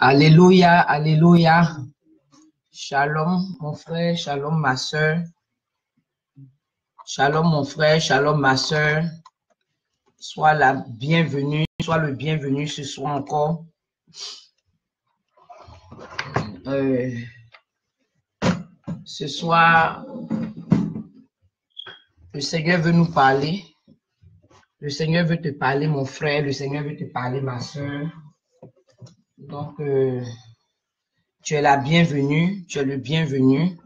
Alléluia, alléluia. Shalom, mon frère, shalom, ma soeur. Shalom, mon frère, shalom, ma soeur. Sois la bienvenue, sois le bienvenu ce soir encore. Ce soir, le Seigneur veut nous parler. Le Seigneur veut te parler, mon frère. Le Seigneur veut te parler, ma soeur. Donc, tu es la bienvenue, tu es le bienvenu.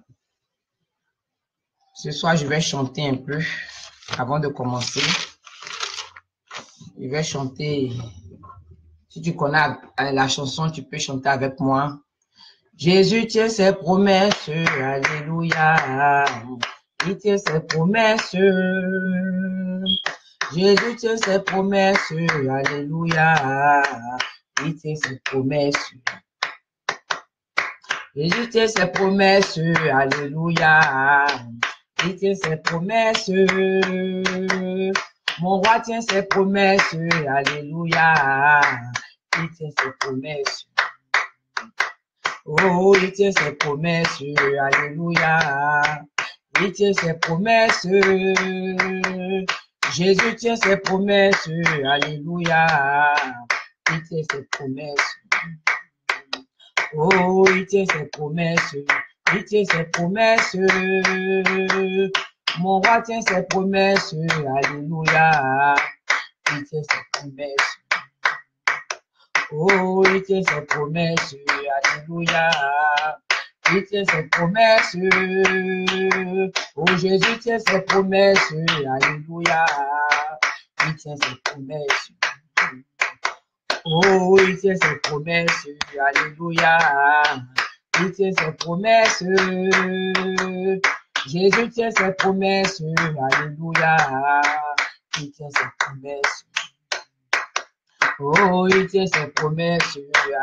Ce soir, je vais chanter un peu avant de commencer. Je vais chanter. Si tu connais la chanson, tu peux chanter avec moi. Jésus tient ses promesses, alléluia. Il tient ses promesses. Jésus tient ses promesses, alléluia. Il tient ses promesses. Jésus tient ses promesses, alléluia. Il tient ses promesses. Mon roi tient ses promesses, alléluia. Il tient ses promesses. Oh, il tient ses promesses, alléluia. Il tient ses promesses. Jésus tient ses promesses, alléluia. Il tient ses promesses. Oh, il tient ses promesses. Il tient ses promesses. Mon roi tient ses promesses, alléluia. Il tient ses promesses. Oh, il tient ses promesses, alléluia. Il tient ses promesses. Oh, Jésus tient ses promesses, alléluia. Il tient ses promesses. Oh, il tient ses promesses, alléluia. Il tient ses promesses. Jésus tient ses promesses, alléluia. Il tient ses promesses. Oh, il tient ses promesses,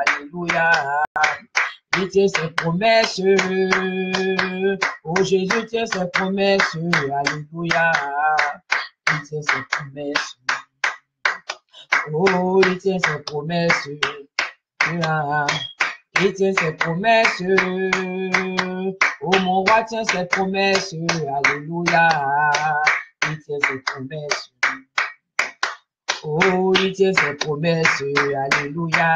alléluia. Il tient ses promesses. Oh, Jésus tient ses promesses, alléluia. Il tient ses promesses. Oh, il tient ses promesses. Il tient ses promesses. Oh, mon roi tient ses promesses, alléluia. Il tient ses promesses. Oh, il tient ses promesses, alléluia.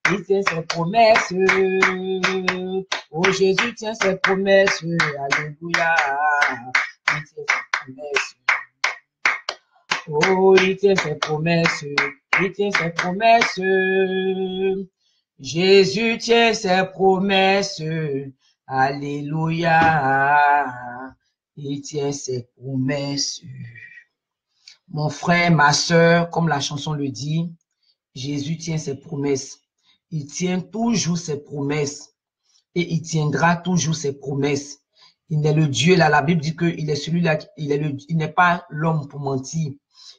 Il tient ses promesses. Oh, Jésus tient ses promesses, alléluia. Il tient ses promesses. Oh, il tient ses promesses. Il tient ses promesses. Jésus tient ses promesses, alléluia. Il tient ses promesses. Mon frère, ma soeur, comme la chanson le dit, Jésus tient ses promesses. Il tient toujours ses promesses et il tiendra toujours ses promesses. Il est le Dieu là. La Bible dit qu'il est celui-là. Il n'est pas l'homme pour mentir,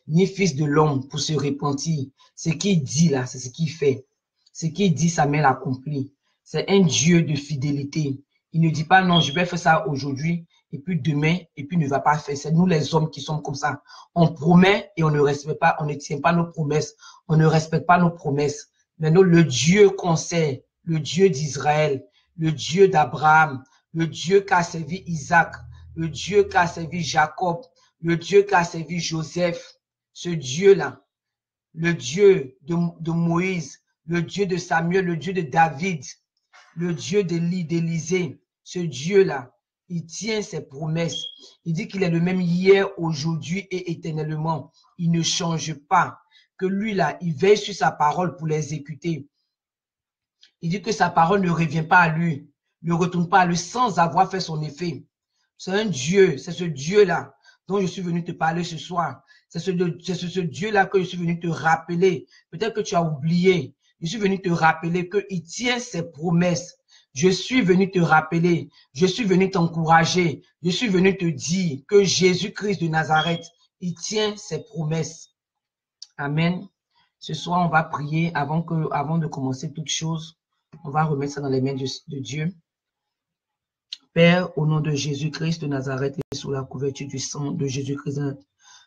ni fils de l'homme pour se repentir. Ce qu'il dit là, c'est ce qu'il fait. Ce qu'il dit, sa main l'accomplit. C'est un Dieu de fidélité. Il ne dit pas non, je vais faire ça aujourd'hui et puis demain et puis ne va pas faire. C'est nous les hommes qui sommes comme ça. On promet et on ne respecte pas, on ne tient pas nos promesses. On ne respecte pas nos promesses. Mais nous, le Dieu qu'on sait, le Dieu d'Israël, le Dieu d'Abraham, le Dieu qui a servi Isaac, le Dieu qui a servi Jacob, le Dieu qui a servi Joseph, ce Dieu-là, le Dieu de Moïse, le Dieu de Samuel, le Dieu de David, le Dieu d'Élisée, ce Dieu-là, il tient ses promesses. Il dit qu'il est le même hier, aujourd'hui et éternellement. Il ne change pas. Que lui, là, il veille sur sa parole pour l'exécuter. Il dit que sa parole ne revient pas à lui, ne retourne pas à lui sans avoir fait son effet. C'est un Dieu, c'est ce Dieu-là dont je suis venu te parler ce soir. C'est ce Dieu-là que je suis venu te rappeler. Peut-être que tu as oublié. Je suis venu te rappeler qu'il tient ses promesses. Je suis venu te rappeler. Je suis venu t'encourager. Je suis venu te dire que Jésus-Christ de Nazareth, il tient ses promesses. Amen. Ce soir, on va prier avant de commencer toute chose. On va remettre ça dans les mains de Dieu. Père, au nom de Jésus-Christ de Nazareth et sous la couverture du sang de Jésus-Christ.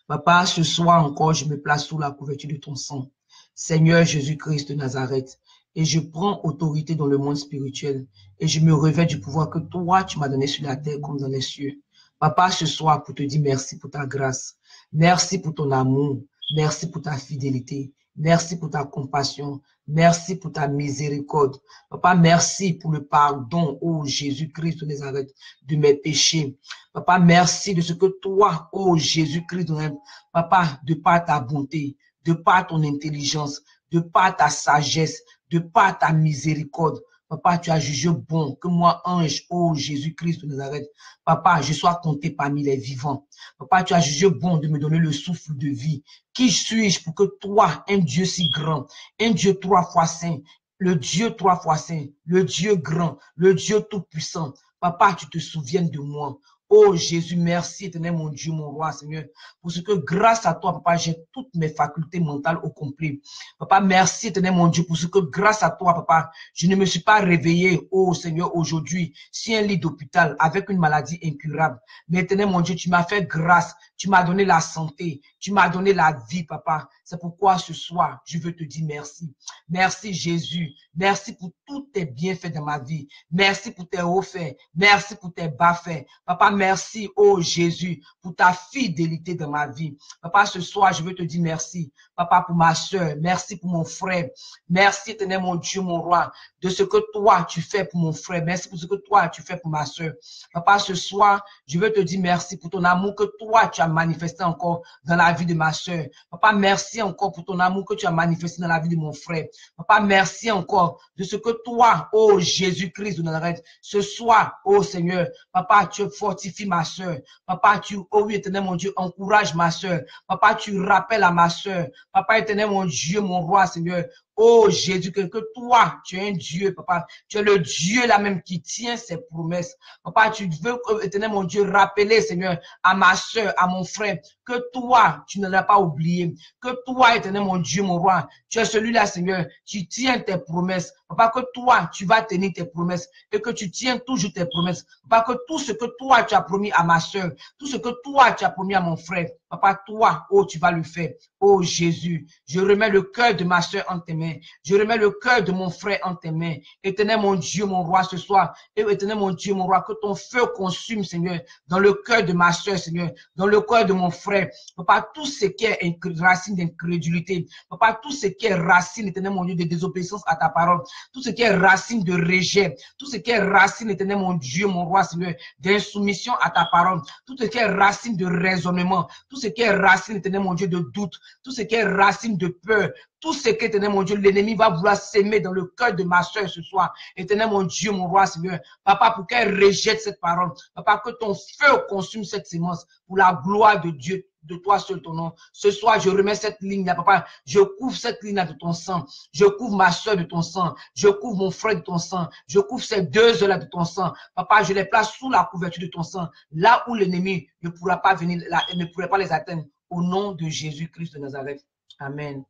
Papa, ce soir encore, je me place sous la couverture de ton sang. Seigneur Jésus-Christ de Nazareth, et je prends autorité dans le monde spirituel et je me revêt du pouvoir que toi, tu m'as donné sur la terre comme dans les cieux. Papa, ce soir, pour te dire merci pour ta grâce, merci pour ton amour, merci pour ta fidélité, merci pour ta compassion, merci pour ta miséricorde. Papa, merci pour le pardon, ô Jésus-Christ de Nazareth, de mes péchés. Papa, merci de ce que toi, ô Jésus-Christ de Nazareth, Papa, de par ta bonté, de par ton intelligence, de par ta sagesse, de par ta miséricorde, Papa, tu as jugé bon que moi, ange, ô Jésus-Christ de Nazareth, Papa, je sois compté parmi les vivants. Papa, tu as jugé bon de me donner le souffle de vie. Qui suis-je pour que toi, un Dieu si grand, un Dieu 3 fois saint, le Dieu 3 fois saint, le Dieu grand, le Dieu tout-puissant, Papa, tu te souviennes de moi. Oh Jésus, merci éternel mon Dieu, mon roi, Seigneur, pour ce que grâce à toi, Papa, j'ai toutes mes facultés mentales au complet. Papa, merci éternel mon Dieu, pour ce que grâce à toi, Papa, je ne me suis pas réveillé, oh Seigneur, aujourd'hui, sur un lit d'hôpital avec une maladie incurable. Mais éternel mon Dieu, tu m'as fait grâce, tu m'as donné la santé, tu m'as donné la vie, Papa. C'est pourquoi ce soir, je veux te dire merci. Merci Jésus, merci pour tous tes bienfaits dans ma vie. Merci pour tes hauts faits, merci pour tes bas faits. Papa, merci, oh Jésus, pour ta fidélité dans ma vie. Papa, ce soir, je veux te dire merci. Papa, pour ma soeur, merci pour mon frère. Merci, éternel mon Dieu, mon roi, de ce que toi, tu fais pour mon frère. Merci pour ce que toi, tu fais pour ma soeur. Papa, ce soir, je veux te dire merci pour ton amour que toi, tu as manifesté encore dans la vie de ma soeur. Papa, merci encore pour ton amour que tu as manifesté dans la vie de mon frère. Papa, merci encore de ce que toi, oh Jésus-Christ de Nazareth, ce soir, oh Seigneur, Papa, tu fortifies ma soeur. Papa, tu, oh oui, éternel mon Dieu, encourage ma soeur. Papa, tu rappelles à ma soeur. Papa, éternel mon Dieu, mon roi, Seigneur. Oh Jésus, que toi, tu es un Dieu, Papa. Tu es le Dieu là même qui tient ses promesses. Papa, tu veux, éternel mon Dieu, rappeler, Seigneur, à ma soeur, à mon frère, que toi, tu ne l'as pas oublié. Que toi, éternel mon Dieu, mon roi, tu es celui-là, Seigneur, tu tiens tes promesses. Papa, que toi, tu vas tenir tes promesses et que tu tiens toujours tes promesses. Papa, que tout ce que toi, tu as promis à ma soeur, tout ce que toi, tu as promis à mon frère, Papa, toi, oh, tu vas le faire. Oh Jésus, je remets le cœur de ma soeur en tes mains. Je remets le cœur de mon frère en tes mains. Éternel mon Dieu, mon roi, ce soir. Et éternel mon Dieu, mon roi, que ton feu consume, Seigneur, dans le cœur de ma soeur, Seigneur, dans le cœur de mon frère. Papa, tout ce qui est racine d'incrédulité. Papa, tout ce qui est racine, éternel mon Dieu, de désobéissance à ta parole. Tout ce qui est racine de rejet. Tout ce qui est racine, éternel mon Dieu, mon roi, Seigneur, d'insoumission à ta parole. Tout ce qui est racine de raisonnement. Tout ce qui est racine, éternel mon Dieu, de doute. Tout ce qui est racine de peur. Tout ce que, éternel mon Dieu, l'ennemi va vouloir s'aimer dans le cœur de ma soeur ce soir. Éternel mon Dieu, mon roi, Seigneur. Papa, pour qu'elle rejette cette parole. Papa, que ton feu consume cette sémence pour la gloire de Dieu, de toi seul ton nom. Ce soir, je remets cette ligne-là, Papa. Je couvre cette ligne-là de ton sang. Je couvre ma soeur de ton sang. Je couvre mon frère de ton sang. Je couvre ces deux œufs-là de ton sang. Papa, je les place sous la couverture de ton sang. Là où l'ennemi ne pourra pas venir, là, ne pourrait pas les atteindre. Au nom de Jésus-Christ de Nazareth. Amen.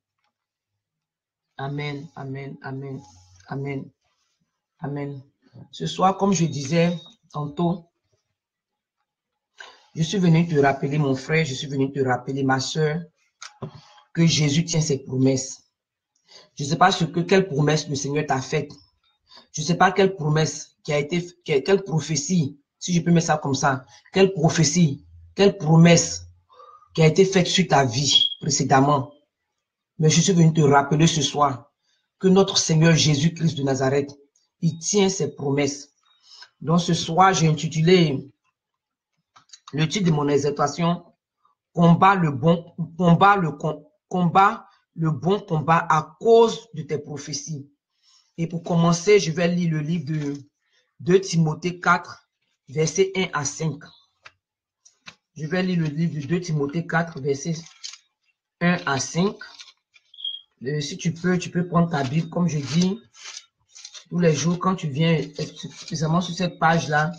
Amen, amen, amen, amen, amen. Ce soir, comme je disais tantôt, je suis venu te rappeler, mon frère, je suis venu te rappeler, ma soeur, que Jésus tient ses promesses. Je ne sais pas quelle promesse le Seigneur t'a faite. Je ne sais pas quelle promesse quelle prophétie, si je peux mettre ça comme ça, quelle prophétie, quelle promesse qui a été faite sur ta vie précédemment. Mais je suis venu te rappeler ce soir que notre Seigneur Jésus-Christ de Nazareth, il tient ses promesses. Donc ce soir, j'ai intitulé le titre de mon exhortation, combat le bon combat à cause de tes prophéties. Et pour commencer, je vais lire le livre de 2 Timothée 4, versets 1 à 5. Je vais lire le livre de 2 Timothée 4, versets 1 à 5. Si tu peux prendre ta Bible, comme je dis, tous les jours, quand tu viens, spécialement sur cette page-là,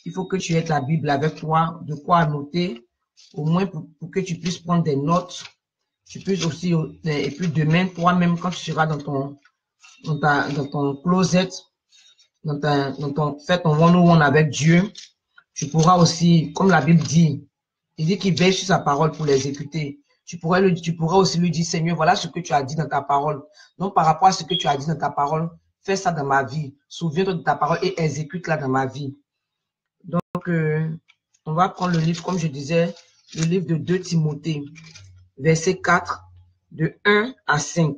il faut que tu aies ta Bible avec toi, de quoi noter, au moins pour que tu puisses prendre des notes. Tu puisses aussi, et puis demain, toi-même, quand tu seras dans ton closet, fais ton one-on-one avec Dieu, tu pourras aussi, comme la Bible dit, il dit qu'il veille sur sa parole pour l'exécuter. tu pourrais aussi lui dire, Seigneur, voilà ce que tu as dit dans ta parole. Donc, par rapport à ce que tu as dit dans ta parole, fais ça dans ma vie. Souviens-toi de ta parole et exécute-la dans ma vie. Donc, on va prendre le livre, comme je disais, le livre de 2 Timothée, verset 4, de 1 à 5.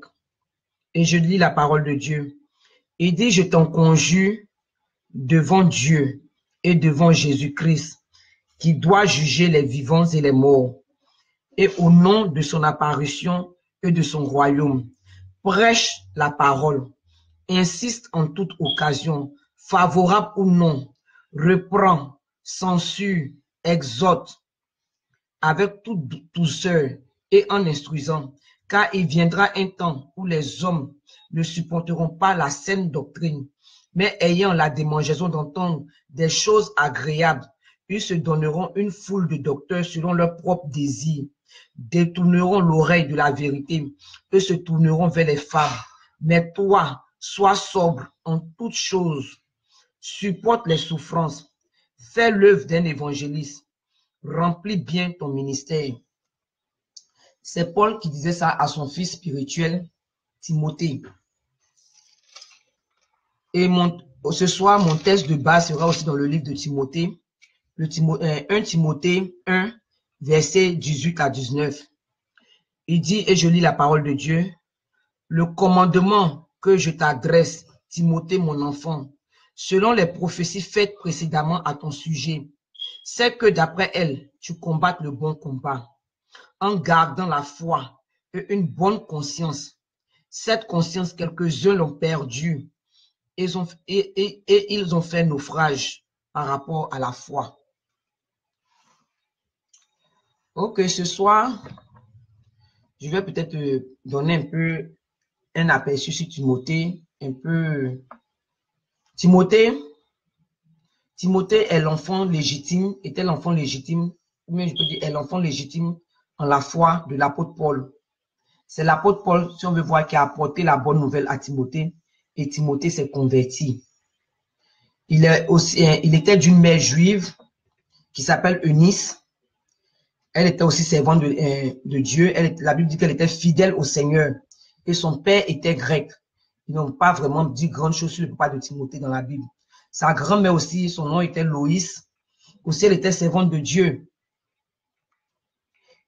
Et je lis la parole de Dieu. Il dit, je t'en conjure devant Dieu et devant Jésus-Christ, qui doit juger les vivants et les morts, et au nom de son apparition et de son royaume, prêche la parole, insiste en toute occasion, favorable ou non, reprend, censure, exhorte, avec toute douceur et en instruisant, car il viendra un temps où les hommes ne supporteront pas la saine doctrine, mais ayant la démangeaison d'entendre des choses agréables, ils se donneront une foule de docteurs selon leurs propres désirs, détourneront l'oreille de la vérité et se tourneront vers les femmes. Mais toi, sois sobre en toutes choses, supporte les souffrances, fais l'œuvre d'un évangéliste, remplis bien ton ministère. C'est Paul qui disait ça à son fils spirituel, Timothée. Et ce soir, mon texte de base sera aussi dans le livre de Timothée, 1 Timothée 1, verset 18 à 19. Il dit, et je lis la parole de Dieu, le commandement que je t'adresse, Timothée, mon enfant, selon les prophéties faites précédemment à ton sujet, c'est que d'après elles, tu combattes le bon combat, en gardant la foi et une bonne conscience. Cette conscience, quelques-uns l'ont perdue et ils ont fait naufrage par rapport à la foi. Ok, ce soir, je vais peut-être donner un peu un aperçu sur Timothée, un peu. Timothée est l'enfant légitime, était l'enfant légitime, ou bien je peux dire, est l'enfant légitime en la foi de l'apôtre Paul. C'est l'apôtre Paul, si on veut voir, qui a apporté la bonne nouvelle à Timothée, et Timothée s'est converti. Il était d'une mère juive qui s'appelle Eunice. Elle était aussi servante de Dieu. La Bible dit qu'elle était fidèle au Seigneur. Et son père était grec. Ils n'ont pas vraiment dit grande chose sur le papa de Timothée dans la Bible. Sa grand-mère aussi, son nom était Loïs. Aussi, elle était servante de Dieu.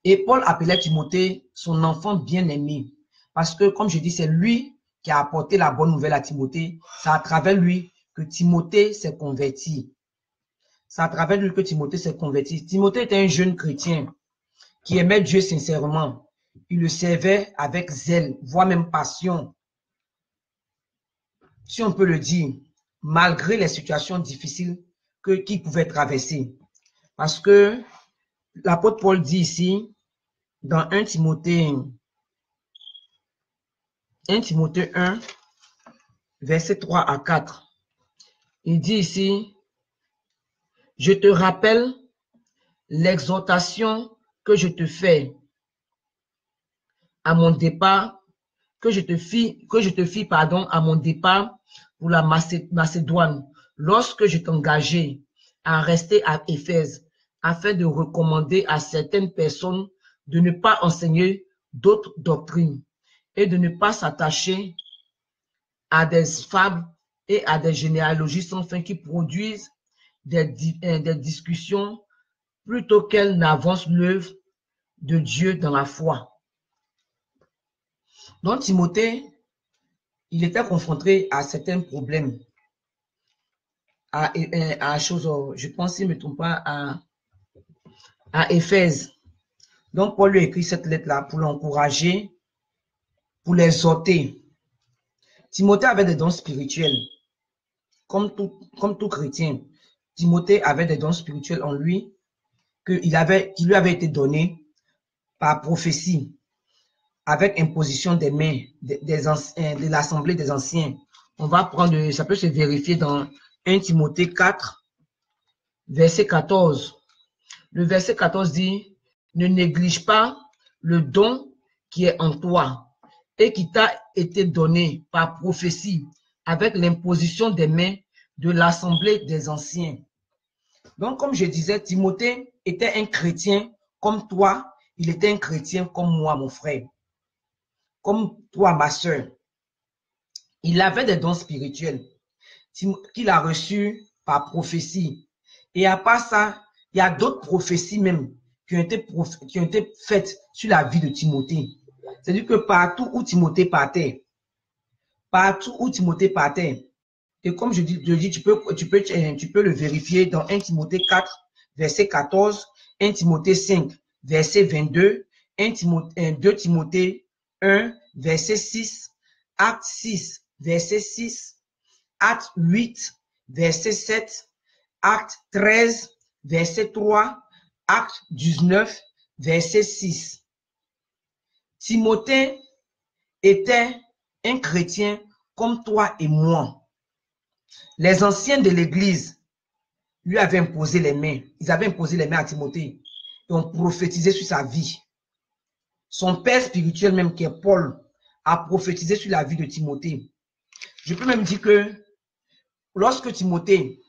Et Paul appelait Timothée son enfant bien-aimé. Parce que, comme je dis, c'est lui qui a apporté la bonne nouvelle à Timothée. C'est à travers lui que Timothée s'est converti. C'est à travers lui que Timothée s'est converti. Timothée était un jeune chrétien qui aimait Dieu sincèrement. Il le servait avec zèle, voire même passion. Si on peut le dire, malgré les situations difficiles qu'il pouvait traverser. Parce que l'apôtre Paul dit ici, dans 1 Timothée 1, verset 3 à 4, il dit ici, je te rappelle l'exhortation que je te fais à mon départ, que je te fis à mon départ pour la Macédoine, lorsque je t'engageais à rester à Éphèse, afin de recommander à certaines personnes de ne pas enseigner d'autres doctrines et de ne pas s'attacher à des fables et à des généalogies sans fin qui produisent des discussions plutôt qu'elles n'avancent l'œuvre de Dieu dans la foi. Donc Timothée, il était confronté à certains problèmes, à chose, je pense, s'il ne me trompe pas, à Éphèse. Donc Paul lui a écrit cette lettre-là pour l'encourager, pour l'exhorter. Timothée avait des dons spirituels, comme tout chrétien. Timothée avait des dons spirituels en lui qui lui avaient été donnés par prophétie, avec imposition des mains de l'assemblée des anciens. On va prendre, ça peut se vérifier dans 1 Timothée 4, verset 14. Le verset 14 dit, ne néglige pas le don qui est en toi et qui t'a été donné par prophétie avec l'imposition des mains de l'assemblée des anciens. Donc, comme je disais, Timothée était un chrétien comme toi Il était un chrétien comme moi, mon frère. Comme toi, ma soeur. Il avait des dons spirituels qu'il a reçus par prophétie. Et à part ça, il y a d'autres prophéties même qui ont été faites sur la vie de Timothée. C'est-à-dire que partout où Timothée partait, et comme je dis, tu peux le vérifier dans 1 Timothée 4, verset 14, 1 Timothée 5, verset 22, 2 Timothée 1, verset 6, Acte 6, verset 6, Acte 8, verset 7, Acte 13, verset 3, Acte 19, verset 6. Timothée était un chrétien comme toi et moi. Les anciens de l'Église lui avaient imposé les mains. Ils avaient imposé les mains à Timothée et ont prophétisé sur sa vie. Son père spirituel même, qui est Paul, a prophétisé sur la vie de Timothée. Je peux même dire que lorsque Timothée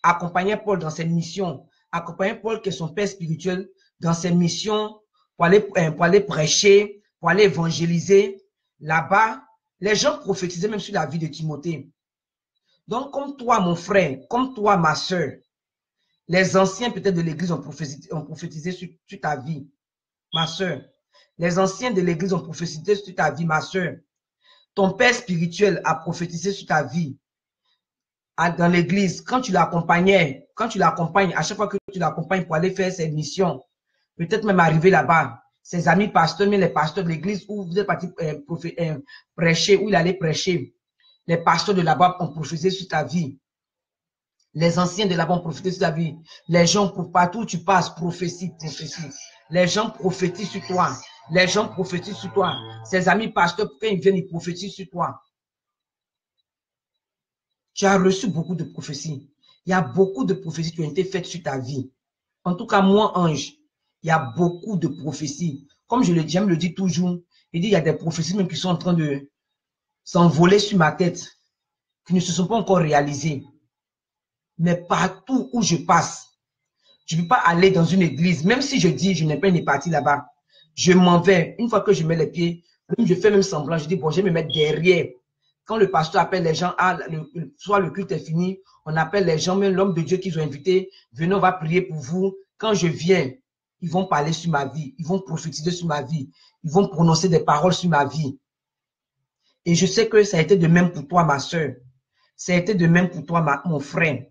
accompagnait Paul dans ses missions, accompagnait Paul, qui est son père spirituel, dans ses missions pour aller prêcher, pour aller évangéliser, là-bas, les gens prophétisaient même sur la vie de Timothée. Donc, comme toi, mon frère, comme toi, ma soeur, les anciens peut-être de l'Église ont prophétisé sur ta vie, ma soeur. Les anciens de l'Église ont prophétisé sur ta vie, ma soeur. Ton père spirituel a prophétisé sur ta vie. Dans l'Église, quand tu l'accompagnes, à chaque fois que tu l'accompagnes pour aller faire ses missions, peut-être même arriver là-bas, ses amis pasteurs, mais les pasteurs de l'Église où vous êtes parti prêcher, où il allait prêcher, les pasteurs de là-bas ont prophétisé sur ta vie. Les anciens de là-bas ont prophétisé sur ta vie. Les gens, partout où tu passes, prophétie. Les gens prophétisent sur toi. Les gens prophétisent sur toi. Ses amis pasteurs, quand ils viennent, ils prophétisent sur toi. Tu as reçu beaucoup de prophéties. Il y a beaucoup de prophéties qui ont été faites sur ta vie. En tout cas, moi, Ange, il y a beaucoup de prophéties. Comme j'aime le dire toujours, il y a des prophéties même qui sont en train de s'envoler sur ma tête, qui ne se sont pas encore réalisées. Mais partout où je passe, je ne peux pas aller dans une église, même si je dis je n'ai pas une partie là-bas. Je m'en vais. Une fois que je mets les pieds, je fais même semblant, je dis bon, je vais me mettre derrière. Quand le pasteur appelle les gens, soit le culte est fini, on appelle les gens, même l'homme de Dieu qu'ils ont invité, venez, on va prier pour vous. Quand je viens, ils vont parler sur ma vie, ils vont prophétiser sur ma vie, ils vont prononcer des paroles sur ma vie. Et je sais que ça a été de même pour toi, ma soeur. Ça a été de même pour toi, mon frère.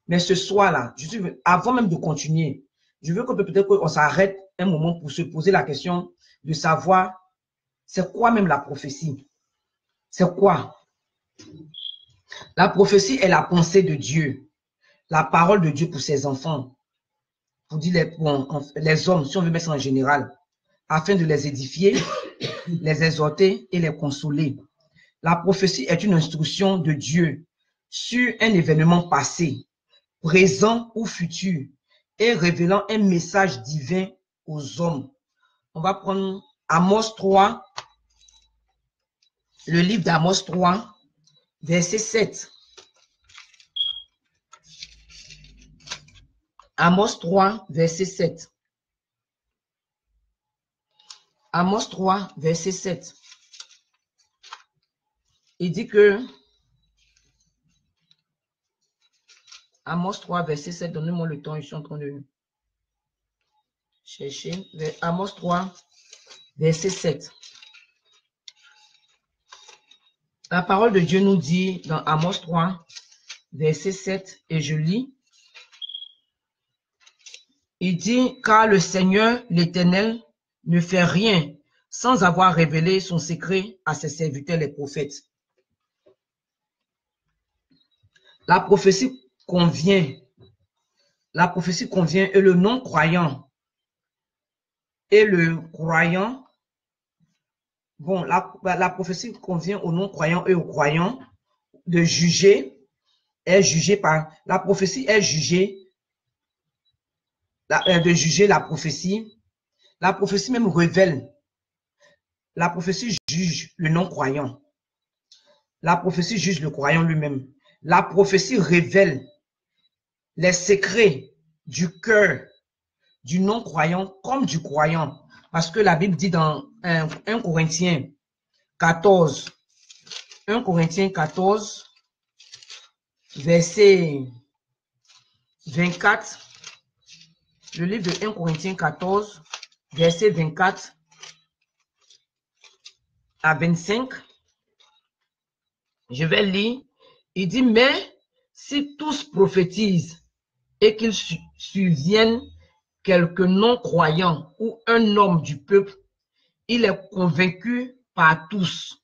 Mais ce soir-là, avant même de continuer, je veux que peut-être qu'on s'arrête un moment pour se poser la question de savoir c'est quoi même la prophétie. C'est quoi? La prophétie est la pensée de Dieu, la parole de Dieu pour ses enfants, pour dire les hommes, si on veut mettre ça en général, afin de les édifier, les exhorter et les consoler. La prophétie est une instruction de Dieu sur un événement passé, présent ou futur, et révélant un message divin aux hommes. On va prendre Amos 3, le livre d'Amos 3, verset 7. Amos 3, verset 7. Amos 3, verset 7. Il dit que Amos 3, verset 7, donnez-moi le temps, je suis en train de chercher. Amos 3, verset 7. La parole de Dieu nous dit dans Amos 3, verset 7, et je lis. Il dit, car le Seigneur, l'Éternel, ne fait rien sans avoir révélé son secret à ses serviteurs, les prophètes. La prophétie convient et le non-croyant et le croyant. Bon, la prophétie convient aux non-croyants et aux croyants de juger, la prophétie est jugée, de juger la prophétie. La prophétie même révèle. La prophétie juge le non-croyant. La prophétie juge le croyant lui-même. La prophétie révèle les secrets du cœur du non-croyant comme du croyant. Parce que la Bible dit dans 1 Corinthiens 14, 1 Corinthiens 14, verset 24, le livre de 1 Corinthiens 14, verset 24 à 25, je vais lire. Il dit, mais si tous prophétisent et qu'il survienne quelques non-croyants ou un homme du peuple, il est convaincu par tous,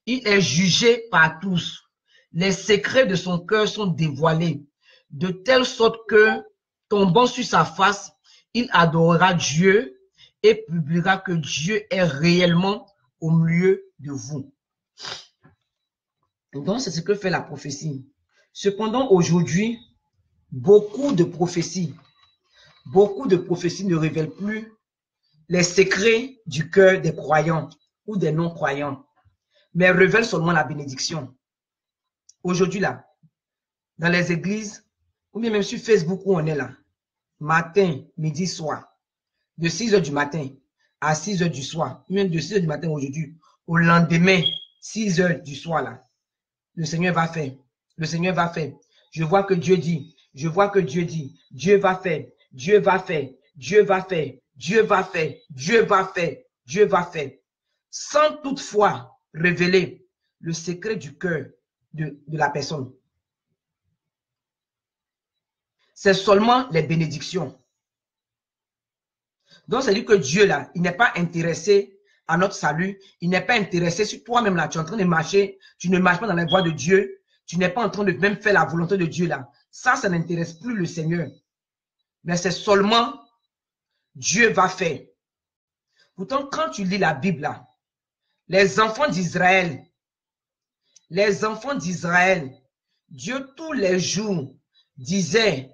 il est jugé par tous. Les secrets de son cœur sont dévoilés, de telle sorte que, tombant sur sa face, il adorera Dieu et publiera que Dieu est réellement au milieu de vous. Donc, c'est ce que fait la prophétie. Cependant, aujourd'hui, beaucoup de prophéties ne révèlent plus les secrets du cœur des croyants ou des non-croyants, mais révèlent seulement la bénédiction. Aujourd'hui, là, dans les églises, ou bien même sur Facebook où on est là, matin, midi, soir, de 6 h du matin à 6 h du soir, ou même de 6 h du matin aujourd'hui, au lendemain, 6 h du soir, là, le Seigneur va faire. Le Seigneur va faire. Je vois que Dieu dit. Je vois que Dieu dit. Dieu va faire. Dieu va faire. Dieu va faire. Dieu va faire. Dieu va faire. Dieu va faire. Sans toutefois révéler le secret du cœur de la personne. C'est seulement les bénédictions. Donc, c'est-à-dire que Dieu, là, il n'est pas intéressé à notre salut. Il n'est pas intéressé sur toi-même, là. Tu es en train de marcher. Tu ne marches pas dans la voie de Dieu. Tu n'es pas en train de même faire la volonté de Dieu, là. Ça n'intéresse plus le Seigneur. Mais c'est seulement Dieu va faire. Pourtant, quand tu lis la Bible, là, les enfants d'Israël, Dieu tous les jours disait,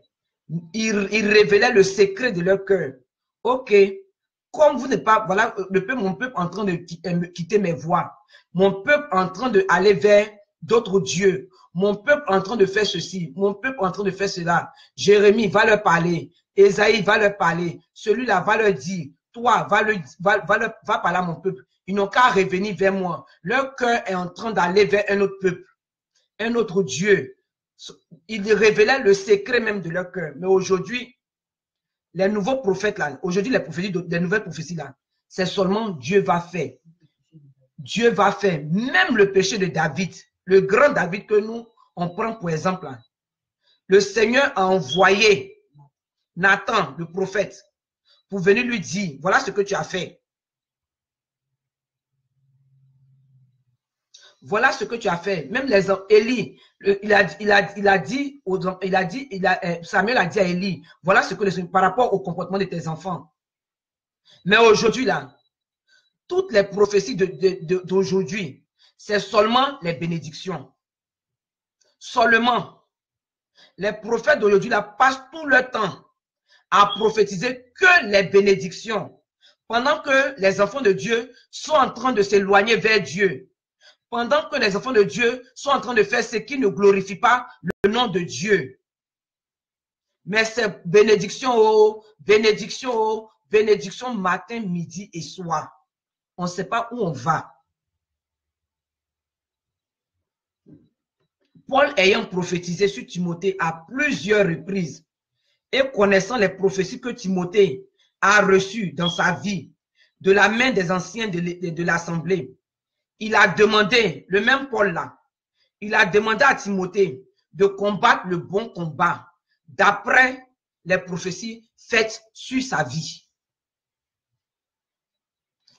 il révélait le secret de leur cœur. Ok, comme vous n'êtes pas, voilà, mon peuple en train de quitter mes voies, mon peuple en train d'aller vers d'autres dieux, mon peuple en train de faire ceci, mon peuple en train de faire cela. Jérémie va leur parler, Ésaïe va leur parler, celui-là va leur dire, toi, va parler à mon peuple. Ils n'ont qu'à revenir vers moi. Leur cœur est en train d'aller vers un autre peuple, un autre Dieu. Il révélait le secret même de leur cœur. Mais aujourd'hui, les nouveaux prophètes là, aujourd'hui les nouvelles prophéties là, c'est seulement Dieu va faire. Dieu va faire. Même le péché de David, le grand David que nous, on prend pour exemple là. Le Seigneur a envoyé Nathan, le prophète, pour venir lui dire, voilà ce que tu as fait. Voilà ce que tu as fait. Même les Élie, Samuel a dit à Élie, voilà ce que par rapport au comportement de tes enfants. Mais aujourd'hui là, toutes les prophéties d'aujourd'hui, c'est seulement les bénédictions. Seulement, les prophètes d'aujourd'hui là passent tout leur temps à prophétiser que les bénédictions, pendant que les enfants de Dieu sont en train de s'éloigner vers Dieu. Pendant que les enfants de Dieu sont en train de faire ce qui ne glorifie pas le nom de Dieu. Mais c'est bénédiction, bénédiction, bénédiction matin, midi et soir. On ne sait pas où on va. Paul ayant prophétisé sur Timothée à plusieurs reprises et connaissant les prophéties que Timothée a reçues dans sa vie de la main des anciens de l'assemblée, il a demandé, le même Paul là, il a demandé à Timothée de combattre le bon combat d'après les prophéties faites sur sa vie.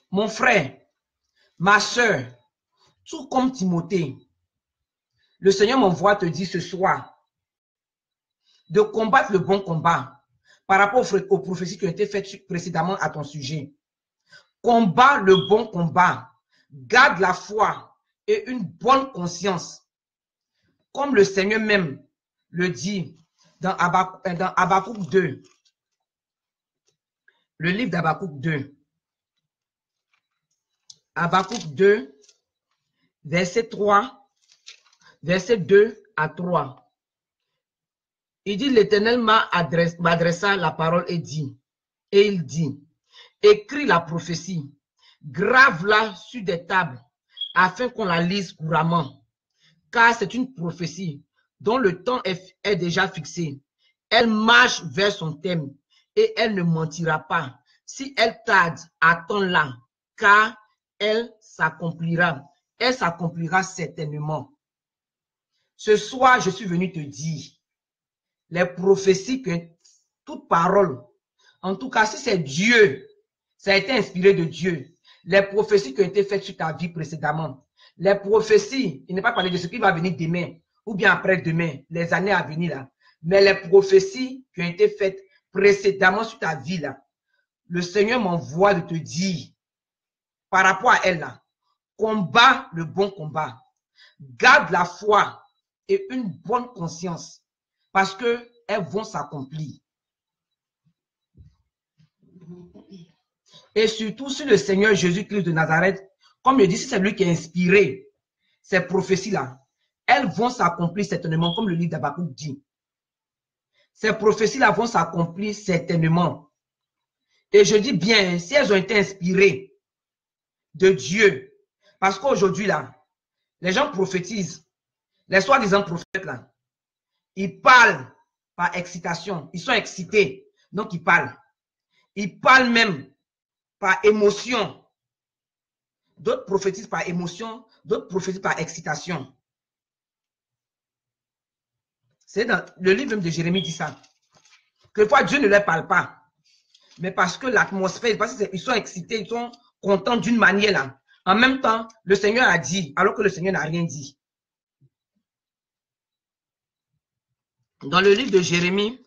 Mon frère, ma soeur, tout comme Timothée, le Seigneur m'envoie te dire ce soir de combattre le bon combat par rapport aux prophéties qui ont été faites précédemment à ton sujet. Combat le bon combat. Garde la foi et une bonne conscience. Comme le Seigneur même le dit dans Habakkuk 2. Le livre d'Habakkuk 2. Habakkuk 2, verset 3, verset 2 à 3. Il dit, l'Éternel m'adressa la parole et il dit, écris la prophétie, grave-la sur des tables, afin qu'on la lise couramment. Car c'est une prophétie dont le temps est déjà fixé. Elle marche vers son thème et elle ne mentira pas. Si elle tarde, attends-la, car elle s'accomplira. Elle s'accomplira certainement. Ce soir, je suis venu te dire, les prophéties, que toute parole, en tout cas, si c'est Dieu, ça a été inspiré de Dieu, les prophéties qui ont été faites sur ta vie précédemment, les prophéties, il n'est pas parlé de ce qui va venir demain, ou bien après-demain, les années à venir là, mais les prophéties qui ont été faites précédemment sur ta vie là, le Seigneur m'envoie de te dire, par rapport à elle là, combat le bon combat, garde la foi et une bonne conscience, parce que elles vont s'accomplir. Et surtout, si le Seigneur Jésus-Christ de Nazareth, comme je dis, si c'est lui qui a inspiré ces prophéties-là, elles vont s'accomplir certainement, comme le livre d'Habakkuk dit. Ces prophéties-là vont s'accomplir certainement. Et je dis bien, si elles ont été inspirées de Dieu, parce qu'aujourd'hui, là, les gens prophétisent, les soi-disant prophètes, là, ils parlent par excitation, ils sont excités, donc ils parlent. Ils parlent même par émotion. D'autres prophétisent par émotion, d'autres prophétisent par excitation. C'est dans le livre de Jérémie dit ça. Quelquefois, Dieu ne leur parle pas. Mais parce que l'atmosphère, parce qu'ils sont excités, ils sont contents d'une manière là. En même temps, le Seigneur a dit, alors que le Seigneur n'a rien dit. Dans le livre de Jérémie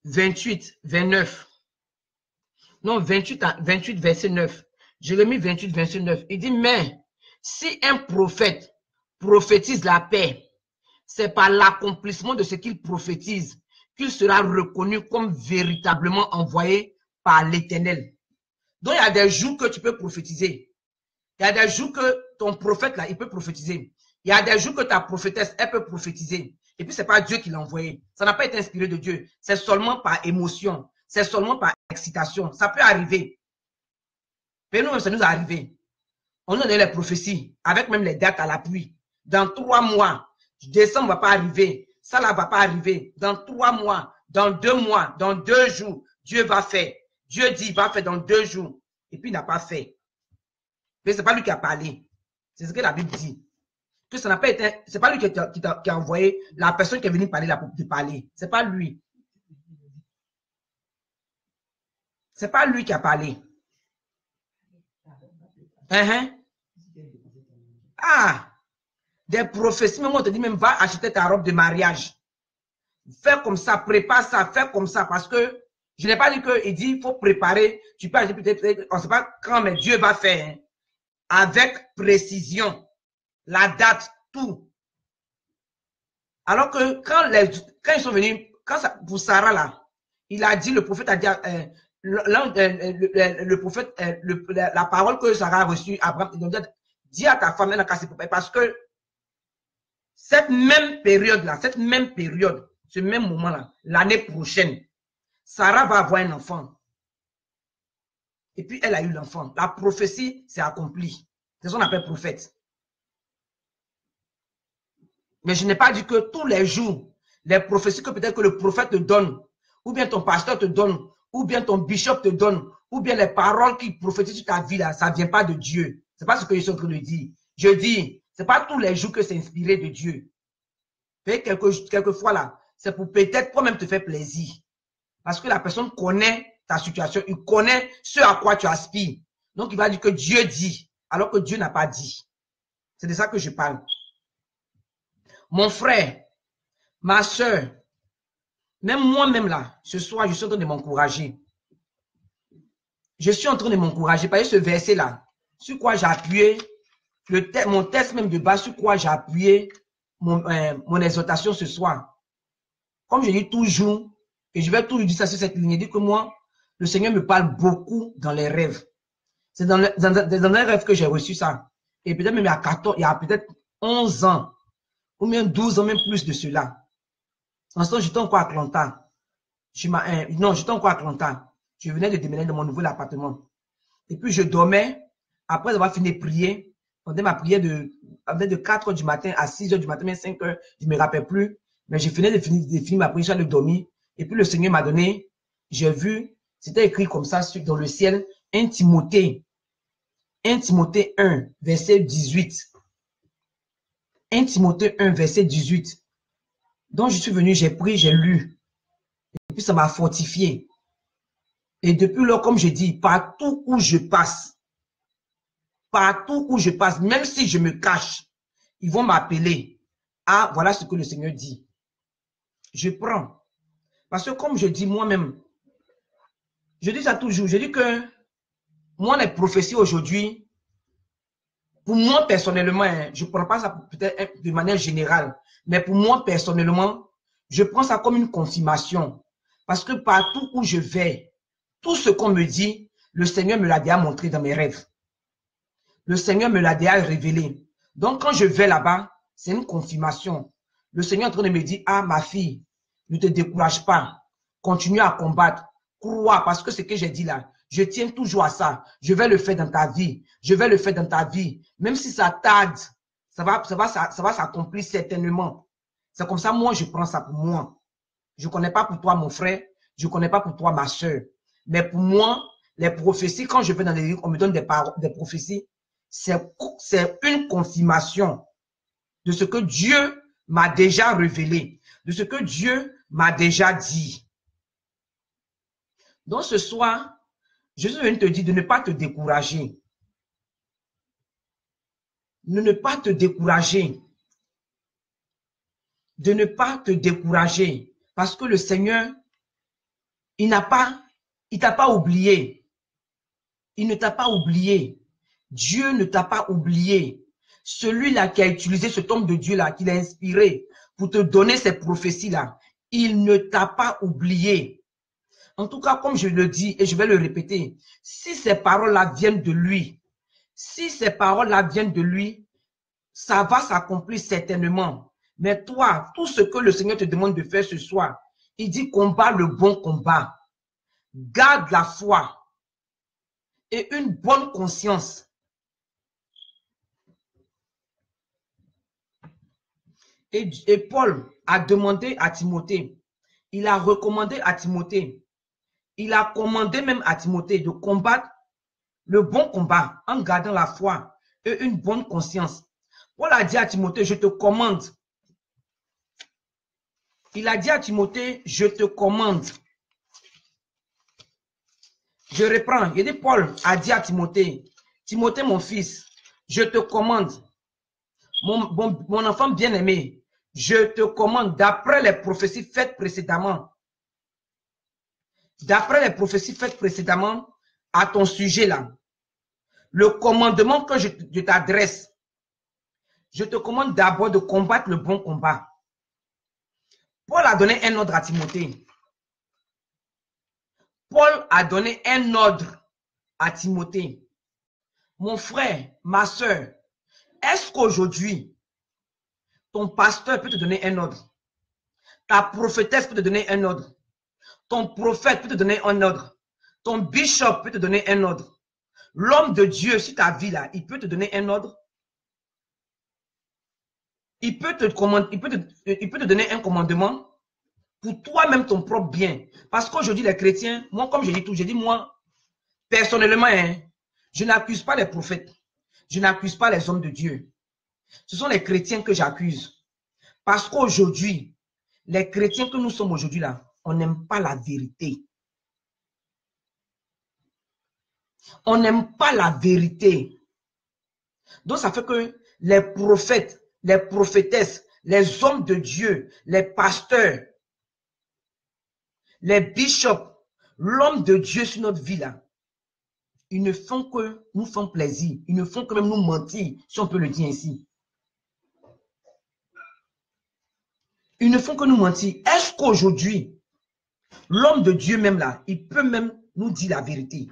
28, 29. Non, 28, verset 9. Jérémie 28, verset 9. Il dit, mais si un prophète prophétise la paix, c'est par l'accomplissement de ce qu'il prophétise qu'il sera reconnu comme véritablement envoyé par l'Éternel. Donc, il y a des jours que tu peux prophétiser. Il y a des jours que ton prophète, là, il peut prophétiser. Il y a des jours que ta prophétesse, elle peut prophétiser. Et puis, ce n'est pas Dieu qui l'a envoyé. Ça n'a pas été inspiré de Dieu. C'est seulement par émotion. C'est seulement par excitation. Ça peut arriver. Mais nous, ça nous est arrivé. On a donné les prophéties, avec même les dates à l'appui. Dans 3 mois, décembre ne va pas arriver. Ça ne va pas arriver. Dans 3 mois, dans 2 mois, dans 2 jours, Dieu va faire. Dieu dit, il va faire dans 2 jours. Et puis, il n'a pas fait. Mais ce n'est pas lui qui a parlé. C'est ce que la Bible dit. Que ça n'a pas été, c'est pas lui qui a envoyé la personne qui est venue parler de parler. C'est pas lui. C'est pas lui qui a parlé. Ah, des prophéties, même on te dit même va acheter ta robe de mariage. Fais comme ça, prépare ça, fais comme ça, parce que je n'ai pas dit qu'il dit il faut préparer. Tu peux acheter peut-être, on ne sait pas quand, mais Dieu va faire. Hein, avec précision. La date, tout. Alors que quand ils sont venus, pour Sarah là, il a dit, le prophète a dit, le prophète, la parole que Sarah a reçue, Abraham, dit à ta femme, elle a cassé, parce que cette même période là, ce même moment là, l'année prochaine, Sarah va avoir un enfant. Et puis elle a eu l'enfant. La prophétie s'est accomplie. C'est ce qu'on appelle prophète. Mais je n'ai pas dit que tous les jours, les prophéties que peut-être que le prophète te donne, ou bien ton pasteur te donne, ou bien ton bishop te donne, ou bien les paroles qu'il prophétise sur ta vie, là, ça ne vient pas de Dieu. Ce n'est pas ce que je suis en train de dire. Je dis, ce n'est pas tous les jours que c'est inspiré de Dieu. Quelquefois, là, c'est pour peut-être toi-même te faire plaisir. Parce que la personne connaît ta situation, il connaît ce à quoi tu aspires. Donc, il va dire que Dieu dit, alors que Dieu n'a pas dit. C'est de ça que je parle. Mon frère, ma soeur, même moi-même là, ce soir, je suis en train de m'encourager. Je suis en train de m'encourager par ce verset-là, sur quoi j'ai appuyé, mon texte même de base, sur quoi j'ai appuyé mon exhortation ce soir. Comme je dis toujours, et je vais toujours dire ça sur cette ligne, dit que moi, le Seigneur me parle beaucoup dans les rêves. C'est dans les rêves que j'ai reçu ça. Et peut-être même il y a peut-être 11 ans, ou même 12 ans, même plus de cela. En ce temps, j'étais encore à Atlanta. Non, j'étais encore à Atlanta. Je venais de déménager dans mon nouvel appartement. Et puis, je dormais. Après avoir fini de prier, on ma prière de 4 h du matin à 6 h du matin, même 5 h, je ne me rappelle plus. Mais je venais de finir ma prière, de dormir. Et puis, le Seigneur m'a donné, j'ai vu, c'était écrit comme ça dans le ciel, 1 Timothée 1, verset 18. 1 Timothée 1, verset 18. Donc, je suis venu, j'ai pris, j'ai lu. Et puis, ça m'a fortifié. Et depuis lors, comme je dis, partout où je passe, même si je me cache, ils vont m'appeler. Ah, voilà ce que le Seigneur dit. Je prends. Parce que comme je dis moi-même, je dis ça toujours, je dis que moi, les prophéties aujourd'hui, pour moi personnellement, je ne prends pas ça peut-être de manière générale, mais pour moi personnellement, je prends ça comme une confirmation. Parce que partout où je vais, tout ce qu'on me dit, le Seigneur me l'a déjà montré dans mes rêves. Le Seigneur me l'a déjà révélé. Donc, quand je vais là-bas, c'est une confirmation. Le Seigneur est en train de me dire, ah, ma fille, ne te décourage pas. Continue à combattre. Crois, parce que ce que j'ai dit là, je tiens toujours à ça. Je vais le faire dans ta vie. Je vais le faire dans ta vie. Même si ça tarde, ça va s'accomplir certainement. C'est comme ça, moi, je prends ça pour moi. Je ne connais pas pour toi, mon frère. Je ne connais pas pour toi, ma soeur. Mais pour moi, les prophéties, quand je vais dans les livres, on me donne des prophéties. C'est une confirmation de ce que Dieu m'a déjà révélé, de ce que Dieu m'a déjà dit. Donc ce soir, je suis venu te dire de ne pas te décourager. De ne pas te décourager. De ne pas te décourager. Parce que le Seigneur, il t'a pas oublié. Il ne t'a pas oublié. Dieu ne t'a pas oublié. Celui-là qui a utilisé cet homme de Dieu-là, qui l'a inspiré pour te donner ces prophéties-là, il ne t'a pas oublié. En tout cas, comme je le dis et je vais le répéter, si ces paroles-là viennent de lui, ça va s'accomplir certainement. Mais toi, tout ce que le Seigneur te demande de faire ce soir, il dit combat le bon combat. Garde la foi et une bonne conscience. Et Paul a demandé à Timothée, il a recommandé à Timothée, il a commandé même à Timothée de combattre le bon combat en gardant la foi et une bonne conscience. Paul a dit à Timothée, je te commande. Il a dit à Timothée, je te commande. Je reprends. Il dit, Paul a dit à Timothée, Timothée mon fils, je te commande, mon enfant bien-aimé, je te commande d'après les prophéties faites précédemment. D'après les prophéties faites précédemment à ton sujet là. Le commandement que je t'adresse, je te commande d'abord de combattre le bon combat. Paul a donné un ordre à Timothée. Paul a donné un ordre à Timothée. Mon frère, ma soeur, est-ce qu'aujourd'hui, ton pasteur peut te donner un ordre? Ta prophétesse peut te donner un ordre? Ton prophète peut te donner un ordre? Ton bishop peut te donner un ordre? L'homme de Dieu, sur ta vie là, il peut te donner un ordre? Il peut te donner un commandement pour toi-même, ton propre bien. Parce qu'aujourd'hui, les chrétiens, moi, comme je dis tout, je dis moi, personnellement, hein, je n'accuse pas les prophètes. Je n'accuse pas les hommes de Dieu. Ce sont les chrétiens que j'accuse. Parce qu'aujourd'hui, les chrétiens que nous sommes aujourd'hui là, on n'aime pas la vérité. On n'aime pas la vérité. Donc, ça fait que les prophètes, les prophétesses, les hommes de Dieu, les pasteurs, les bishops, l'homme de Dieu sur notre vie là, ils ne font que nous faire plaisir. Ils ne font que même nous mentir, si on peut le dire ainsi. Ils ne font que nous mentir. Est-ce qu'aujourd'hui, l'homme de Dieu même là, il peut même nous dire la vérité?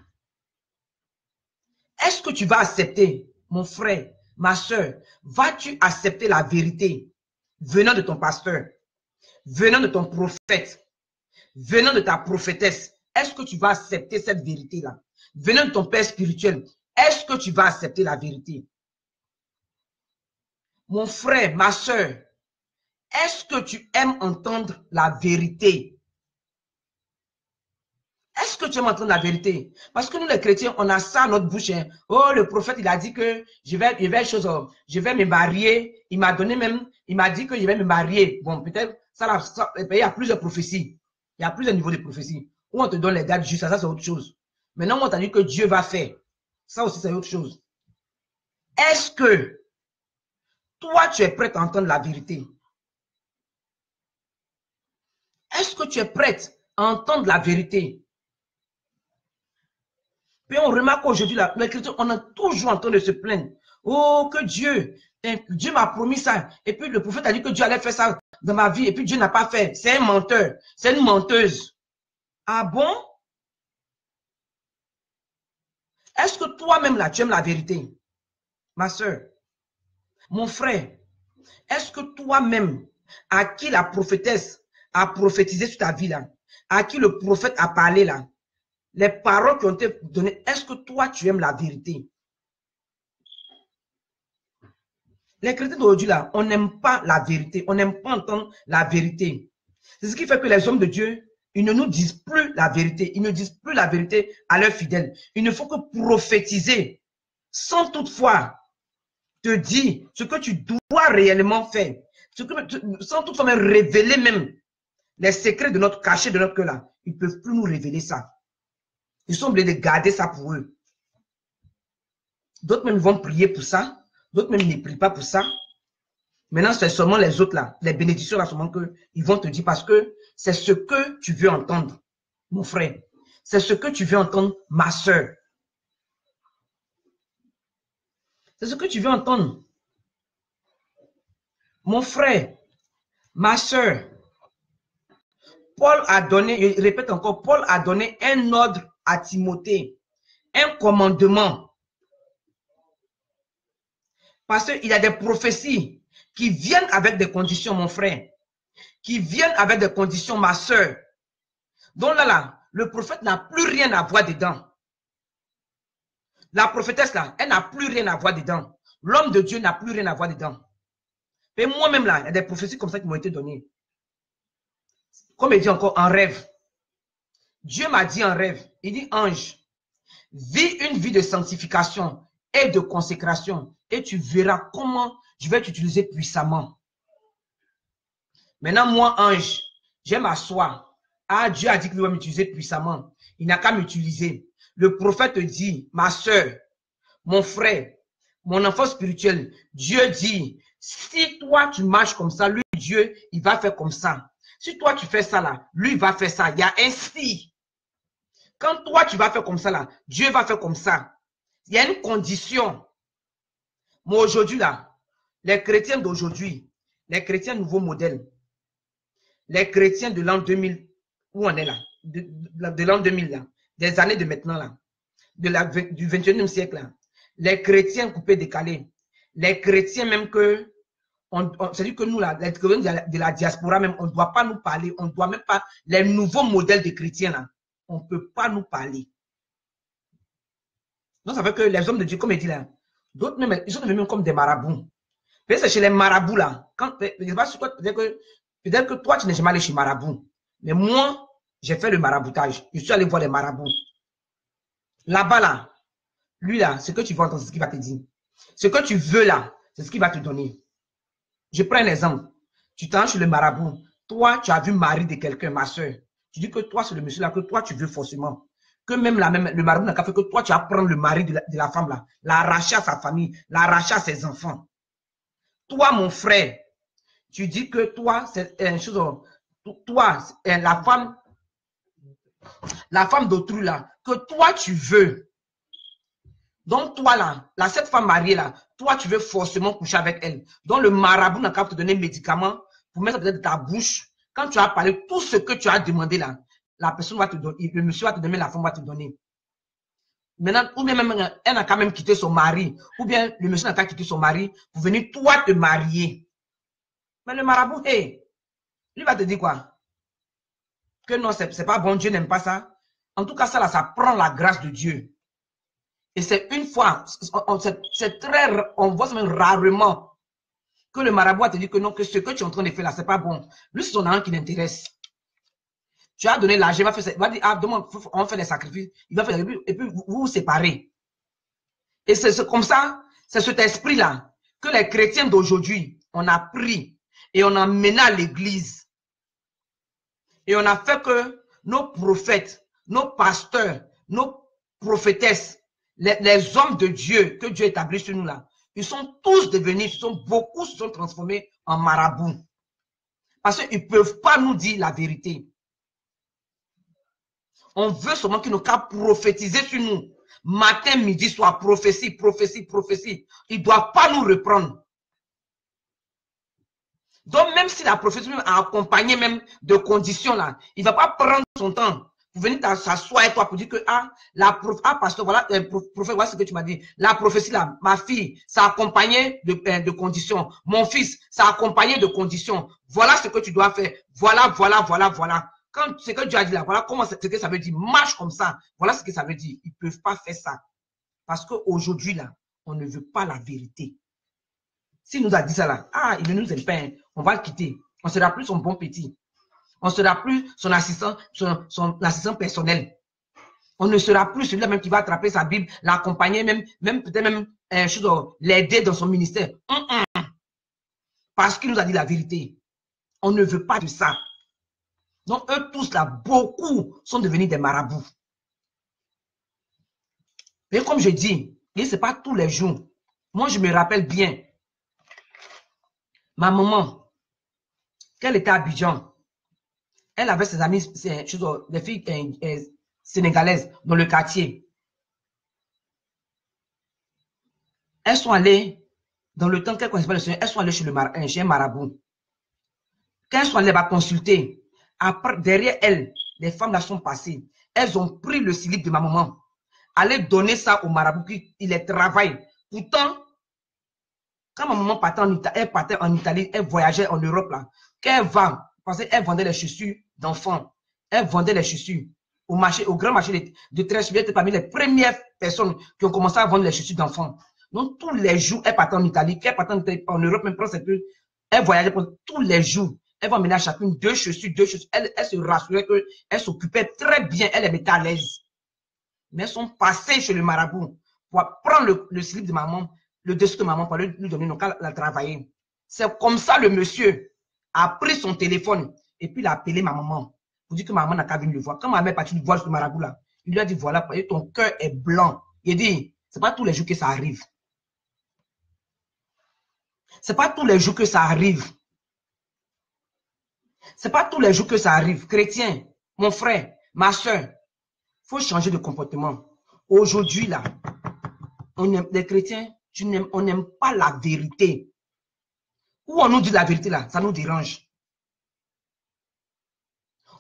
Est-ce que tu vas accepter, mon frère, ma soeur, vas-tu accepter la vérité venant de ton pasteur, venant de ton prophète, venant de ta prophétesse? est-ce que tu vas accepter cette vérité-là? Venant de ton père spirituel, est-ce que tu vas accepter la vérité? Mon frère, ma soeur, est-ce que tu aimes entendre la vérité? Est-ce que tu aimes entendre la vérité? Parce que nous, les chrétiens, on a ça à notre bouche. Hein. Oh, le prophète, il a dit que je vais me marier. Il m'a donné même, il m'a dit que je vais me marier. Bon, peut-être, il y a plusieurs prophéties. Il y a plusieurs niveaux de prophéties. Où on te donne les dates justes, ça c'est autre chose. Maintenant, on t'a dit que Dieu va faire. Ça aussi, c'est autre chose. Est-ce que toi, tu es prêt à entendre la vérité? Est-ce que tu es prête à entendre la vérité? Puis on remarque aujourd'hui, les chrétiens, on est toujours en train de se plaindre. Oh, que Dieu m'a promis ça. Et puis le prophète a dit que Dieu allait faire ça dans ma vie. Et puis Dieu n'a pas fait. C'est un menteur. C'est une menteuse. Ah bon? Est-ce que toi-même là, tu aimes la vérité? Ma soeur, mon frère, est-ce que toi-même, à qui la prophétesse a prophétisé sur ta vie là, à qui le prophète a parlé là, les paroles qui ont été données, est-ce que toi, tu aimes la vérité? Les chrétiens d'aujourd'hui, là, on n'aime pas la vérité. On n'aime pas entendre la vérité. C'est ce qui fait que les hommes de Dieu, ils ne nous disent plus la vérité. Ils ne disent plus la vérité à leurs fidèles. Il ne faut que prophétiser sans toutefois te dire ce que tu dois réellement faire. Sans toutefois même révéler même les secrets de notre cachet, de notre cœur là. Ils ne peuvent plus nous révéler ça. Ils sont obligés de garder ça pour eux. D'autres même vont prier pour ça. D'autres même ne prient pas pour ça. Maintenant, c'est seulement les autres là, les bénédictions là, seulement qu'ils vont te dire parce que c'est ce que tu veux entendre, mon frère. C'est ce que tu veux entendre, ma soeur. C'est ce que tu veux entendre. Mon frère, ma soeur. Paul a donné, je répète encore, Paul a donné un ordre à Timothée, un commandement. Parce qu'il y a des prophéties qui viennent avec des conditions, mon frère. Qui viennent avec des conditions, ma soeur. Donc là, le prophète n'a plus rien à voir dedans. La prophétesse là, elle n'a plus rien à voir dedans. L'homme de Dieu n'a plus rien à voir dedans. Et moi-même là, il y a des prophéties comme ça qui m'ont été données. Comme il dit encore, en rêve. Dieu m'a dit en rêve, il dit, ange, vis une vie de sanctification et de consécration et tu verras comment je vais t'utiliser puissamment. Maintenant, moi, ange, je m'assois. Ah, Dieu a dit qu'il va m'utiliser puissamment. Il n'a qu'à m'utiliser. Le prophète dit, ma soeur, mon frère, mon enfant spirituel, Dieu dit, si toi tu marches comme ça, lui, Dieu, il va faire comme ça. Si toi tu fais ça là, lui, il va faire ça. Il y a un si. Quand toi tu vas faire comme ça là, Dieu va faire comme ça. Il y a une condition. Mais aujourd'hui là, les chrétiens d'aujourd'hui, les chrétiens nouveau modèle, les chrétiens de l'an 2000, où on est là, de l'an 2000 là, des années de maintenant là, du 21e siècle là, les chrétiens coupés décalés, les chrétiens même que, c'est-à-dire que nous là, les chrétiens de la diaspora même, on ne doit pas nous parler, on ne doit même pas, les nouveaux modèles de chrétiens là, on ne peut pas nous parler. Donc ça fait que les hommes de Dieu, comme il dit là, d'autres même, ils sont devenus comme des marabouts. C'est chez les marabouts là, quand, je ne sais pas si toi, peut-être que toi tu n'es jamais allé chez marabout, mais moi, j'ai fait le maraboutage, je suis allé voir les marabouts. Là-bas là, lui là, ce que tu veux entendre, c'est ce qu'il va te dire. Ce que tu veux là, c'est ce qu'il va te donner. Je prends un exemple. Tu t'en chez le marabout. Toi, tu as vu mari de quelqu'un, ma soeur. Tu dis que toi, c'est le monsieur là que toi, tu veux forcément. Que même le marabout n'a qu'à faire que toi, tu vas prendre le mari de la femme là, l'arracher à sa famille, l'arracher à ses enfants. Toi, mon frère, tu dis que toi, c'est une chose. Toi, la femme d'autrui là, que toi, tu veux. Donc, toi là, cette femme mariée là, toi, tu veux forcément coucher avec elle. Donc, le marabout n'a qu'à te donner un médicament pour mettre peut-être dans ta bouche. Quand tu as parlé tout ce que tu as demandé là, la personne va te donner, le monsieur va te donner, la femme va te donner. Maintenant, ou bien même, elle n'a quand même quitté son mari, ou bien le monsieur n'a qu'à quitter son mari pour venir toi te marier. Mais le marabout, hey, lui va te dire quoi? Que non, c'est pas bon, Dieu n'aime pas ça. En tout cas, ça là, ça prend la grâce de Dieu. Et c'est une fois, c'est très, on voit même rarement que le marabout a te dit que non, que ce que tu es en train de faire là, c'est pas bon. Lui, c'est son argent qui l'intéresse. Tu as donné l'argent, il va dire, ah, demain, on va faire des sacrifices, il va faire des, et puis vous vous séparez. Et c'est comme ça, c'est cet esprit-là que les chrétiens d'aujourd'hui, on a pris et on a mené à l'église. Et on a fait que nos prophètes, nos pasteurs, nos prophétesses, les hommes de Dieu que Dieu établit sur nous là, ils sont tous devenus, beaucoup se sont transformés en marabouts. Parce qu'ils ne peuvent pas nous dire la vérité. On veut seulement qu'ils n'ont qu'à prophétiser sur nous. Matin, midi, soir, prophétie, prophétie, prophétie. Ils ne doivent pas nous reprendre. Donc, même si la prophétie a accompagné même de conditions là, il ne va pas prendre son temps pour venir s'asseoir avec toi pour dire que, pasteur, voilà, prophète, voilà ce que tu m'as dit. La prophétie là, ma fille, ça a accompagné de conditions. Mon fils, ça a accompagné de conditions. Voilà ce que tu dois faire. Voilà, voilà, voilà, voilà. Quand ce que Dieu a dit là, voilà comment ce que ça veut dire. Marche comme ça. Voilà ce que ça veut dire. Ils ne peuvent pas faire ça. Parce qu'aujourd'hui là, on ne veut pas la vérité. S'il nous a dit ça là, il ne nous aime pas, on va le quitter. On ne sera plus son bon petit. On ne sera plus son assistant, son assistant personnel. On ne sera plus celui-là même qui va attraper sa Bible, l'accompagner, même peut-être même l'aider dans son ministère. Parce qu'il nous a dit la vérité. On ne veut pas de ça. Donc, eux tous là, beaucoup sont devenus des marabouts. Mais comme je dis, ce n'est pas tous les jours. Moi, je me rappelle bien. Ma maman, qu'elle était à Abidjan, elle avait ses amis, des filles sénégalaises dans le quartier. Elles sont allées, dans le temps qu'elles ne connaissaient pas le Seigneur, elles sont allées chez un marabout. Quand elles sont allées consulter, après, derrière elles, les femmes là sont passées. Elles ont pris le slip de ma maman, allaient donner ça au marabout, il les travaille. Pourtant, quand ma maman partait en Italie, elle voyageait en Europe là. Quand elle va, parce qu'elle vendait les chaussures d'enfants. Elle vendait les chaussures au marché, au grand marché de Trèche. Elle était parmi les premières personnes qui ont commencé à vendre les chaussures d'enfants. Donc tous les jours, elle partait en Italie, elle partait en Europe, même elle voyageait tous les jours. Elle va emmener à chacune deux chaussures, Elle se rassurait qu'elle s'occupait très bien, elle les mettait à l'aise. Mais elles sont passées chez le marabout pour prendre le slip de maman, le dessus de maman, pour lui donner nos cas, la travailler. C'est comme ça le monsieur a pris son téléphone et puis il a appelé ma maman pour dire que maman n'a qu'à venir le voir. Quand ma mère est partie voir ce marabout là, il lui a dit voilà, ton cœur est blanc. Il dit, c'est pas tous les jours que ça arrive. C'est pas tous les jours que ça arrive. C'est pas tous les jours que ça arrive. Chrétien, mon frère, ma soeur, il faut changer de comportement. Aujourd'hui là, les chrétiens, on n'aime pas la vérité. Où on nous dit la vérité là, ça nous dérange.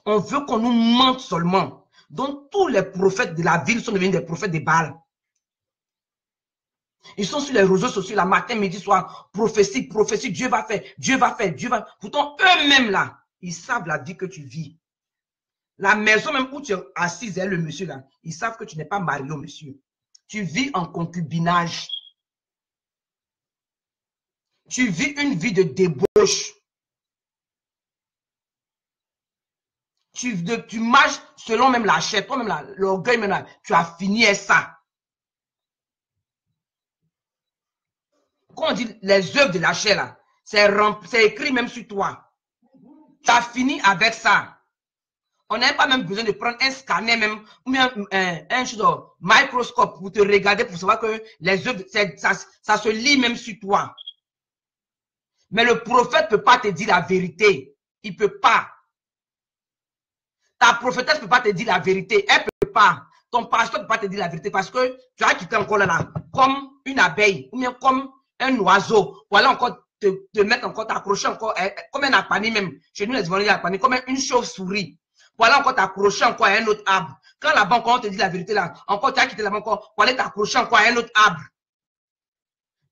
On veut qu'on nous mente seulement. Donc tous les prophètes de la ville sont devenus des prophètes de Baal. Ils sont sur les réseaux sociaux, la matin, midi, soir, prophétie, prophétie, Dieu va faire, Dieu va faire, Dieu va. Pourtant, eux-mêmes là, ils savent la vie que tu vis. La maison même où tu es assise, le monsieur là, ils savent que tu n'es pas marié au monsieur. Tu vis en concubinage. Tu vis une vie de débauche. Tu marches selon même la chair, toi-même l'orgueil, même là, tu as fini avec ça. Quand on dit les œuvres de la chair, là, c'est écrit même sur toi. Tu as fini avec ça. On n'a pas même besoin de prendre un scanner même, ou bien un microscope pour te regarder, pour savoir que les œuvres, ça se lit même sur toi. Mais le prophète ne peut pas te dire la vérité. Il ne peut pas. Ta prophétesse ne peut pas te dire la vérité. Elle ne peut pas. Ton pasteur ne peut pas te dire la vérité parce que tu as quitté encore là, comme une abeille, ou bien comme un oiseau. Voilà encore te mettre encore, t'accrocher encore, comme un apani même. Chez nous, les Ivoiriens, apani, comme une chauve-souris. Voilà encore t'accrocher encore à un autre arbre. Quand là-bas, on te dit la vérité là, encore tu as quitté là-bas encore, pour aller t'accrocher encore à un autre arbre.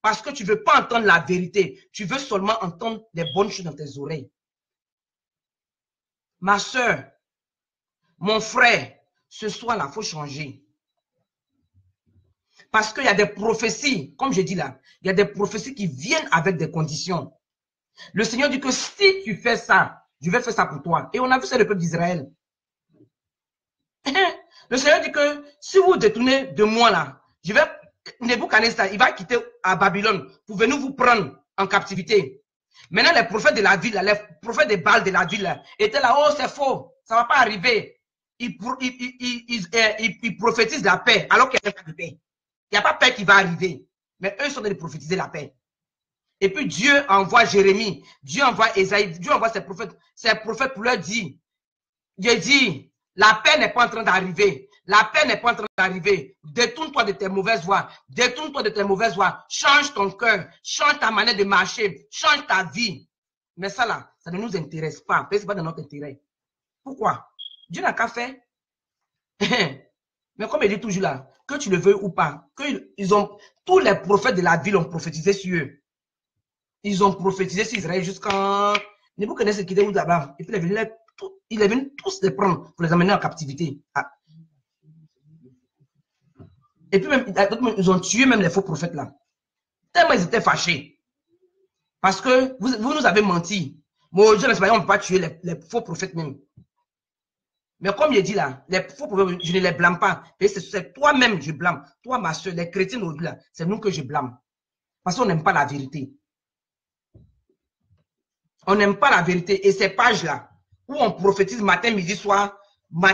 Parce que tu ne veux pas entendre la vérité. Tu veux seulement entendre les bonnes choses dans tes oreilles. Ma soeur, mon frère, ce soir-là, il faut changer. Parce qu'il y a des prophéties, comme je dis là, il y a des prophéties qui viennent avec des conditions. Le Seigneur dit que si tu fais ça, je vais faire ça pour toi. Et on a vu ça le peuple d'Israël. Le Seigneur dit que si vous détournez de moi là, je vais, Nebuchadnezzar, il va quitter à Babylone pour venir vous prendre en captivité. Maintenant, les prophètes de la ville, les prophètes des Baals de la ville étaient là, oh c'est faux, ça ne va pas arriver. Ils prophétisent la paix alors qu'il n'y a pas de paix. Il n'y a pas de paix qui va arriver. Mais eux sont en train de prophétiser la paix. Et puis Dieu envoie Jérémie, Dieu envoie Esaïe, Dieu envoie ses prophètes pour leur dire, Dieu dit, la paix n'est pas en train d'arriver. La paix n'est pas en train d'arriver. Détourne-toi de tes mauvaises voies. Détourne-toi de tes mauvaises voies. Change ton cœur. Change ta manière de marcher. Change ta vie. Mais ça là, ça ne nous intéresse pas. Parce que ce n'est pas de notre intérêt. Pourquoi? Dieu n'a qu'à faire. Mais comme il dit toujours là, que tu le veux ou pas, tous les prophètes de la ville ont prophétisé sur eux. Ils ont prophétisé sur Israël jusqu'en... Nebuchadnezzar quittait là-bas. Et puis il est venu tous les prendre pour les amener en captivité. Ah. Et puis même, ils ont tué même les faux prophètes là. Tellement ils étaient fâchés. Parce que vous nous avez menti. Moi, aujourd'hui, on ne peut pas tuer les faux prophètes même. Mais comme il dit là, les faux prophètes, je ne les blâme pas. C'est toi-même que je blâme. Toi, ma soeur, les chrétiens aujourd'hui là, c'est nous que je blâme. Parce qu'on n'aime pas la vérité. On n'aime pas la vérité. Et ces pages-là, où on prophétise matin, midi, soir, on a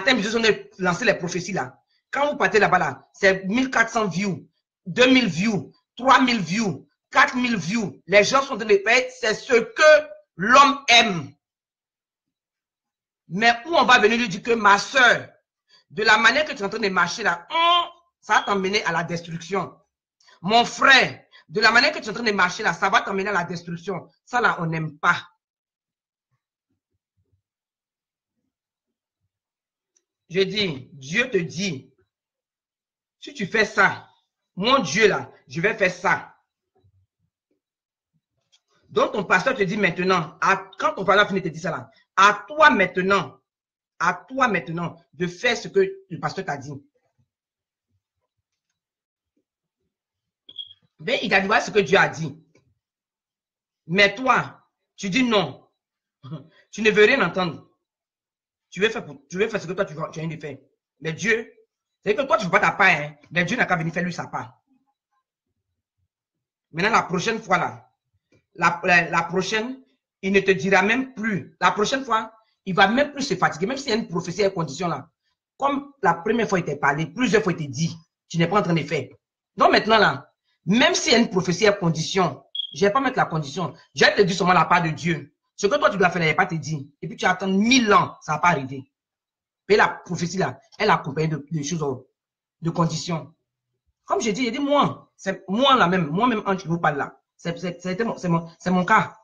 lancé les prophéties là. Quand vous partez là-bas, là, c'est 1400 views, 2000 views, 3000 views, 4000 views. Les gens sont en train de payer, c'est ce que l'homme aime. Mais où on va venir lui dire que ma soeur, de la manière que tu es en train de marcher là, ça va t'emmener à la destruction. Mon frère, de la manière que tu es en train de marcher là, ça va t'emmener à la destruction. Ça là, on n'aime pas. Je dis, Dieu te dit, si tu fais ça, mon Dieu là, je vais faire ça. Donc ton pasteur te dit maintenant, quand ton pasteur finit te dit ça là, à toi maintenant de faire ce que le pasteur t'a dit. Mais il t'a dit, voilà ce que Dieu a dit. Mais toi, tu dis non. Tu ne veux rien entendre. Tu veux faire ce que toi tu viens de faire. Mais Dieu, c'est que toi tu ne fais pas ta part, hein, mais Dieu n'a qu'à venir faire lui sa part. Maintenant, la prochaine fois là, la prochaine, il ne te dira même plus. La prochaine fois, il va même plus se fatiguer, même s'il y a une prophétie à condition là. Comme la première fois il t'a parlé, plusieurs fois il t'a dit, tu n'es pas en train de faire. Donc maintenant là, même s'il y a une prophétie à condition, je ne vais pas mettre la condition. Je vais te dire seulement la part de Dieu. Ce que toi tu dois faire, il ne va pas te dire. Et puis tu attends 1000 ans, ça ne va pas arriver. Et la prophétie là, elle accompagne de choses, de conditions. Comme je dis, moi, c'est moi là même, moi-même, quand je vous parle là, c'est mon cas.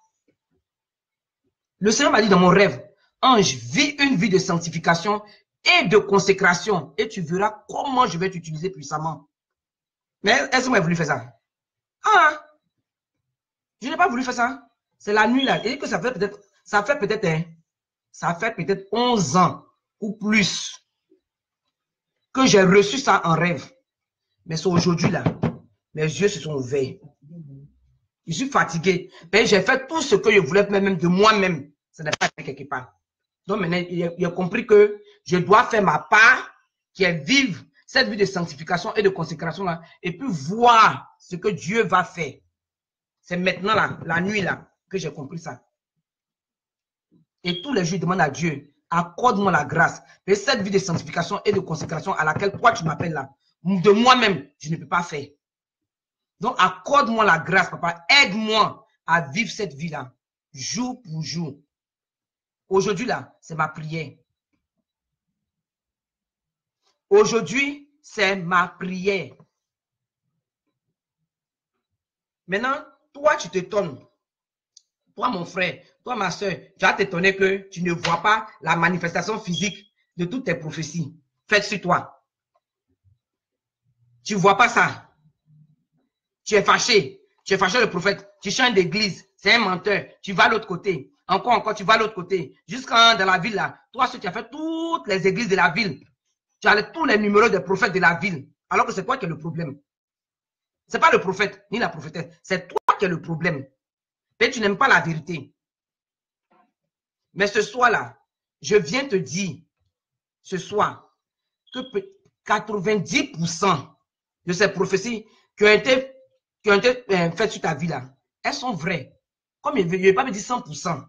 Le Seigneur m'a dit dans mon rêve, Ange, vis une vie de sanctification et de consécration, et tu verras comment je vais t'utiliser puissamment. Mais est-ce que moi j'ai voulu faire ça? Ah, je n'ai pas voulu faire ça. C'est la nuit là. Et que ça fait peut-être 11 ans ou plus que j'ai reçu ça en rêve. Mais c'est aujourd'hui là, mes yeux se sont ouverts. Je suis fatigué. J'ai fait tout ce que je voulais même de moi-même. Ça n'est pas fait quelque part. Donc maintenant, il a compris que je dois faire ma part, qui est vivre cette vie de sanctification et de consécration là, et puis voir ce que Dieu va faire. C'est maintenant là, la nuit là, que j'ai compris ça. Et tous les jours, je demande à Dieu, accorde-moi la grâce. Et cette vie de sanctification et de consécration à laquelle toi tu m'appelles là, de moi-même, je ne peux pas faire. Donc, accorde-moi la grâce, papa. Aide-moi à vivre cette vie-là, jour pour jour. Aujourd'hui, là, c'est ma prière. Aujourd'hui, c'est ma prière. Maintenant, toi, tu t'étonnes. Toi, mon frère, toi, ma soeur, tu vas t'étonner que tu ne vois pas la manifestation physique de toutes tes prophéties faites sur toi. Tu ne vois pas ça. Tu es fâché le prophète, tu changes d'église, c'est un menteur, tu vas à l'autre côté, encore, tu vas à l'autre côté, jusqu'à dans la ville là, toi, tu as fait toutes les églises de la ville, Tu as tous les numéros des prophètes de la ville, alors que c'est toi qui es le problème. Ce n'est pas le prophète, ni la prophétesse. C'est toi qui es le problème. Et tu n'aimes pas la vérité. Mais ce soir-là, je viens te dire, ce soir, que 90% de ces prophéties qui ont été faites sur ta vie, là, elles sont vraies. Comme je ne vais pas me dire 100%,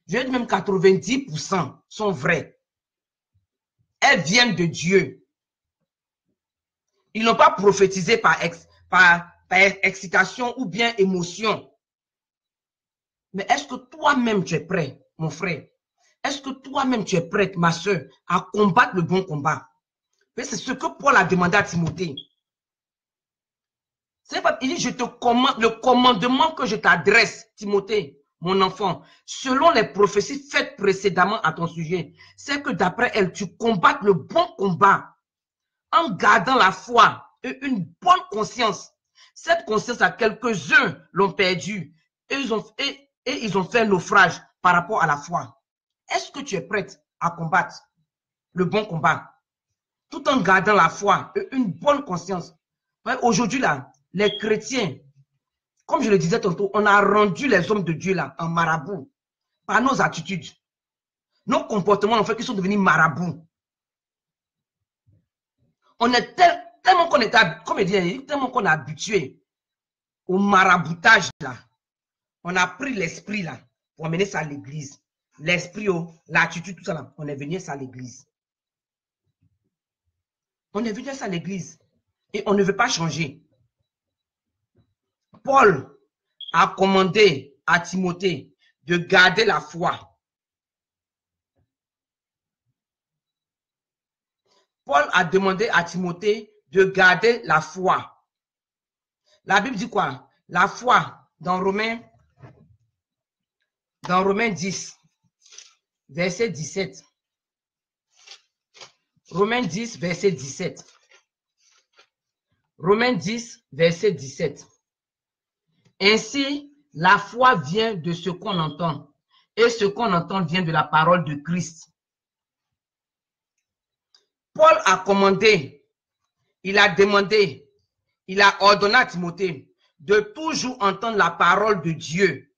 je vais dire même 90% sont vraies. Elles viennent de Dieu. Ils n'ont pas prophétisé par excitation ou bien émotion. Mais est-ce que toi-même tu es prêt, mon frère? Est-ce que toi-même tu es prête, ma soeur, à combattre le bon combat? C'est ce que Paul a demandé à Timothée. Il dit, je te commande, le commandement que je t'adresse, Timothée, mon enfant, selon les prophéties faites précédemment à ton sujet, c'est que d'après elles, tu combattes le bon combat en gardant la foi et une bonne conscience. Cette conscience, à quelques-uns l'ont perdue et ils ont fait un naufrage par rapport à la foi. Est-ce que tu es prête à combattre le bon combat tout en gardant la foi et une bonne conscience? Aujourd'hui, là, les chrétiens, comme je le disais tantôt, on a rendu les hommes de Dieu là en marabout par nos attitudes. Nos comportements en fait qu'ils sont devenus marabouts. On est tellement qu'on est, comme je dis, tellement qu'on est habitué au maraboutage là. On a pris l'esprit là pour amener ça à l'église. L'esprit, l'attitude, tout ça là, on est venu ça à l'église. On est venu ça à l'église et on ne veut pas changer. Paul a commandé à Timothée de garder la foi. Paul a demandé à Timothée de garder la foi. La Bible dit quoi? La foi dans Romains 10, verset 17. Romains 10, verset 17. Romains 10, verset 17. Ainsi, la foi vient de ce qu'on entend, et ce qu'on entend vient de la parole de Christ. Paul a commandé, il a demandé, il a ordonné à Timothée de toujours entendre la parole de Dieu.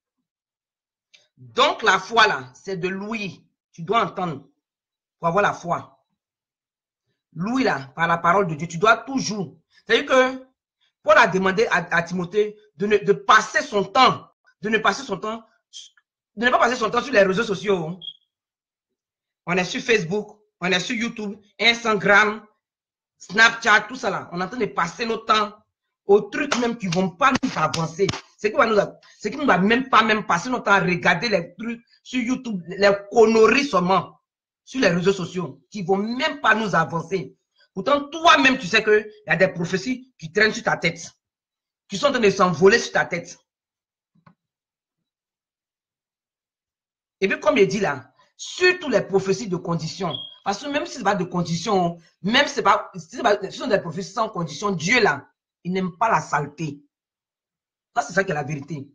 Donc la foi là, c'est de l'ouïe. Tu dois entendre pour avoir la foi. L'ouïe là, par la parole de Dieu, tu dois toujours. C'est-à-dire que Paul a demandé à Timothée de passer son temps, de ne pas passer son temps sur les réseaux sociaux. On est sur Facebook, on est sur YouTube, Instagram, Snapchat, tout ça là. On est en train de passer notre temps aux trucs même qui ne vont pas nous avancer. C'est qui ne va même pas passer notre temps à regarder les trucs sur YouTube, les conneries seulement sur les réseaux sociaux, qui ne vont même pas nous avancer. Pourtant, toi-même, tu sais qu'il y a des prophéties qui traînent sur ta tête, qui sont en train de s'envoler sur ta tête. Et puis, comme il dit là, surtout les prophéties de conditions. Parce que même si ce n'est pas de conditions, même si ce sont des prophéties sans conditions, Dieu là, il n'aime pas la saleté. Ça, c'est ça qui est la vérité.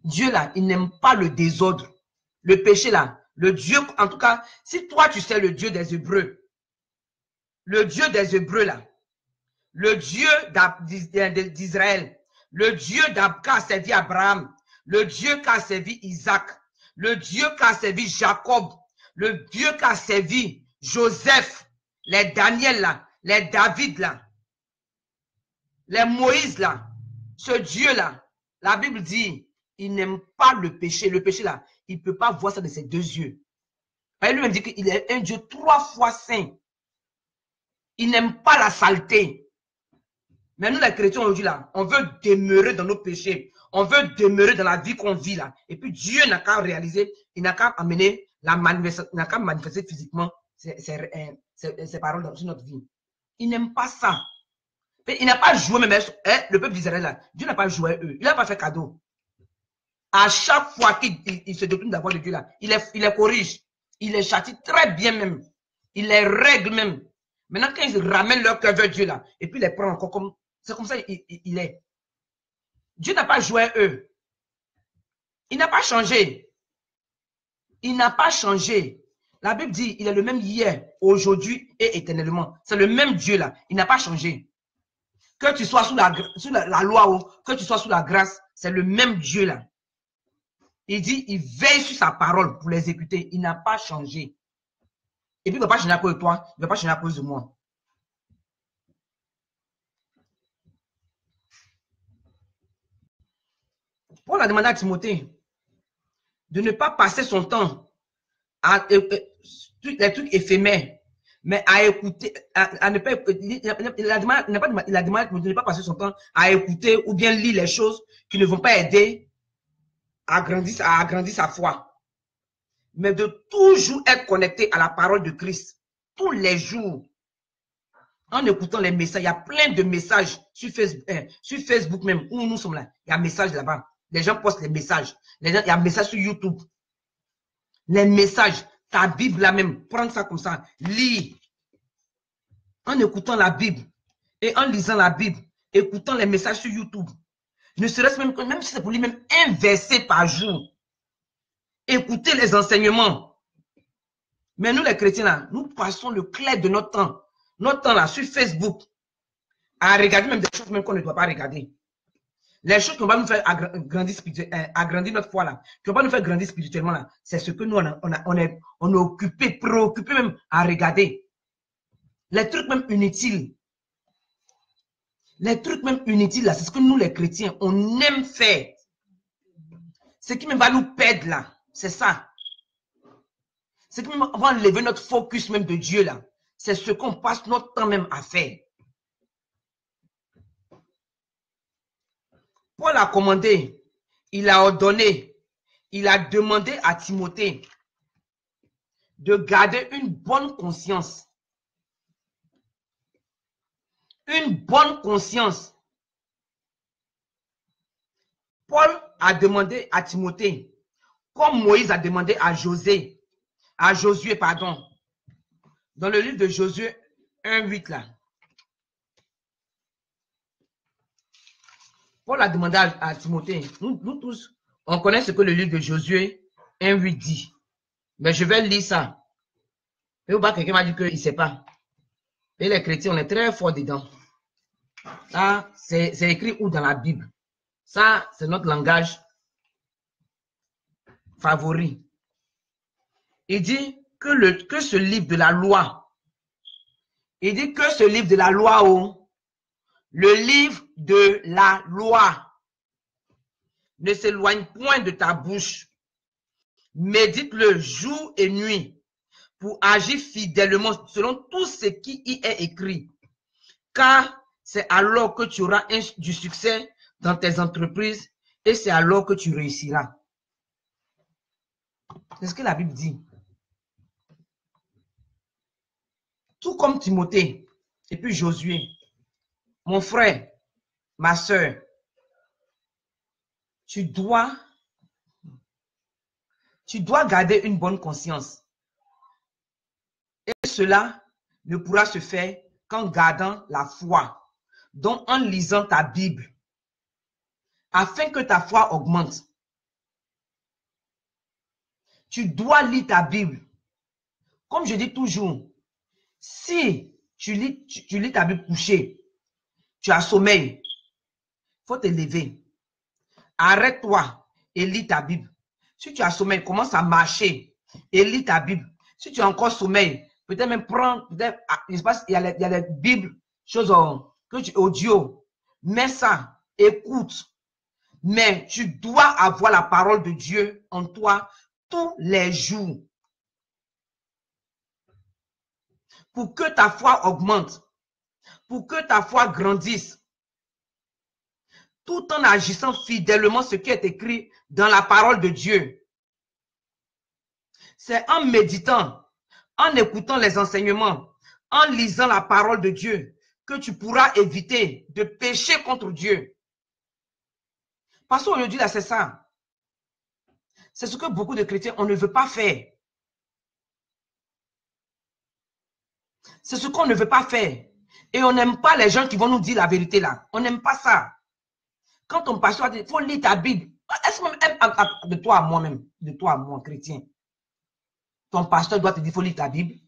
Dieu là, il n'aime pas le désordre. Le péché là, le Dieu, en tout cas, si toi tu sais le Dieu des Hébreux, le Dieu des Hébreux là, le Dieu d'Israël, le Dieu qui a servi Abraham, le Dieu qui a servi Isaac, le Dieu qui a servi Jacob, le Dieu qui a servi Joseph, les Daniel là, les David là, les Moïse là, ce Dieu là, la Bible dit, il n'aime pas le péché. Le péché là, il ne peut pas voir ça de ses deux yeux. Il lui-même dit qu'il est un Dieu 3 fois saint. Il n'aime pas la saleté. Mais nous les chrétiens aujourd'hui là, on veut demeurer dans nos péchés. On veut demeurer dans la vie qu'on vit là. Et puis Dieu n'a qu'à réaliser, il n'a qu'à amener la manifestation, il n'a qu'à manifester physiquement ses paroles sur notre vie. Il n'aime pas ça. Il n'a pas joué même le peuple d'Israël là. Dieu n'a pas joué eux. Il n'a pas fait cadeau. À chaque fois qu'il se détourne d'avoir de Dieu là, il les corrige. Il les châtie très bien même. Il les règle même. Maintenant, quand ils ramènent leur cœur vers Dieu là, et puis il les prend encore comme... C'est comme ça il est. Dieu n'a pas joué eux. Il n'a pas changé. Il n'a pas changé. La Bible dit, il est le même hier, aujourd'hui et éternellement. C'est le même Dieu là. Il n'a pas changé. Que tu sois sous la loi ou que tu sois sous la grâce, c'est le même Dieu là. Il dit, il veille sur sa parole pour l'exécuter. Il n'a pas changé. Et puis, il ne va pas changer à cause de toi. Il ne va pas changer à cause de moi. Paul a demandé à Timothée de ne pas passer son temps à les trucs éphémères, mais à écouter, à ne pas, il a demandé de ne pas passer son temps à écouter ou bien lire les choses qui ne vont pas aider à agrandir sa foi, mais de toujours être connecté à la parole de Christ, tous les jours, en écoutant les messages. Il y a plein de messages sur Facebook même, où nous sommes là, il y a un message là-bas. Les gens postent les messages. Il y a un message sur YouTube. Les messages, ta Bible là même, prends ça comme ça, lis. En écoutant la Bible et en lisant la Bible, écoutant les messages sur YouTube. Ne serait-ce même si c'est pour lire même un verset par jour. Écoutez les enseignements. Mais nous les chrétiens là, nous passons le clair de notre temps là sur Facebook à regarder même des choses même qu'on ne doit pas regarder. Les choses qui vont nous faire agrandir notre foi là, qui vont pas nous faire grandir spirituellement là, c'est ce que nous on est occupé, préoccupé même à regarder. Les trucs même inutiles. Les trucs même inutiles là, c'est ce que nous les chrétiens, on aime faire. Ce qui même va nous perdre là, c'est ça. Ce qui même va enlever notre focus même de Dieu là, c'est ce qu'on passe notre temps même à faire. Paul a commandé, il a ordonné, il a demandé à Timothée de garder une bonne conscience. Une bonne conscience. Paul a demandé à Timothée, comme Moïse a demandé à Josué, pardon, dans le livre de Josué 1:8 là. Paul a demandé à Timothée, nous tous, on connaît ce que le livre de Josué 1:8 dit. Mais je vais lire ça. Et ou pas, quelqu'un m'a dit qu'il ne sait pas. Et les chrétiens, on est très fort dedans. Ça, c'est écrit où dans la Bible? Ça, c'est notre langage favori. Il dit que ce livre de la loi, il dit que ce livre de la loi, le livre de la loi ne s'éloigne point de ta bouche. Médite-le jour et nuit pour agir fidèlement selon tout ce qui y est écrit. Car c'est alors que tu auras du succès dans tes entreprises et c'est alors que tu réussiras. C'est ce que la Bible dit. Tout comme Timothée et puis Josué, mon frère, ma soeur, tu dois garder une bonne conscience. Et cela ne pourra se faire qu'en gardant la foi, donc en lisant ta Bible, afin que ta foi augmente. Tu dois lire ta Bible. Comme je dis toujours, si tu lis ta Bible couché, tu as sommeil, il faut te lever. Arrête-toi et lis ta Bible. Si tu as sommeil, commence à marcher et lis ta Bible. Si tu as encore sommeil, peut-être même prendre, il y a les Bibles, choses audio. Mets ça, écoute. Mais tu dois avoir la parole de Dieu en toi tous les jours. Pour que ta foi augmente. Pour que ta foi grandisse. Tout en agissant fidèlement ce qui est écrit dans la parole de Dieu. C'est en méditant, en écoutant les enseignements, en lisant la parole de Dieu, que tu pourras éviter de pécher contre Dieu. Parce qu'aujourd'hui, là, c'est ça. C'est ce que beaucoup de chrétiens, on ne veut pas faire. C'est ce qu'on ne veut pas faire. Et on n'aime pas les gens qui vont nous dire la vérité là. On n'aime pas ça. Quand ton pasteur dit, il faut lire ta Bible. Est-ce même de toi à moi-même, de toi à moi, chrétien? ton pasteur doit te dire, il faut lire ta Bible.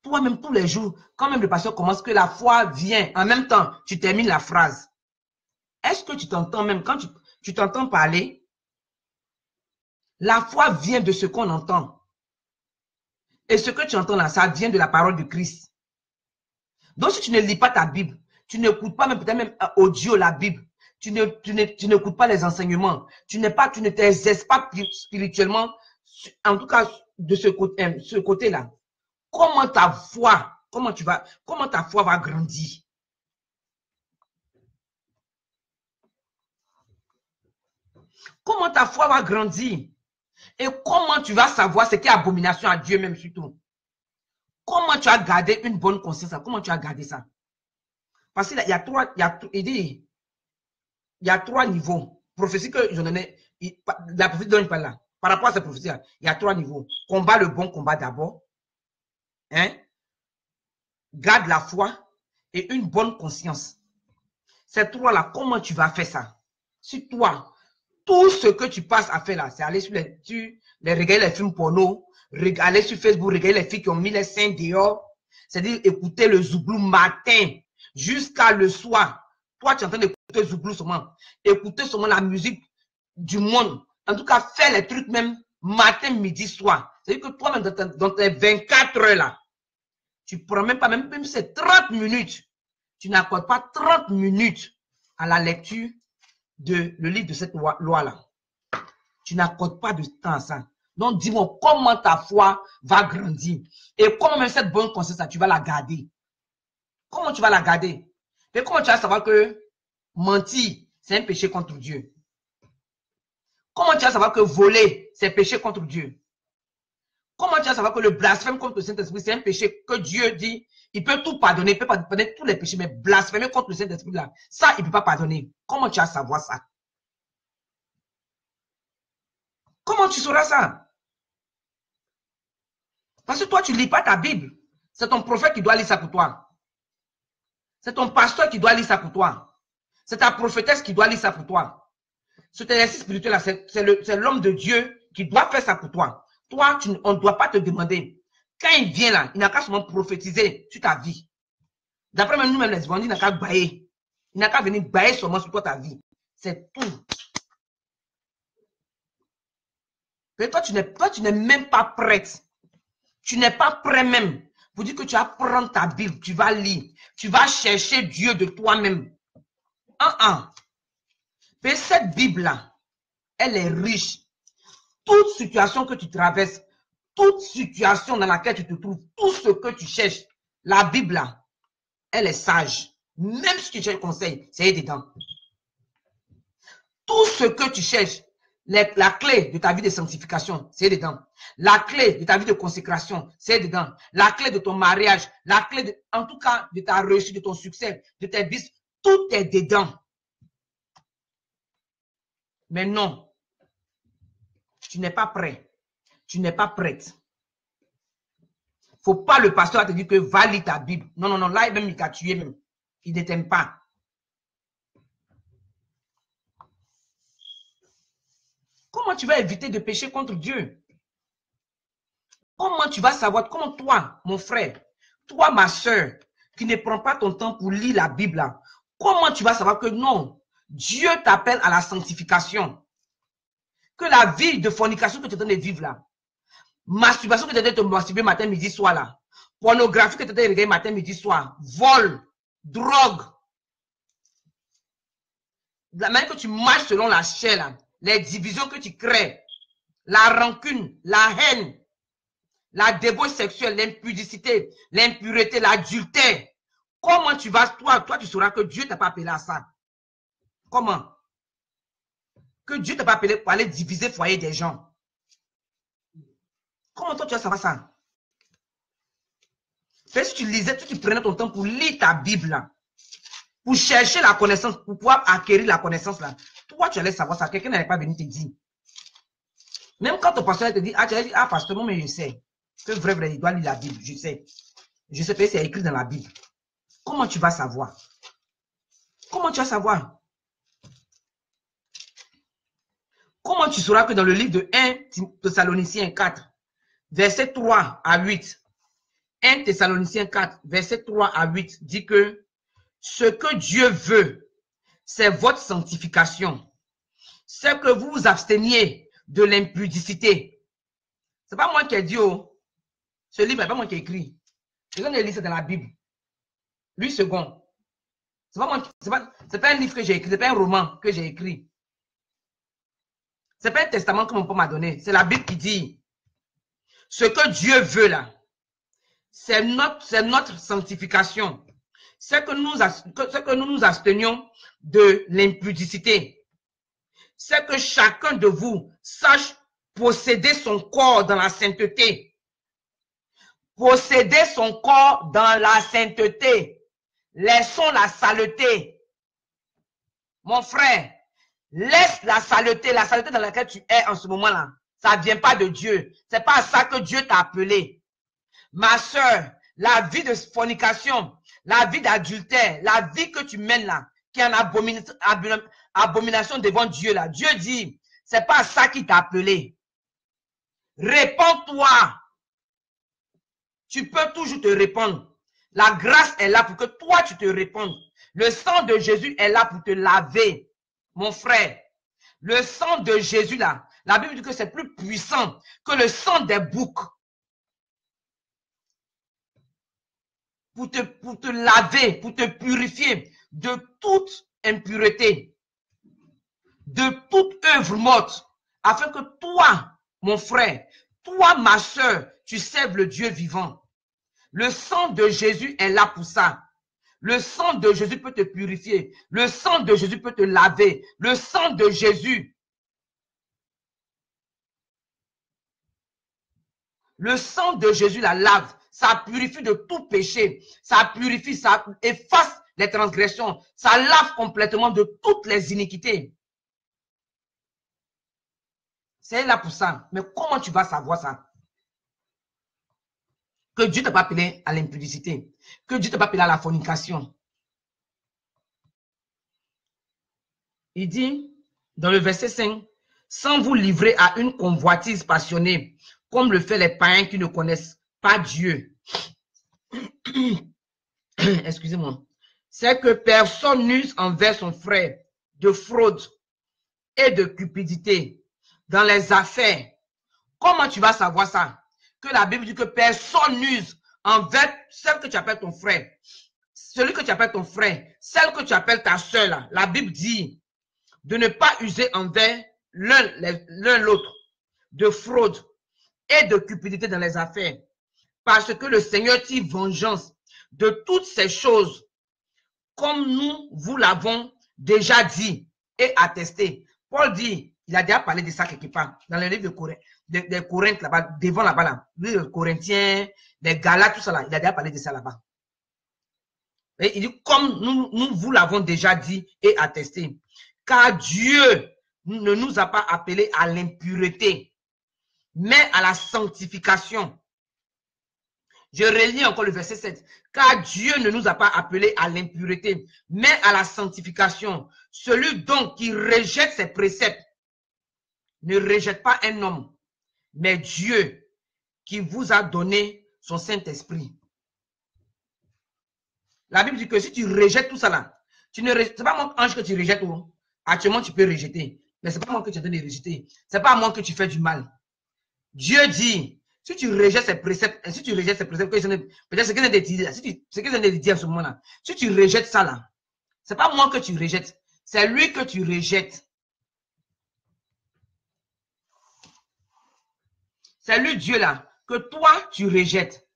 Toi-même, tous les jours, quand même le pasteur commence, que la foi vient, en même temps, tu termines la phrase. Est-ce que tu t'entends même, quand tu t'entends parler, la foi vient de ce qu'on entend. Et ce que tu entends là, ça vient de la parole de Christ. Donc, si tu ne lis pas ta Bible, tu n'écoutes pas même peut-être même audio la Bible, tu n'écoutes pas les enseignements, tu ne t'exerces pas spirituellement, en tout cas de ce côté-là. Comment ta foi va grandir? Comment ta foi va grandir? Et comment tu vas savoir ce qui est abomination à Dieu même surtout? Comment tu as gardé une bonne conscience? Comment tu as gardé ça? Parce qu'il y a trois niveaux. Prophétie que je donnais, la prophétie dont je parle là. Par rapport à cette prophétie, il y a trois niveaux. Combat le bon combat d'abord. Hein? Garde la foi et une bonne conscience. Ces trois-là, comment tu vas faire ça? Si toi, tout ce que tu passes à faire là, c'est aller sur regarder les films porno, aller sur Facebook, regarder les filles qui ont mis les seins dehors, c'est-à-dire écouter le zouglou matin jusqu'à le soir. Toi, tu es en train d'écouter le zouglou seulement. Écouter seulement la musique du monde. En tout cas, faire les trucs même matin, midi, soir. C'est-à-dire que toi-même, dans tes 24 heures là, tu prends même pas, même si c'est 30 minutes, tu n'accordes pas 30 minutes à la lecture de le livre de cette loi-là. Tu n'accordes pas de temps à ça. Donc, dis-moi comment ta foi va grandir. Et comment même cette bonne conscience, tu vas la garder. Comment tu vas la garder? Et comment tu vas savoir que mentir, c'est un péché contre Dieu? Comment tu vas savoir que voler, c'est péché contre Dieu? Comment tu vas savoir que le blasphème contre le Saint-Esprit, c'est un péché que Dieu dit, il peut tout pardonner, il peut pardonner tous les péchés, mais blasphémer contre le Saint-Esprit, là, ça, il ne peut pas pardonner. Comment tu vas savoir ça? Comment tu sauras ça? Parce que toi, tu ne lis pas ta Bible. C'est ton prophète qui doit lire ça pour toi. C'est ton pasteur qui doit lire ça pour toi. C'est ta prophétesse qui doit lire ça pour toi. Cet exercice spirituel-là, c'est l'homme de Dieu qui doit faire ça pour toi. Toi, on ne doit pas te demander. Quand il vient là, il n'a qu'à seulement prophétiser sur ta vie. D'après même nous-mêmes les évangéliques, il n'a qu'à bailler. Il n'a qu'à venir bailler seulement sur toi ta vie. C'est tout. Et toi, tu n'es même pas prête. Tu n'es pas prêt même pour dire que tu vas prendre ta Bible, tu vas lire, tu vas chercher Dieu de toi-même. Mais cette Bible-là, elle est riche. Toute situation que tu traverses, toute situation dans laquelle tu te trouves, tout ce que tu cherches, la Bible-là, elle est sage. Même si tu cherches conseil, c'est dedans. Tout ce que tu cherches, la clé de ta vie de sanctification, c'est dedans. La clé de ta vie de consécration, c'est dedans. La clé de ton mariage, la clé, en tout cas, de ta réussite, de ton succès, de tes bis, tout est dedans. Mais non, tu n'es pas prêt. Tu n'es pas prête. Il ne faut pas le pasteur te dire que va lire ta Bible. Non, non, non, là, même, il t'a tué même. Il ne t'aime pas. Comment tu vas éviter de pécher contre Dieu? Comment tu vas savoir, comment toi, mon frère, toi, ma soeur, qui ne prends pas ton temps pour lire la Bible, là, comment tu vas savoir que non, Dieu t'appelle à la sanctification? Que la vie de fornication que tu es en train de vivre là, masturbation que tu es en train de te masturber matin, midi, soir là, pornographie que tu es en train de regarder matin, midi, soir, vol, drogue, la manière que tu marches selon la chair là, les divisions que tu crées, la rancune, la haine, la débauche sexuelle, l'impudicité, l'impureté, l'adultère. Comment tu vas, toi, tu sauras que Dieu ne t'a pas appelé à ça. Comment? Que Dieu ne t'a pas appelé pour aller diviser le foyer des gens. Comment toi tu vas savoir ça? Si tu lisais, tu prenais ton temps pour lire ta Bible, là, pour chercher la connaissance, pour pouvoir acquérir la connaissance, là, toi tu allais savoir ça. Quelqu'un n'allait pas venir te dire. Même quand ton pasteur te dit, tu allais dire, pasteur, moi, mais je sais. Que vrai, il doit lire la Bible, je sais. Je sais que c'est écrit dans la Bible. Comment tu vas savoir? Comment tu vas savoir? Comment tu sauras que dans le livre de 1 Thessaloniciens 4, verset 3 à 8. 1 Thessaloniciens 4, verset 3 à 8 dit que ce que Dieu veut, c'est votre sanctification. C'est que vous vous absteniez de l'impudicité. Ce n'est pas moi qui ai dit, oh, ce livre n'est pas moi qui ai écrit. Je viens de lire ça dans la Bible. 8 secondes. Ce n'est pas un livre que j'ai écrit, ce n'est pas un roman que j'ai écrit. Ce n'est pas un testament que mon père m'a donné. C'est la Bible qui dit ce que Dieu veut là. C'est notre sanctification. C'est que nous nous abstenions de l'impudicité. C'est que chacun de vous sache posséder son corps dans la sainteté. Posséder son corps dans la sainteté. Laissons la saleté. Mon frère, laisse la saleté dans laquelle tu es en ce moment-là. Ça ne vient pas de Dieu. Ce n'est pas à ça que Dieu t'a appelé. Ma soeur, la vie de fornication, la vie d'adultère, la vie que tu mènes là, qui est en abomination devant Dieu là. Dieu dit, c'est pas ça qui t'a appelé. Répands-toi. Tu peux toujours te répandre. La grâce est là pour que toi tu te répandes. Le sang de Jésus est là pour te laver, mon frère. Le sang de Jésus là, la Bible dit que c'est plus puissant que le sang des boucs. Pour te laver, pour te purifier de toute impureté, de toute œuvre morte, afin que toi, mon frère, toi, ma soeur, tu serves le Dieu vivant. Le sang de Jésus est là pour ça. Le sang de Jésus peut te purifier. Le sang de Jésus peut te laver. Le sang de Jésus. Le sang de Jésus la lave. Ça purifie de tout péché. Ça purifie, ça efface les transgressions. Ça lave complètement de toutes les iniquités. C'est là pour ça. Mais comment tu vas savoir ça? Que Dieu ne t'a pas appelé à l'impudicité. Que Dieu ne t'a pas appelé à la fornication. Il dit, dans le verset 5, sans vous livrer à une convoitise passionnée, comme le fait les païens qui ne connaissent pas Dieu. Excusez-moi. C'est que personne n'use envers son frère de fraude et de cupidité dans les affaires. Comment tu vas savoir ça? Que la Bible dit que personne n'use envers celle que tu appelles ton frère. Celui que tu appelles ton frère, celle que tu appelles ta soeur là. La Bible dit de ne pas user envers l'un l'autre de fraude et de cupidité dans les affaires. Parce que le Seigneur tire vengeance de toutes ces choses, comme nous vous l'avons déjà dit et attesté. Paul dit, il a déjà parlé de ça quelque part, dans le livre de Corinthe, là-bas, devant là-bas, là, les Corinthiens, les Galates, tout ça là, il a déjà parlé de ça là-bas. Et il dit, comme nous vous l'avons déjà dit et attesté, car Dieu ne nous a pas appelés à l'impureté, mais à la sanctification. Je relis encore le verset 7. Car Dieu ne nous a pas appelés à l'impureté, mais à la sanctification. Celui donc qui rejette ses préceptes ne rejette pas un homme, mais Dieu qui vous a donné son Saint-Esprit. La Bible dit que si tu rejettes tout ça là, ce n'est pas mon ange que tu rejettes. Actuellement, tu peux rejeter. Mais ce n'est pas moi que tu as donné de rejeter. Ce n'est pas à moi que tu fais du mal. Dieu dit, si tu rejettes ces préceptes, peut-être ce que j'ai dit là, ce que j'ai dit à ce moment-là, si tu rejettes ça là, ce n'est pas moi que tu rejettes, c'est lui que tu rejettes. C'est lui Dieu là, que toi tu rejettes.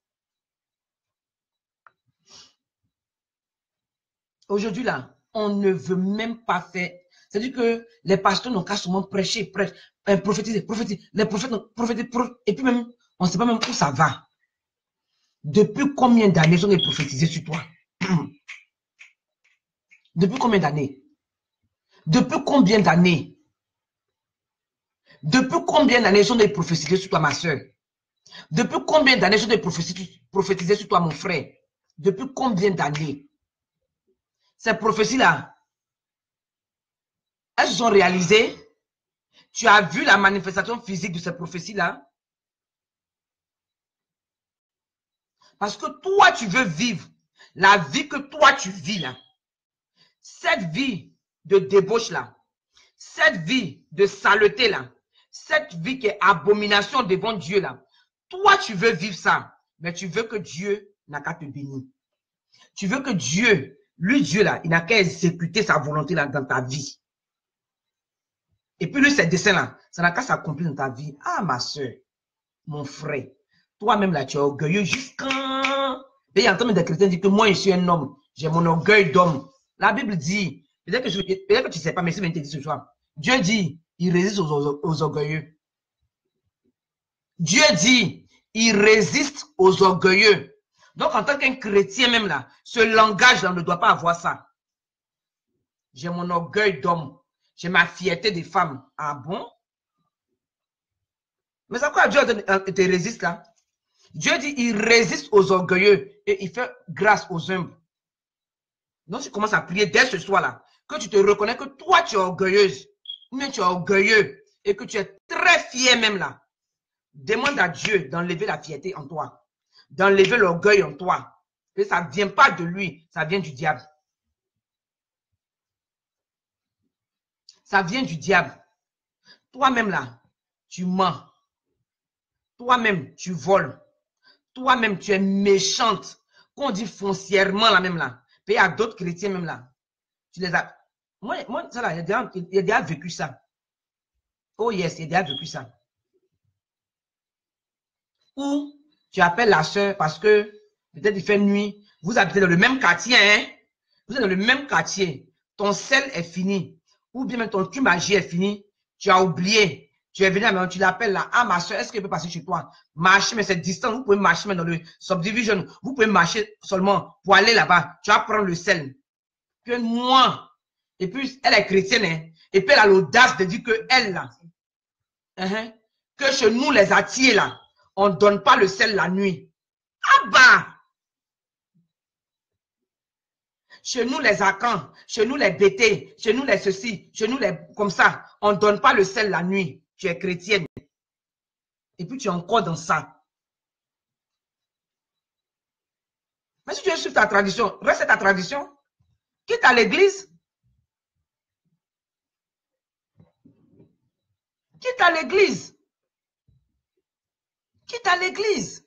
Aujourd'hui là, on ne veut même pas faire. C'est-à-dire que les pasteurs n'ont qu'à seulement prêcher, prophétiser, les prophètes prophétiser, et puis même, on ne sait pas même où ça va. Depuis combien d'années sont ils prophétisés sur toi? Depuis combien d'années? Depuis combien d'années? Depuis combien d'années sont ils prophétisés sur toi, ma soeur? Depuis combien d'années sont ils prophétisés sur toi, mon frère? Depuis combien d'années? Ces prophéties-là, elles se sont réalisées Tu as vu la manifestation physique de ces prophéties-là? Parce que toi, tu veux vivre la vie que toi, tu vis là. Cette vie de débauche là, cette vie de saleté là, cette vie qui est abomination devant Dieu là, toi, tu veux vivre ça, mais tu veux que Dieu n'a qu'à te bénir. Tu veux que Dieu, lui Dieu là, il n'a qu'à exécuter sa volonté là dans ta vie. Et puis lui, ces desseins là, ça n'a qu'à s'accomplir dans ta vie. Ah, ma soeur, mon frère, toi-même là, tu es orgueilleux jusqu'à... Et il y a en des chrétiens qui disent que moi, je suis un homme, j'ai mon orgueil d'homme. La Bible dit, peut-être que tu ne sais pas, mais si je te dis ce soir, Dieu dit, il résiste aux orgueilleux. Dieu dit, il résiste aux orgueilleux. Donc, en tant qu'un chrétien même là, ce langage-là ne doit pas avoir ça. J'ai mon orgueil d'homme. J'ai ma fierté des femmes. Ah bon? Mais c'est quoi Dieu te résiste là? Dieu dit, il résiste aux orgueilleux et il fait grâce aux humbles. Donc, tu commences à prier dès ce soir-là, que tu te reconnais que toi, tu es orgueilleuse, ou bien tu es orgueilleux et que tu es très fier même là. Demande à Dieu d'enlever la fierté en toi, d'enlever l'orgueil en toi. Et ça ne vient pas de lui, ça vient du diable. Ça vient du diable. Toi-même là, tu mens. Toi-même, tu voles. Toi-même, tu es méchante. Quand on dit foncièrement là même là, il y a d'autres chrétiens même là. Tu les as... Moi ça là, il y a déjà vécu ça. Oh yes, il y a déjà vécu ça. Ou tu appelles la soeur parce que peut-être il fait nuit. Vous habitez dans le même quartier, hein? Vous êtes dans le même quartier. Ton sel est fini. Ou bien même ton cube magie est fini. Tu as oublié. Tu es venu à la maison, tu l'appelles là. Ah, ma soeur, est-ce qu'elle peut passer chez toi? Marcher, mais c'est distant. Vous pouvez marcher même dans le subdivision. Vous pouvez marcher seulement pour aller là-bas. Tu vas prendre le sel. Que moi. Et puis, elle est chrétienne, hein? Et puis, elle a l'audace de dire que elle, là, que chez nous, les attiers, là, on ne donne pas le sel la nuit. Ah bah! Chez nous, les acans, chez nous, les bêtés, chez nous, les ceci, chez nous, les comme ça, on ne donne pas le sel la nuit. Tu es chrétienne. Et puis, tu es encore dans ça. Mais si tu es sur ta tradition, reste ta tradition. Quitte à l'église. Quitte à l'église. Quitte à l'église.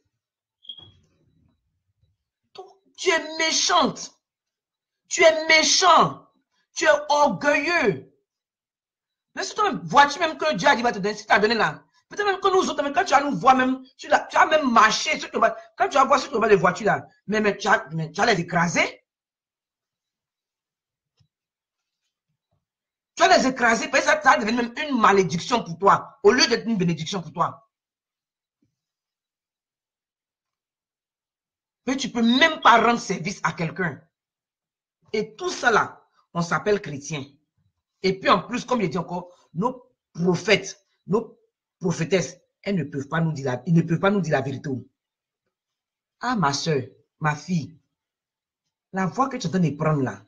Tu es méchante. Tu es méchant. Tu es orgueilleux. Mais si toi, vois-tu même que Dieu a dit, va te donner, si tu as donné là, peut-être même que nous autres, même quand tu vas nous voir même, tu as même marché, quand tu vas voir sur ton bas de voiture là, mais tu vas les écraser. Tu vas les écraser, parce que ça va devenir même une malédiction pour toi, au lieu d'être une bénédiction pour toi. Mais tu ne peux même pas rendre service à quelqu'un. Et tout ça là, on s'appelle chrétien. Et puis en plus, comme je dis encore, nos prophètes, nos prophétesses, elles ne peuvent pas nous dire ils ne peuvent pas nous dire la vérité. Ah, ma soeur, ma fille, la voix que tu es en train de prendre là,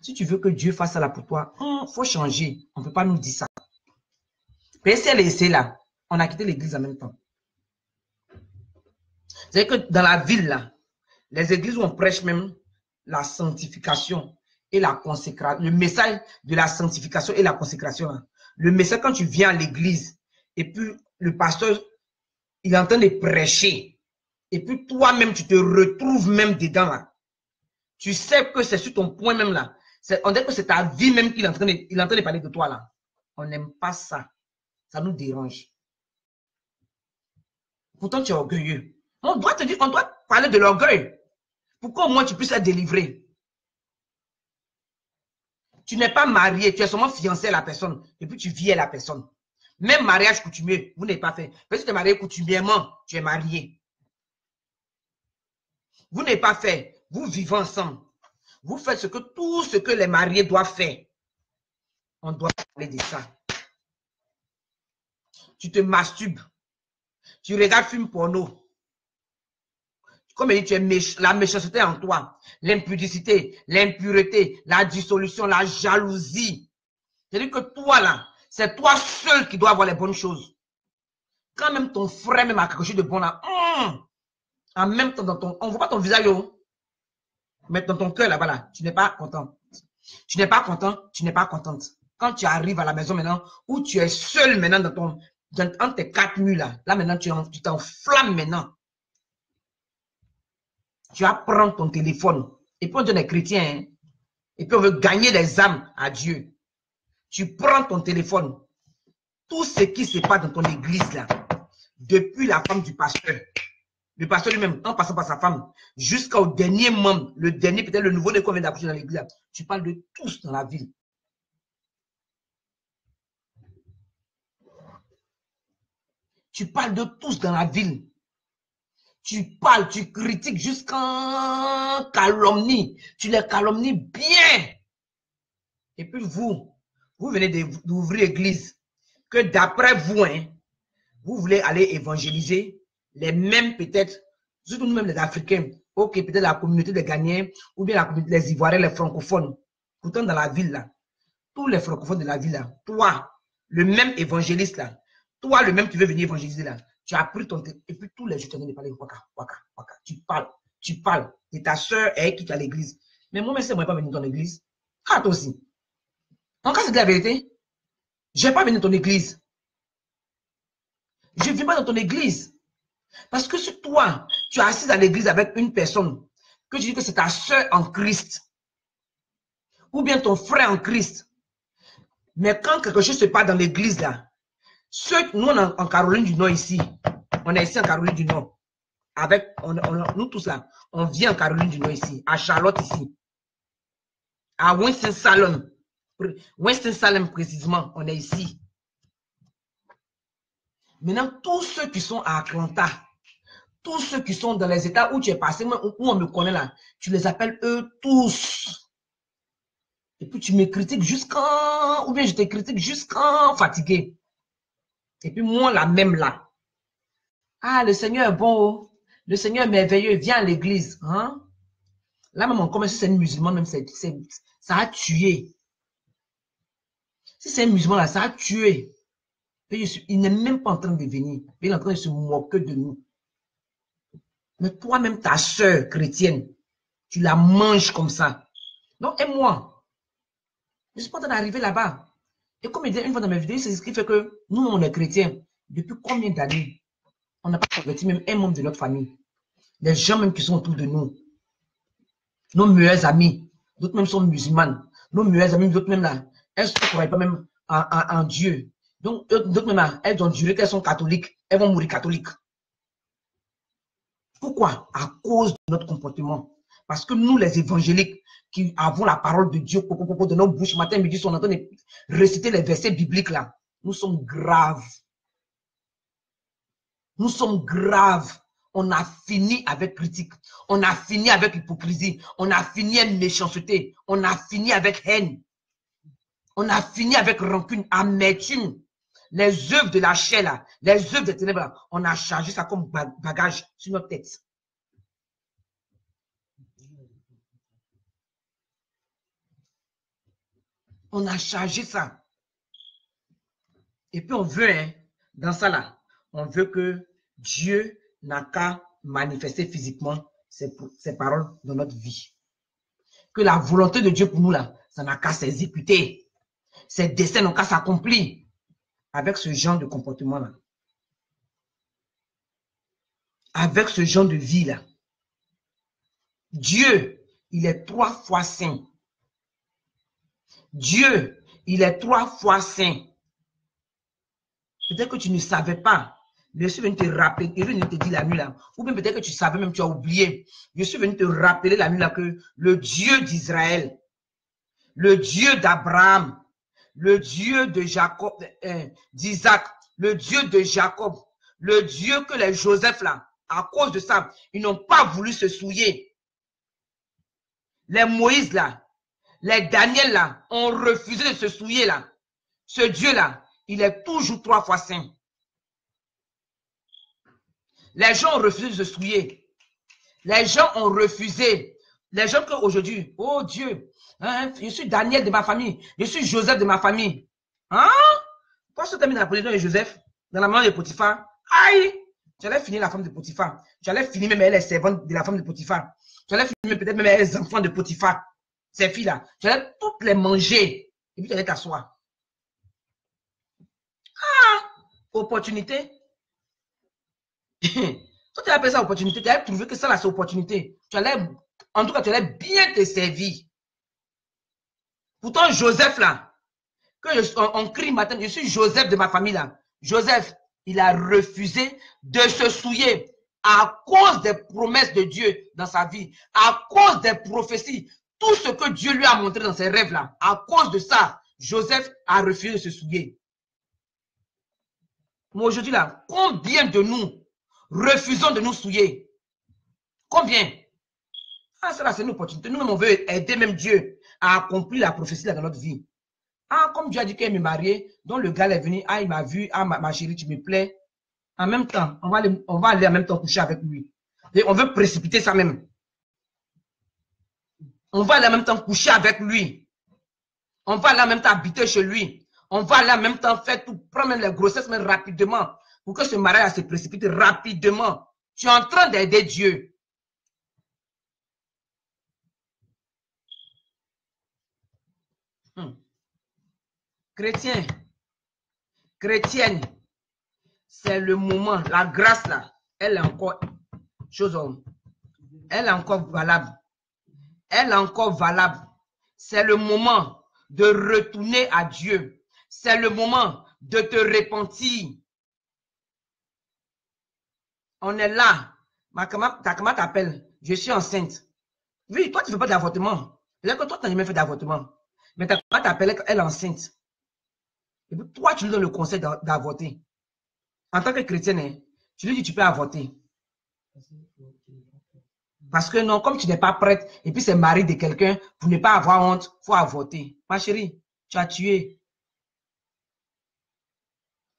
si tu veux que Dieu fasse ça là pour toi, il faut changer. On ne peut pas nous dire ça. Mais si elle est là, on a quitté l'église en même temps. C'est que dans la ville là, les églises où on prêche même la sanctification et la consécration, le message de la sanctification et la consécration. Là. Le message quand tu viens à l'église et puis le pasteur, il est en train de prêcher et puis toi-même, tu te retrouves même dedans là. Tu sais que c'est sur ton point même là. On dirait que c'est ta vie même qu'il est en train de parler de toi là. On n'aime pas ça. Ça nous dérange. Pourtant, tu es orgueilleux. On doit te dire, on doit parler de l'orgueil. Pourquoi au moins tu puisses être délivré? Tu n'es pas marié, tu es seulement fiancé à la personne et puis tu vis à la personne. Même mariage coutumier, vous n'avez pas fait. Parce que tu es marié coutumièrement, tu es marié. Vous n'avez pas fait. Vous vivez ensemble. Vous faites tout ce que les mariés doivent faire. On doit parler de ça. Tu te masturbes. Tu regardes film porno. Comme il dit, tu es la méchanceté en toi, l'impudicité, l'impureté, la dissolution, la jalousie. C'est-à-dire que toi là, C'est toi seul qui dois avoir les bonnes choses. Quand même ton frère même a quelque chose de bon là, en même temps, on ne voit pas ton visage, mais dans ton cœur là-bas, là, tu n'es pas content. Tu n'es pas content, tu n'es pas contente. Quand tu arrives à la maison maintenant, où tu es seul maintenant dans tes 4 murs là, là maintenant tu t'enflammes maintenant. Tu vas prendre ton téléphone. Et puis on est chrétien, hein, et puis on veut gagner les âmes à Dieu. Tu prends ton téléphone. Tout ce qui se passe dans ton église là, depuis la femme du pasteur, le pasteur lui-même, en passant par sa femme, jusqu'au dernier membre, le dernier, peut-être le nouveau-né qu'on vient d'accoucher dans l'église, tu parles de tous dans la ville. Tu parles de tous dans la ville. Tu parles, tu critiques jusqu'en calomnie. Tu les calomnies bien. Et puis vous venez d'ouvrir l'église. Que d'après vous, hein, vous voulez aller évangéliser les mêmes peut-être, surtout nous-mêmes les Africains, ok, peut-être la communauté des Ghanéens, ou bien la communauté des Ivoiriens, les francophones. Pourtant, dans la ville, là, tous les francophones de la ville, là, toi, le même évangéliste, là, toi, le même qui veut venir évangéliser, là, tu as pris ton... Et puis tous les jours, tu es en train de parler, waka, waka, waka. Tu parles de ta soeur et qui est à l'église. Mais moi-même, c'est moi pas venir dans ton église. Ah, toi aussi. En cas, c'est de la vérité. Je n'ai pas venu dans ton église. Je ne viens pas dans ton église. Parce que si toi, tu es assis à l'église avec une personne, que tu dis que c'est ta soeur en Christ, ou bien ton frère en Christ, mais quand quelque chose se passe dans l'église là, nous on est en Caroline du Nord ici, on est ici en Caroline du Nord, avec, nous tous là, on vient en Caroline du Nord ici, à Charlotte ici, à Winston-Salem précisément, on est ici. Maintenant, tous ceux qui sont à Atlanta, tous ceux qui sont dans les États où tu es passé, où on me connaît là, tu les appelles eux tous. Et puis tu me critiques jusqu'en, ou bien je te critique jusqu'en fatigué. Et puis moi, la même là. Ah, le Seigneur est bon, le Seigneur est merveilleux, viens à l'église. Hein? Là, même on commence, si c'est une musulmane, même ça a tué. Si c'est un musulman là, ça a tué. Il n'est même pas en train de venir. Il est en train de se moquer de nous. Mais toi-même, ta soeur chrétienne, tu la manges comme ça. Donc, et moi, je suis pas en train d'arriver là-bas. Et comme il dit une fois dans mes vidéos, c'est ce qui fait que nous, on est chrétiens. Depuis combien d'années, on n'a pas converti même un membre de notre famille. Les gens même qui sont autour de nous. Nos meilleurs amis, d'autres même sont musulmanes. Nos meilleurs amis, d'autres même là, elles ne croient pas même en Dieu. Donc, d'autres même là, elles ont juré qu'elles sont catholiques. Elles vont mourir catholiques. Pourquoi? À cause de notre comportement. Parce que nous, les évangéliques, qui avons la parole de Dieu de nos bouches, matin, midi, on est en train de réciter les versets bibliques là, nous sommes graves. Nous sommes graves. On a fini avec critique. On a fini avec hypocrisie. On a fini avec méchanceté. On a fini avec haine. On a fini avec rancune, amertume. Les œuvres de la chair là, les œuvres des ténèbres là, on a chargé ça comme bagage sur notre tête. On a chargé ça. Et puis on veut, hein, dans ça là, on veut que Dieu n'a qu'à manifester physiquement ses paroles dans notre vie. Que la volonté de Dieu pour nous là, ça n'a qu'à s'exécuter. Ses desseins n'ont qu'à s'accomplir avec ce genre de comportement là. Avec ce genre de vie là. Dieu, il est 3 fois saint. Dieu, il est 3 fois saint. Peut-être que tu ne savais pas. Je suis venu te rappeler, je suis venu te dire la nuit là. Ou bien peut-être que tu savais même, tu as oublié. Je suis venu te rappeler la nuit là que le Dieu d'Israël, le Dieu d'Abraham, le Dieu de Jacob, d'Isaac, le Dieu de Jacob, le Dieu que les Joseph là, à cause de ça, ils n'ont pas voulu se souiller. Les Moïse là, les Daniel là, ont refusé de se souiller là. Ce Dieu là, il est toujours 3 fois saint. Les gens ont refusé de se souiller. Les gens ont refusé. Les gens qu'aujourd'hui, oh Dieu, hein, je suis Daniel de ma famille, je suis Joseph de ma famille. Hein? Toi, si tu as mis dans la position de Joseph, dans la main de Potiphar, aïe, tu allais finir la femme de Potiphar. Tu allais finir même les servantes de la femme de Potiphar. Tu allais finir peut-être même les enfants de Potiphar. Ces filles-là. Tu allais toutes les manger. Et puis tu allais t'asseoir. Ah, opportunité. Toi, tu appelles ça opportunité. Tu allais trouver que ça, là, c'est opportunité. Tu allais, en tout cas, tu allais bien te servir. Pourtant, Joseph, là, on crie matin, je suis Joseph de ma famille, là. Joseph, il a refusé de se souiller à cause des promesses de Dieu dans sa vie, à cause des prophéties, tout ce que Dieu lui a montré dans ses rêves, là. À cause de ça, Joseph a refusé de se souiller. Mais aujourd'hui, là, combien de nous refusons de nous souiller? Combien? Ah, ça là, c'est une opportunité. Nous-mêmes, on veut aider même Dieu à accomplir la prophétie là, dans notre vie. Ah, comme Dieu a dit qu'elle me mariée, donc le gars est venu, ah, il m'a vu, ah, ma chérie, tu me plais. En même temps, on va aller en même temps coucher avec lui. Et on veut précipiter ça même. On va aller en même temps coucher avec lui. On va aller en même temps habiter chez lui. On va aller en même temps faire tout, prendre même les grossesses, mais rapidement. Pour que ce mariage se précipite rapidement. Tu es en train d'aider Dieu. Chrétien, chrétienne, c'est le moment, la grâce là, elle est encore elle est encore valable. Elle est encore valable. C'est le moment de retourner à Dieu. C'est le moment de te repentir. On est là. Ta comment t'appelle? Je suis enceinte. Oui, toi, tu ne fais pas d'avortement. C'est-à-dire que toi, tu n'as jamais fait d'avortement. Mais ta comment t'appelle, elle est enceinte. Et puis, toi, tu lui donnes le conseil d'avorter. En tant que chrétienne, hein, tu lui dis tu peux avorter. Parce que non, comme tu n'es pas prête, et puis c'est mari de quelqu'un, pour ne pas avoir honte, il faut avorter. Ma chérie, tu as tué.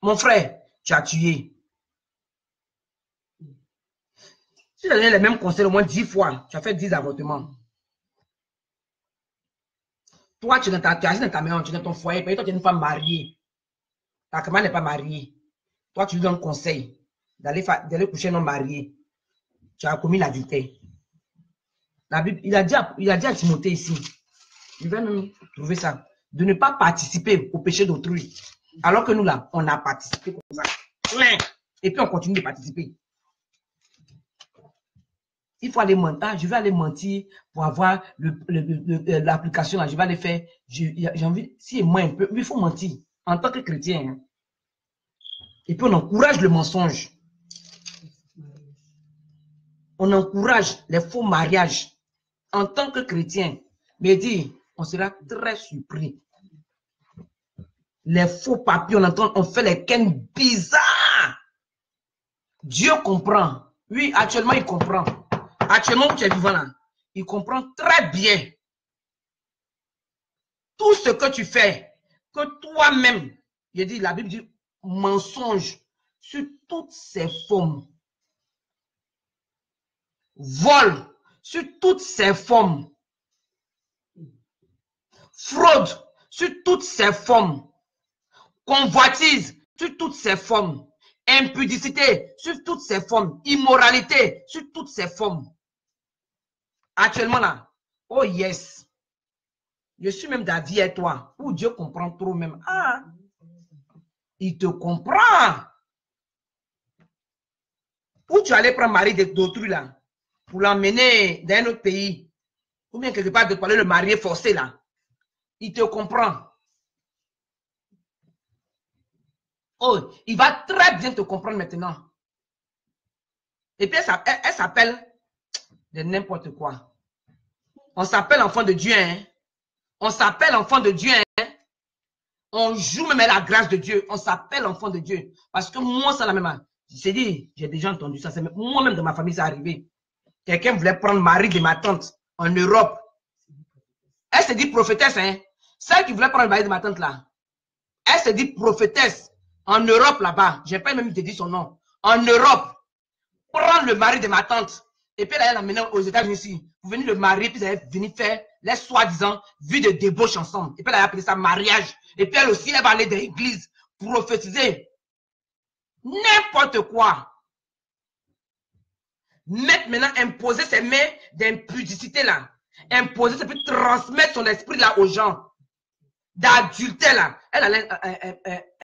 Mon frère, tu as tué. Si tu as donné les mêmes conseils au moins 10 fois, tu as fait 10 avortements. Toi, tu es assis dans ta maison, tu es dans ton foyer, toi, tu es une femme mariée. Ta maman n'est pas mariée. Toi, tu lui donnes conseil d'aller coucher non marié. Tu as commis l'adultère. La Bible, il a dit à Timothée ici, je vais même trouver ça, de ne pas participer au péché d'autrui. Alors que nous, là, on a participé comme ça. Et puis, on continue de participer. Il faut aller mentir. Je vais aller mentir pour avoir l'application là. Je vais aller faire. J'ai envie, si moi un peu, il faut mentir en tant que chrétien. Hein. Et puis, on encourage le mensonge. On encourage les faux mariages. En tant que chrétien, mais dit, on sera très surpris. Les faux papiers, on fait les ken bizarres. Dieu comprend. Oui, actuellement, il comprend. Actuellement, où tu es vivant là, il comprend très bien. Tout ce que tu fais, que toi-même, je dis, la Bible dit, mensonge sur toutes ses formes. Vol sur toutes ses formes. Fraude sur toutes ses formes. Convoitise sur toutes ses formes. Impudicité sur toutes ses formes. Immoralité sur toutes ses formes. Actuellement là, oh yes. Je suis même d'avis avec toi. Où Dieu comprend trop même. Ah, il te comprend. Où tu allais prendre mari d'autrui là, pour l'emmener dans un autre pays, ou bien quelque part de parler le marier forcé là. Il te comprend. Oh, il va très bien te comprendre maintenant. Et puis, elle s'appelle de n'importe quoi. On s'appelle enfant de Dieu. Hein? On s'appelle enfant de Dieu. Hein? On joue même à la grâce de Dieu. On s'appelle enfant de Dieu. Parce que moi, ça la même. J'ai dit, j'ai déjà entendu ça. Moi-même, dans ma famille, c'est arrivé. Quelqu'un voulait prendre mari de ma tante en Europe. Elle se dit prophétesse. Hein? Celle qui voulait prendre le mari de ma tante là. Elle se dit prophétesse. En Europe là-bas. Je n'ai pas même dit son nom. En Europe. Prendre le mari de ma tante. Et puis elle l'a emmené aux États-Unis ici. Vous venez le marier, puis vous allez venir faire les soi-disant vie de débauche ensemble. Et puis elle a appelé ça mariage. Et puis elle aussi, elle va aller dans l'église prophétiser n'importe quoi. Mettre maintenant, imposer ses mains d'impudicité là. Imposer, ça peut transmettre son esprit là aux gens. D'adultère là. Elle allait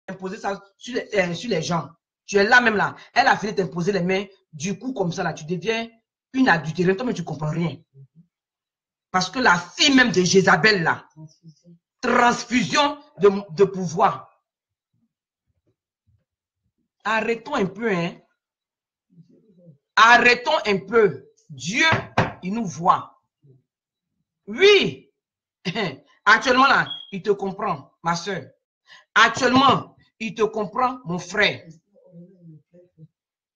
imposer ça sur les gens. Tu es là même là. Elle a fini d'imposer les mains. Du coup, comme ça là, tu deviens une adultère. Toi, mais tu ne comprends rien. Parce que la fille même de Jézabel là, transfusion de pouvoir. Arrêtons un peu, hein. Arrêtons un peu. Dieu, il nous voit. Oui. Actuellement là, il te comprend, ma soeur. Actuellement, il te comprend, mon frère.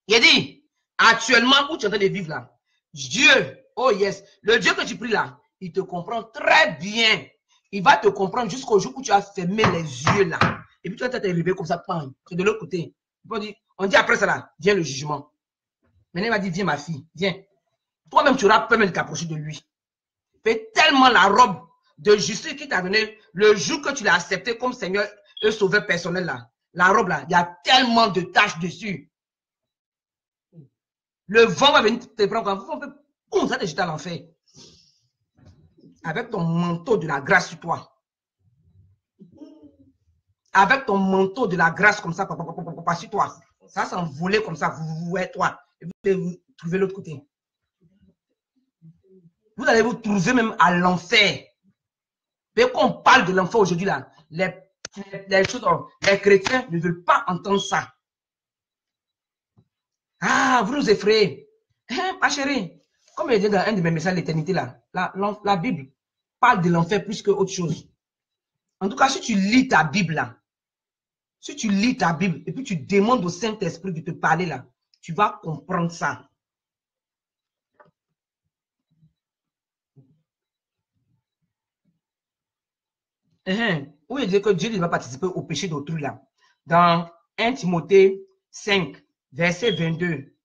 Il a dit, actuellement, où tu es en train de vivre là, Dieu, oh yes, le Dieu que tu pries là, il te comprend très bien. Il va te comprendre jusqu'au jour où tu as fermé les yeux là. Et puis tu vas te réveiller comme ça, c'est de l'autre côté. On dit après ça là, vient le jugement. Maintenant, il va dire, viens ma fille, viens. Toi-même, tu auras peur même de t'approcher de lui. Fais tellement la robe de justice qu'il t'a donné le jour que tu l'as accepté comme Seigneur et Sauveur personnel là. La robe là, il y a tellement de taches dessus. Le vent va venir te prendre. Comment ça te jeter à l'enfer? Avec ton manteau de la grâce sur toi. Avec ton manteau de la grâce comme ça, sur toi. Ça s'envoler comme ça, vous êtes toi. Et vous allez vous trouver l'autre côté. Vous allez vous trouver même à l'enfer. Mais quand on parle de l'enfer aujourd'hui, là, les chrétiens ne veulent pas entendre ça. Ah, vous nous effrayez. Hein, ma chérie, comme je dis dans un de mes messages de l'éternité, là, la Bible parle de l'enfer plus qu'autre chose. En tout cas, si tu lis ta Bible, là, si tu lis ta Bible et puis tu demandes au Saint-Esprit de te parler, là, tu vas comprendre ça. Oui, il dit que Dieu ne va participer au péché d'autrui, là. Dans 1 Timothée 5, verset 22.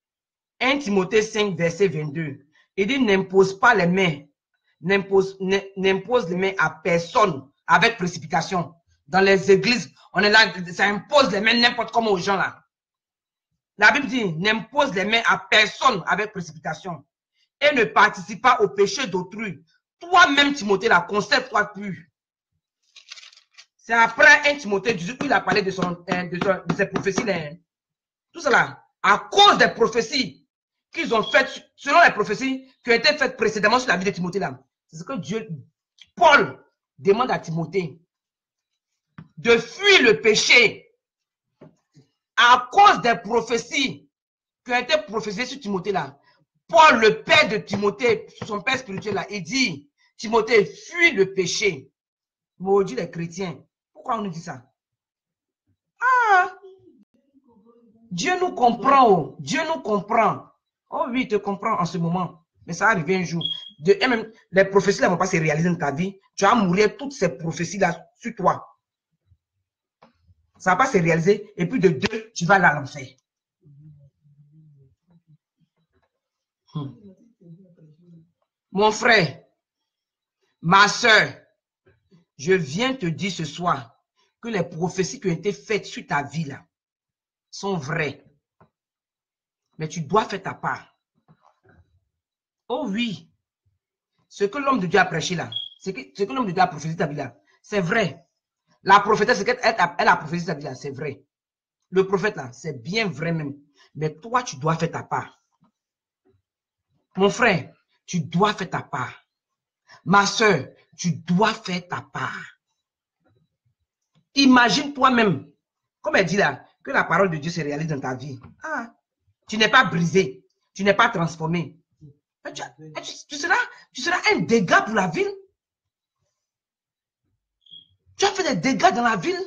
1 Timothée 5, verset 22. Il dit, n'impose pas les mains, n'impose les mains à personne avec précipitation. Dans les églises, on est là, ça impose les mains n'importe comment aux gens là. La Bible dit, n'impose les mains à personne avec précipitation. Et ne participe pas au péché d'autrui. Toi-même, Timothée, là, conserve-toi plus. C'est après 1 Timothée 18 où il a parlé de ses prophéties. Là. Tout cela, à cause des prophéties qu'ils ont faites, selon les prophéties qui ont été faites précédemment sur la vie de Timothée. Là. C'est ce que Paul demande à Timothée. De fuir le péché à cause des prophéties qui ont été prophétisées sur Timothée. Là. Paul, le père de Timothée, son père spirituel, là, il dit, Timothée, fuis le péché. Maudit les chrétiens. Pourquoi on nous dit ça? Ah! Dieu nous comprend. Oh. Dieu nous comprend. Oh oui, il te comprend en ce moment. Mais ça va arriver un jour. Et même, les prophéties ne vont pas se réaliser dans ta vie. Tu vas mourir toutes ces prophéties-là sur toi. Ça ne va pas se réaliser. Et puis de deux, tu vas là l'enfer. Mon frère, ma soeur, je viens te dire ce soir que les prophéties qui ont été faites sur ta vie là sont vraies. Mais tu dois faire ta part. Oh oui. Ce que l'homme de Dieu a prêché là, ce que l'homme de Dieu a prophétisé ta vie là, c'est vrai. La prophétesse, ce qu'elle a prophétisé ta vie là, c'est vrai. Le prophète là, c'est bien vrai même. Mais toi, tu dois faire ta part. Mon frère, tu dois faire ta part. Ma soeur, tu dois faire ta part. Imagine toi-même, comme elle dit là, que la parole de Dieu se réalise dans ta vie. Ah, tu n'es pas brisé, tu n'es pas transformé. Tu seras un dégât pour la ville. Tu as fait des dégâts dans la ville.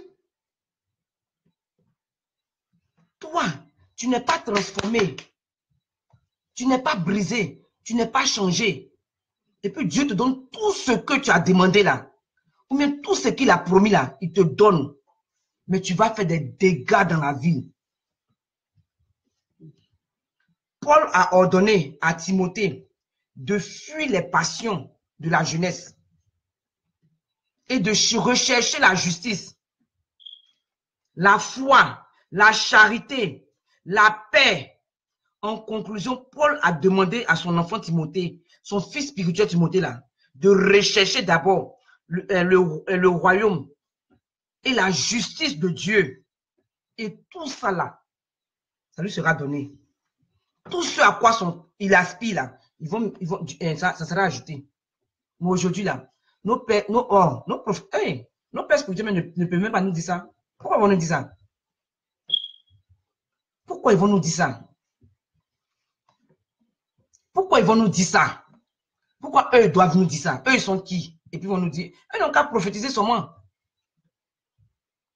Toi, tu n'es pas transformé. Tu n'es pas brisé. Tu n'es pas changé. Et puis Dieu te donne tout ce que tu as demandé là. Ou bien tout ce qu'il a promis là, il te donne. Mais tu vas faire des dégâts dans la ville. Paul a ordonné à Timothée de fuir les passions de la jeunesse et de rechercher la justice, la foi, la charité, la paix. En conclusion, Paul a demandé à son enfant Timothée, son fils spirituel Timothée là, de rechercher d'abord le royaume et la justice de Dieu. Et tout ça là, ça lui sera donné. Tout ce à quoi il aspire là, ça sera ajouté. Mais aujourd'hui là, nos pères, nos pères spirituels ne peuvent même pas nous dire ça. Pourquoi ils vont nous dire ça? Pourquoi ils vont nous dire ça? Pourquoi ils vont nous dire ça? Pourquoi eux doivent nous dire ça? Eux, ils sont qui? Et puis ils vont nous dire, eux n'ont qu'à prophétiser seulement.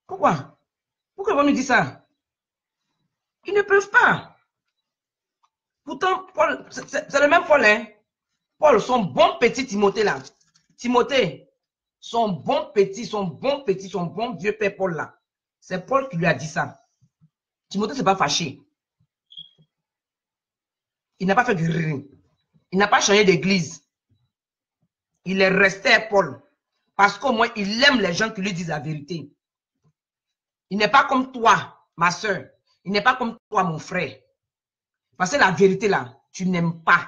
Pourquoi? Pourquoi ils vont nous dire ça? Ils ne peuvent pas. Pourtant, Paul, c'est le même Paul, hein? Paul, son bon petit Timothée là. Timothée, son bon vieux père Paul là. C'est Paul qui lui a dit ça. Timothée ne s'est pas fâché. Il n'a pas fait de rire. Il n'a pas changé d'église. Il est resté Paul. Parce qu'au moins, il aime les gens qui lui disent la vérité. Il n'est pas comme toi, ma soeur. Il n'est pas comme toi, mon frère. Parce que la vérité là, tu n'aimes pas.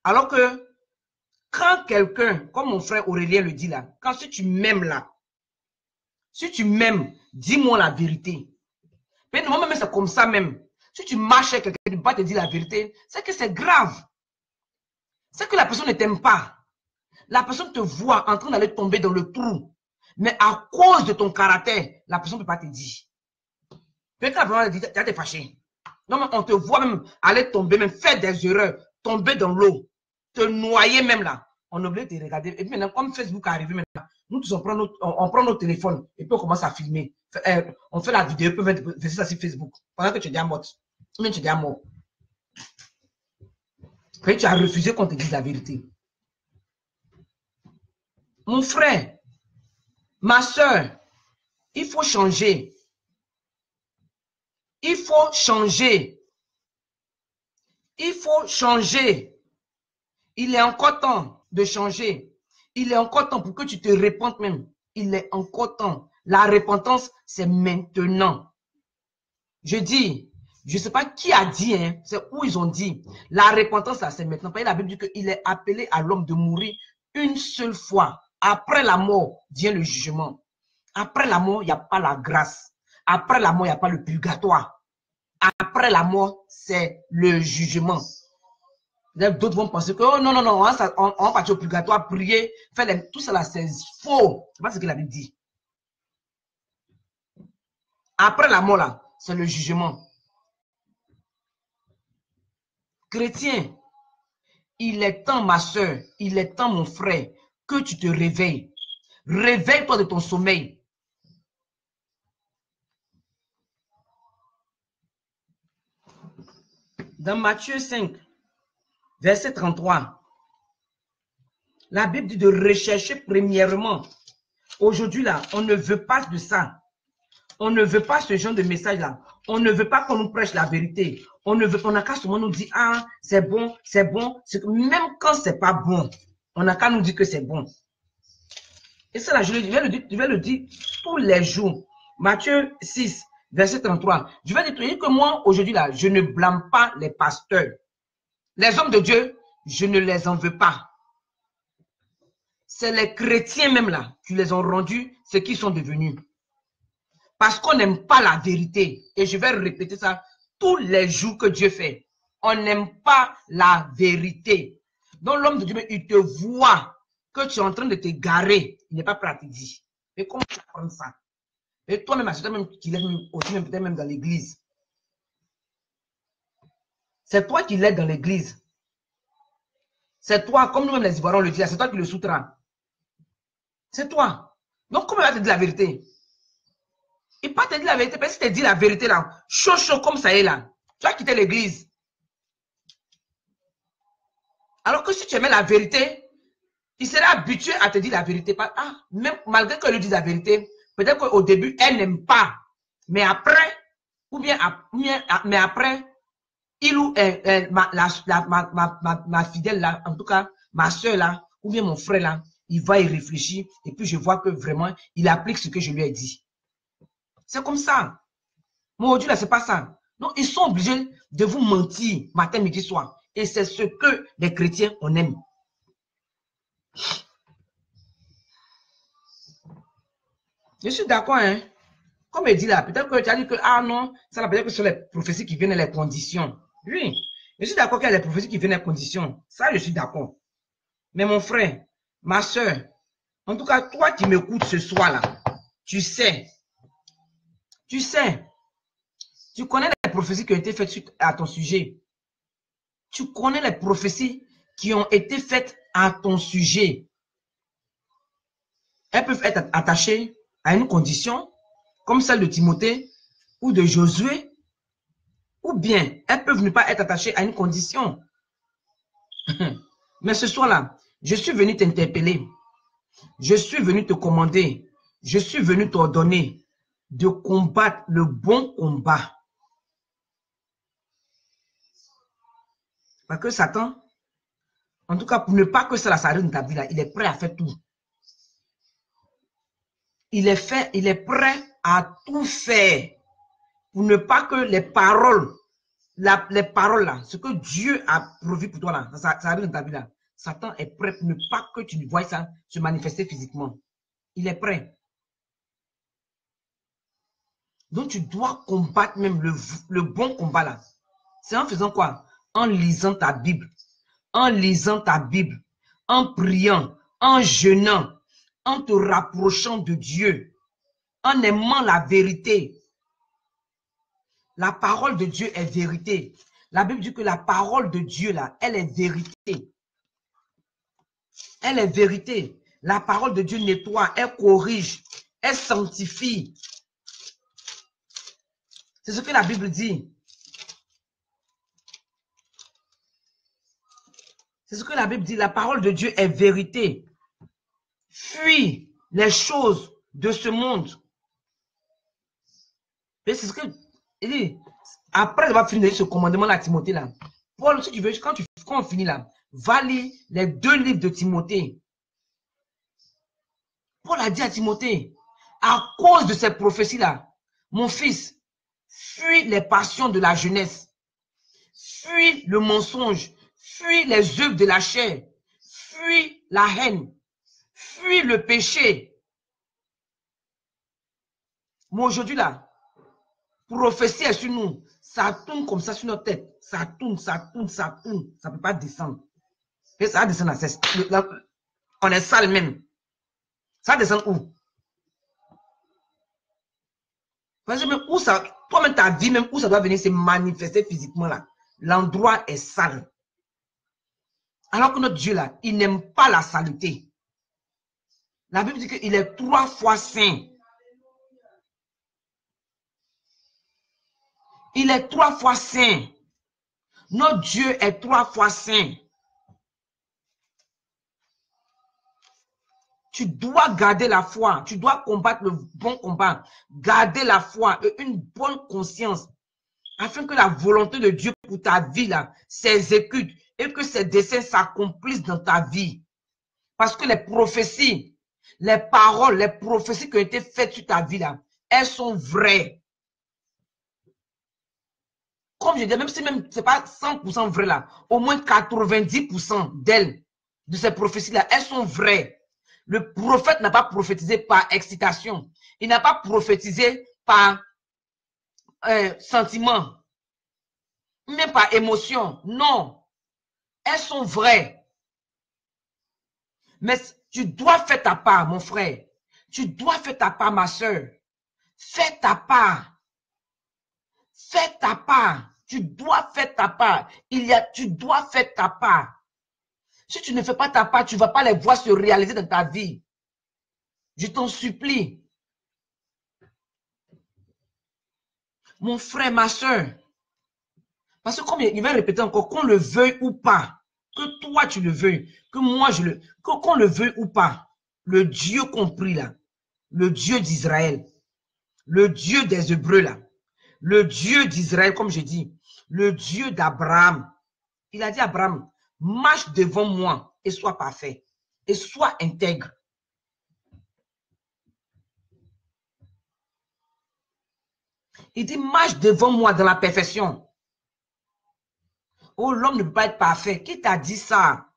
Alors que quand quelqu'un, comme mon frère Aurélien le dit là, si tu m'aimes là, si tu m'aimes, dis-moi la vérité. Mais moi-même, c'est comme ça même. Si tu marches avec quelqu'un qui ne va pas te dire la vérité, c'est que c'est grave. C'est que la personne ne t'aime pas. La personne te voit en train d'aller tomber dans le trou. Mais à cause de ton caractère, la personne ne peut pas te dire. Peut-être que la personne dit, tu es fâché. Non, mais on te voit même aller tomber, même faire des erreurs, tomber dans l'eau, te noyer même là. On oublie de te regarder. Et puis maintenant, comme Facebook est arrivé maintenant, nous tous on prend nos téléphones et puis on commence à filmer. On fait la vidéo, on peut faire ça sur Facebook. Pendant que tu es déjà morte. Même tu es déjà mort. Et tu as refusé qu'on te dise la vérité. Mon frère, ma soeur, il faut changer. Il faut changer. Il faut changer. Il est encore temps de changer. Il est encore temps pour que tu te repentes même. Il est encore temps. La repentance, c'est maintenant. Je dis, je ne sais pas qui a dit, hein, c'est où ils ont dit. La repentance, là, c'est maintenant. Parce que la Bible dit qu'il est appelé à l'homme de mourir une seule fois. Après la mort, vient le jugement. Après la mort, il n'y a pas la grâce. Après la mort, il n'y a pas le purgatoire. Après la mort, c'est le jugement. D'autres vont penser que, oh non, non, non, on va partir au purgatoire, prier, faire tout ça, c'est faux. C'est pas ce qu'il avait dit. Après la mort, là, c'est le jugement. Chrétien, il est temps, ma soeur, il est temps, mon frère, que tu te réveilles. Réveille-toi de ton sommeil. Dans Matthieu 5, verset 33, la Bible dit de rechercher premièrement. Aujourd'hui, là, on ne veut pas de ça. On ne veut pas ce genre de message-là. On ne veut pas qu'on nous prêche la vérité. On n'a qu'à seulement nous dire, ah, c'est bon, c'est bon. Même quand c'est pas bon, on n'a qu'à nous dire que c'est bon. Et ça, là, je vais le dire tous les jours. Matthieu 6, verset 33. Je vais dire que moi, aujourd'hui, là, je ne blâme pas les pasteurs. Les hommes de Dieu, je ne les en veux pas. C'est les chrétiens même là qui les ont rendus ce qu'ils sont devenus. Parce qu'on n'aime pas la vérité. Et je vais répéter ça tous les jours que Dieu fait. On n'aime pas la vérité. Donc l'homme de Dieu, il te voit que tu es en train de te garer. Il n'est pas prêt à te dire. Et comment tu apprends ça? Et toi-même, c'est toi-même qui l'aides aussi, peut-être même dans l'église. C'est toi qui l'aides dans l'église. C'est toi, comme nous-mêmes les Ivoiriens le disent, c'est toi qui le soutras. C'est toi. Donc comment il va te dire la vérité? Il ne peut pas te dire la vérité, parce que si tu te dis la vérité là, chaud, chaud comme ça est là, tu vas quitter l'église. Alors que si tu aimais la vérité, il serait habitué à te dire la vérité. Ah, même malgré qu'elle lui dise la vérité, peut-être qu'au début, elle n'aime pas. Mais après, mais après, il ou ma fidèle là, en tout cas, ma soeur là, ou bien mon frère là, il va y réfléchir et puis je vois que vraiment, il applique ce que je lui ai dit. C'est comme ça. Mais aujourd'hui, là, c'est pas ça. Donc, ils sont obligés de vous mentir matin, midi, soir. Et c'est ce que les chrétiens, on aime. Je suis d'accord, hein. Comme il dit là, peut-être que tu as dit que, ah non, ça peut-être que ce sont les prophéties qui viennent les conditions. Oui, je suis d'accord qu'il y a les prophéties qui viennent les conditions. Ça, je suis d'accord. Mais mon frère, ma soeur, en tout cas, toi qui m'écoutes ce soir-là, tu sais, tu connais les prophéties qui ont été faites à ton sujet. Tu connais les prophéties qui ont été faites à ton sujet. Elles peuvent être attachées à une condition, comme celle de Timothée ou de Josué, ou bien elles peuvent ne pas être attachées à une condition. Mais ce soir-là, je suis venu t'interpeller. Je suis venu te commander. Je suis venu t'ordonner de combattre le bon combat. Parce que Satan, en tout cas, pour ne pas que cela s'arrive dans ta vie, là, il est prêt à faire tout. Il est prêt à tout faire pour ne pas que les paroles, les paroles là, ce que Dieu a prévu pour toi là, ça arrive dans ta vie là. Satan est prêt pour ne pas que tu vois ça se manifester physiquement. Il est prêt. Donc tu dois combattre même le bon combat là. C'est en faisant quoi? En lisant ta Bible. En lisant ta Bible. En priant. En jeûnant. En te rapprochant de Dieu. En aimant la vérité. La parole de Dieu est vérité. La Bible dit que la parole de Dieu, là, elle est vérité. Elle est vérité. La parole de Dieu nettoie, elle corrige, elle sanctifie. C'est ce que la Bible dit. C'est ce que la Bible dit. La parole de Dieu est vérité. Fuis les choses de ce monde. Et c'est ce que il dit. Après avoir fini ce commandement-là à Timothée, là, Paul, si tu veux, quand on finit là, va lire les 2 livres de Timothée. Paul a dit à Timothée, à cause de ces prophéties-là, mon fils, fuis les passions de la jeunesse, fuis le mensonge, fuis les œuvres de la chair, fuis la haine, fuis le péché. Mais aujourd'hui là, prophétie est sur nous, ça tourne comme ça sur notre tête, ça tourne, ça tourne, ça tourne, ça ne peut pas descendre. Et ça va descendre à cesse. On est sale même. Ça descend où? Parce que même où ça, toi-même ta vie, même où ça doit venir se manifester physiquement là, l'endroit est sale. Alors que notre Dieu là, il n'aime pas la saleté. La Bible dit qu'il est 3 fois saint. Il est 3 fois saint. Notre Dieu est 3 fois saint. Tu dois garder la foi. Tu dois combattre le bon combat. Garder la foi et une bonne conscience. Afin que la volonté de Dieu pour ta vie là s'exécute et que ses desseins s'accomplissent dans ta vie. Parce que les prophéties, les paroles, les prophéties qui ont été faites sur ta vie là, elles sont vraies. Comme je dis, même si même c'est pas 100% vrai là, au moins 90% d'elles, de ces prophéties là, elles sont vraies. Le prophète n'a pas prophétisé par excitation. Il n'a pas prophétisé par sentiment, même par émotion. Non, elles sont vraies. Mais tu dois faire ta part, mon frère. Tu dois faire ta part, ma soeur. Fais ta part. Fais ta part. Tu dois faire ta part. Tu dois faire ta part. Si tu ne fais pas ta part, tu ne vas pas les voir se réaliser dans ta vie. Je t'en supplie. Mon frère, ma soeur. Parce que comme il va répéter encore, qu'on le veuille ou pas, que toi tu le veuilles, que moi qu'on le veuille ou pas, le Dieu compris là, le Dieu d'Israël, le Dieu des Hébreux là, le Dieu d'Israël, comme je dis, le Dieu d'Abraham. Il a dit à Abraham, marche devant moi et sois parfait, et sois intègre. Il dit, marche devant moi dans la perfection. Oh, l'homme ne peut pas être parfait. Qui t'a dit ça?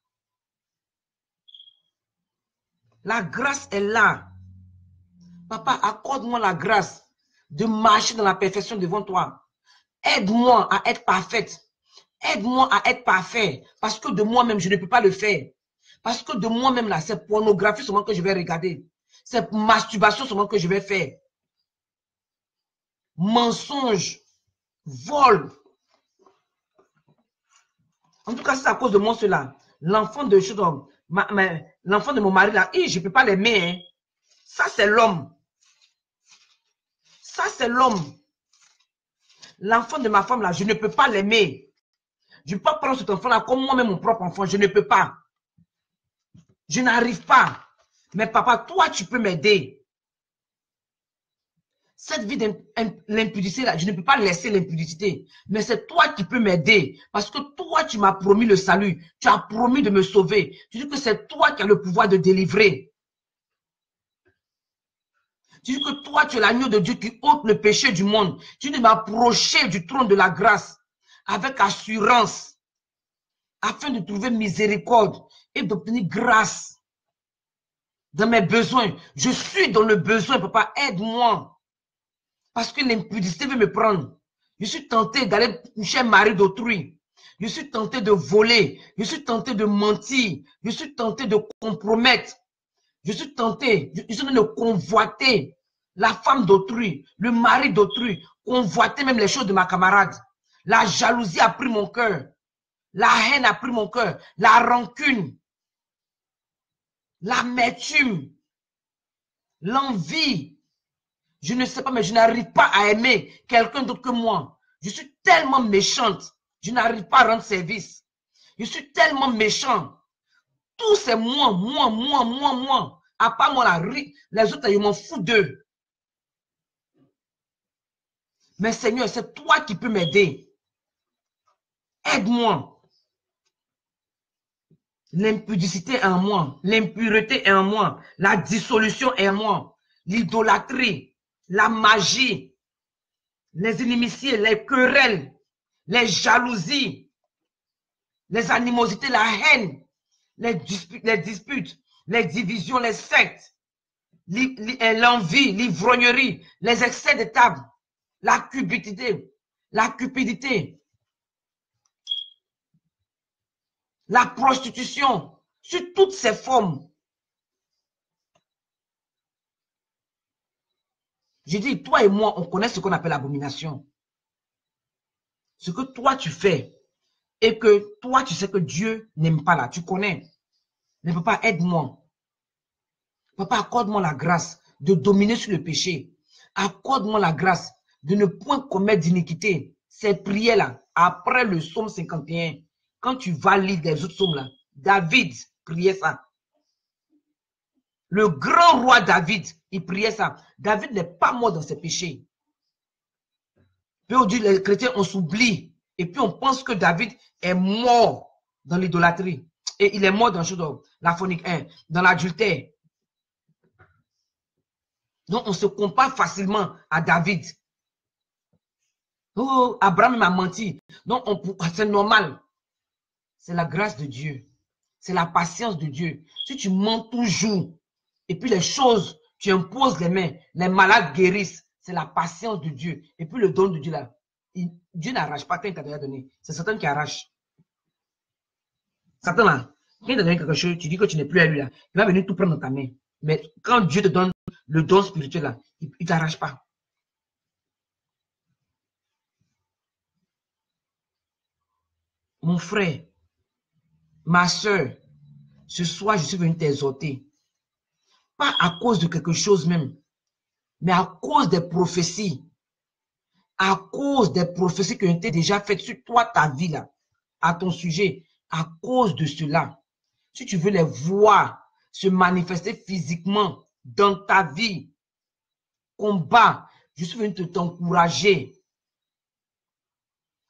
La grâce est là. Papa, accorde-moi la grâce de marcher dans la perfection devant toi. Aide-moi à être parfaite. Aide-moi à être parfait. Parce que de moi-même, je ne peux pas le faire. Parce que de moi-même, là, c'est pornographie seulement que je vais regarder. C'est masturbation seulement que je vais faire. Mensonge. Vol. En tout cas, c'est à cause de moi cela. L'enfant de l'enfant de mon mari, là, je ne peux pas l'aimer. Hein. Ça, c'est l'homme. Ça, c'est l'homme. L'enfant de ma femme, là, je ne peux pas l'aimer. Je ne peux pas prendre cet enfant-là comme moi-même, mon propre enfant. Je ne peux pas. Je n'arrive pas. Mais papa, toi, tu peux m'aider. Cette vie de l'impudicité, là, je ne peux pas laisser l'impudicité. Mais c'est toi qui peux m'aider. Parce que toi, tu m'as promis le salut. Tu as promis de me sauver. Tu dis que c'est toi qui as le pouvoir de délivrer. Tu dis que toi, tu es l'agneau de Dieu qui ôte le péché du monde. Tu dis de m'approcher du trône de la grâce avec assurance afin de trouver miséricorde et d'obtenir grâce dans mes besoins. Je suis dans le besoin, papa, aide-moi. Parce que l'impudicité veut me prendre. Je suis tenté d'aller coucher un mari d'autrui. Je suis tenté de voler. Je suis tenté de mentir. Je suis tenté de compromettre. Je suis tenté, je suis en train de convoiter la femme d'autrui, le mari d'autrui, convoiter même les choses de ma camarade. La jalousie a pris mon cœur. La haine a pris mon cœur. La rancune. L'amertume. L'envie. Je ne sais pas, mais je n'arrive pas à aimer quelqu'un d'autre que moi. Je suis tellement méchante. Je n'arrive pas à rendre service. Je suis tellement méchant. Tout c'est moi. À part moi, les autres, je m'en fous d'eux. Mais Seigneur, c'est toi qui peux m'aider. Aide-moi. L'impudicité est en moi. L'impureté est en moi. La dissolution est en moi. L'idolâtrie, la magie, les inimitiés, les querelles, les jalousies, les animosités, la haine, les disputes, les divisions, les sectes, l'envie, l'ivrognerie, les excès de table, la cupidité, la prostitution, sur toutes ces formes. Je dis, toi et moi, on connaît ce qu'on appelle l'abomination. Ce que toi tu fais et que toi tu sais que Dieu n'aime pas là, tu connais. Mais papa, aide-moi. Papa, accorde-moi la grâce de dominer sur le péché. Accorde-moi la grâce de ne point commettre d'iniquité. Ces prières-là, après le psaume 51, quand tu vas lire les autres psaumes là, David priait ça. Le grand roi David, il priait ça. David n'est pas mort dans ses péchés. Puis on dit, les chrétiens, on s'oublie. Et puis on pense que David est mort dans l'idolâtrie. Et il est mort dans la phonique 1, dans l'adultère. Donc on se compare facilement à David. Oh, Abraham m'a menti. Donc c'est normal. C'est la grâce de Dieu. C'est la patience de Dieu. Si tu mens toujours, et puis les choses, tu imposes les mains, les malades guérissent. C'est la patience de Dieu. Et puis le don de Dieu là, Dieu n'arrache pas quand il t'a déjà donné. C'est Satan qui arrache. Satan là, quand il t'a donné quelque chose, tu dis que tu n'es plus à lui là. Il va venir tout prendre dans ta main. Mais quand Dieu te donne le don spirituel là, il ne t'arrache pas. Mon frère, ma soeur, ce soir, je suis venu t'exhorter. Pas à cause de quelque chose même, mais à cause des prophéties. À cause des prophéties qui ont été déjà faites sur toi, ta vie là, à ton sujet. À cause de cela, si tu veux les voir se manifester physiquement dans ta vie, combat, je suis venu t'encourager.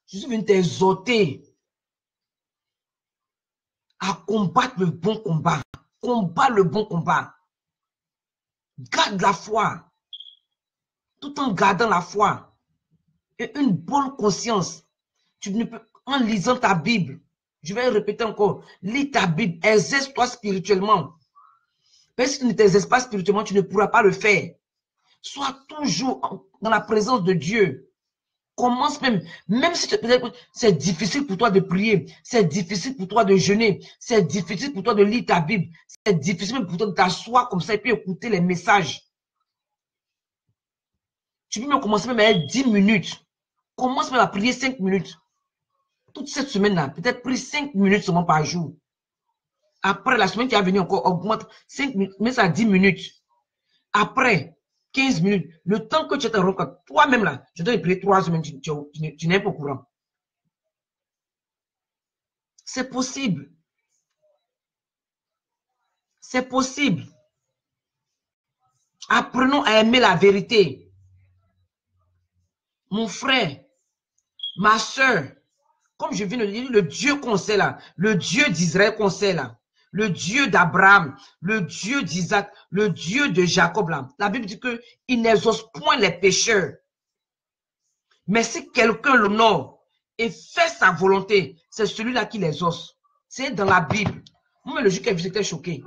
Je suis venu t'exhorter à combattre le bon combat. Combat le bon combat. Garde la foi. Tout en gardant la foi. et une bonne conscience. Tu ne peux, en lisant ta Bible, je vais répéter encore, lis ta Bible, exerce-toi spirituellement. Parce que si tu ne t'exerces pas spirituellement, tu ne pourras pas le faire. Sois toujours dans la présence de Dieu. Commence même si c'est difficile pour toi de prier, c'est difficile pour toi de jeûner, c'est difficile pour toi de lire ta Bible, c'est difficile pour toi de t'asseoir comme ça et puis écouter les messages. Tu peux même commencer même à 10 minutes. Commence même à prier 5 minutes. Toute cette semaine-là, peut-être prie 5 minutes seulement par jour. Après, la semaine qui va venir encore, augmente 5 minutes, mets ça à 10 minutes. Après, 15 minutes, le temps que tu te rends compte, toi-même là, je dois prier 3 semaines, tu n'es pas au courant. C'est possible. C'est possible. Apprenons à aimer la vérité. Mon frère, ma soeur, comme je viens de le dire, le Dieu qu'on sait là, le Dieu d'Israël qu'on sait là, le Dieu d'Abraham, le Dieu d'Isaac, le Dieu de Jacob là. La Bible dit qu'il n'exauce point les pécheurs. Mais si quelqu'un l'honore et fait sa volonté, c'est celui-là qui l'exauce. C'est dans la Bible. Moi, le jour que j'étais choqué.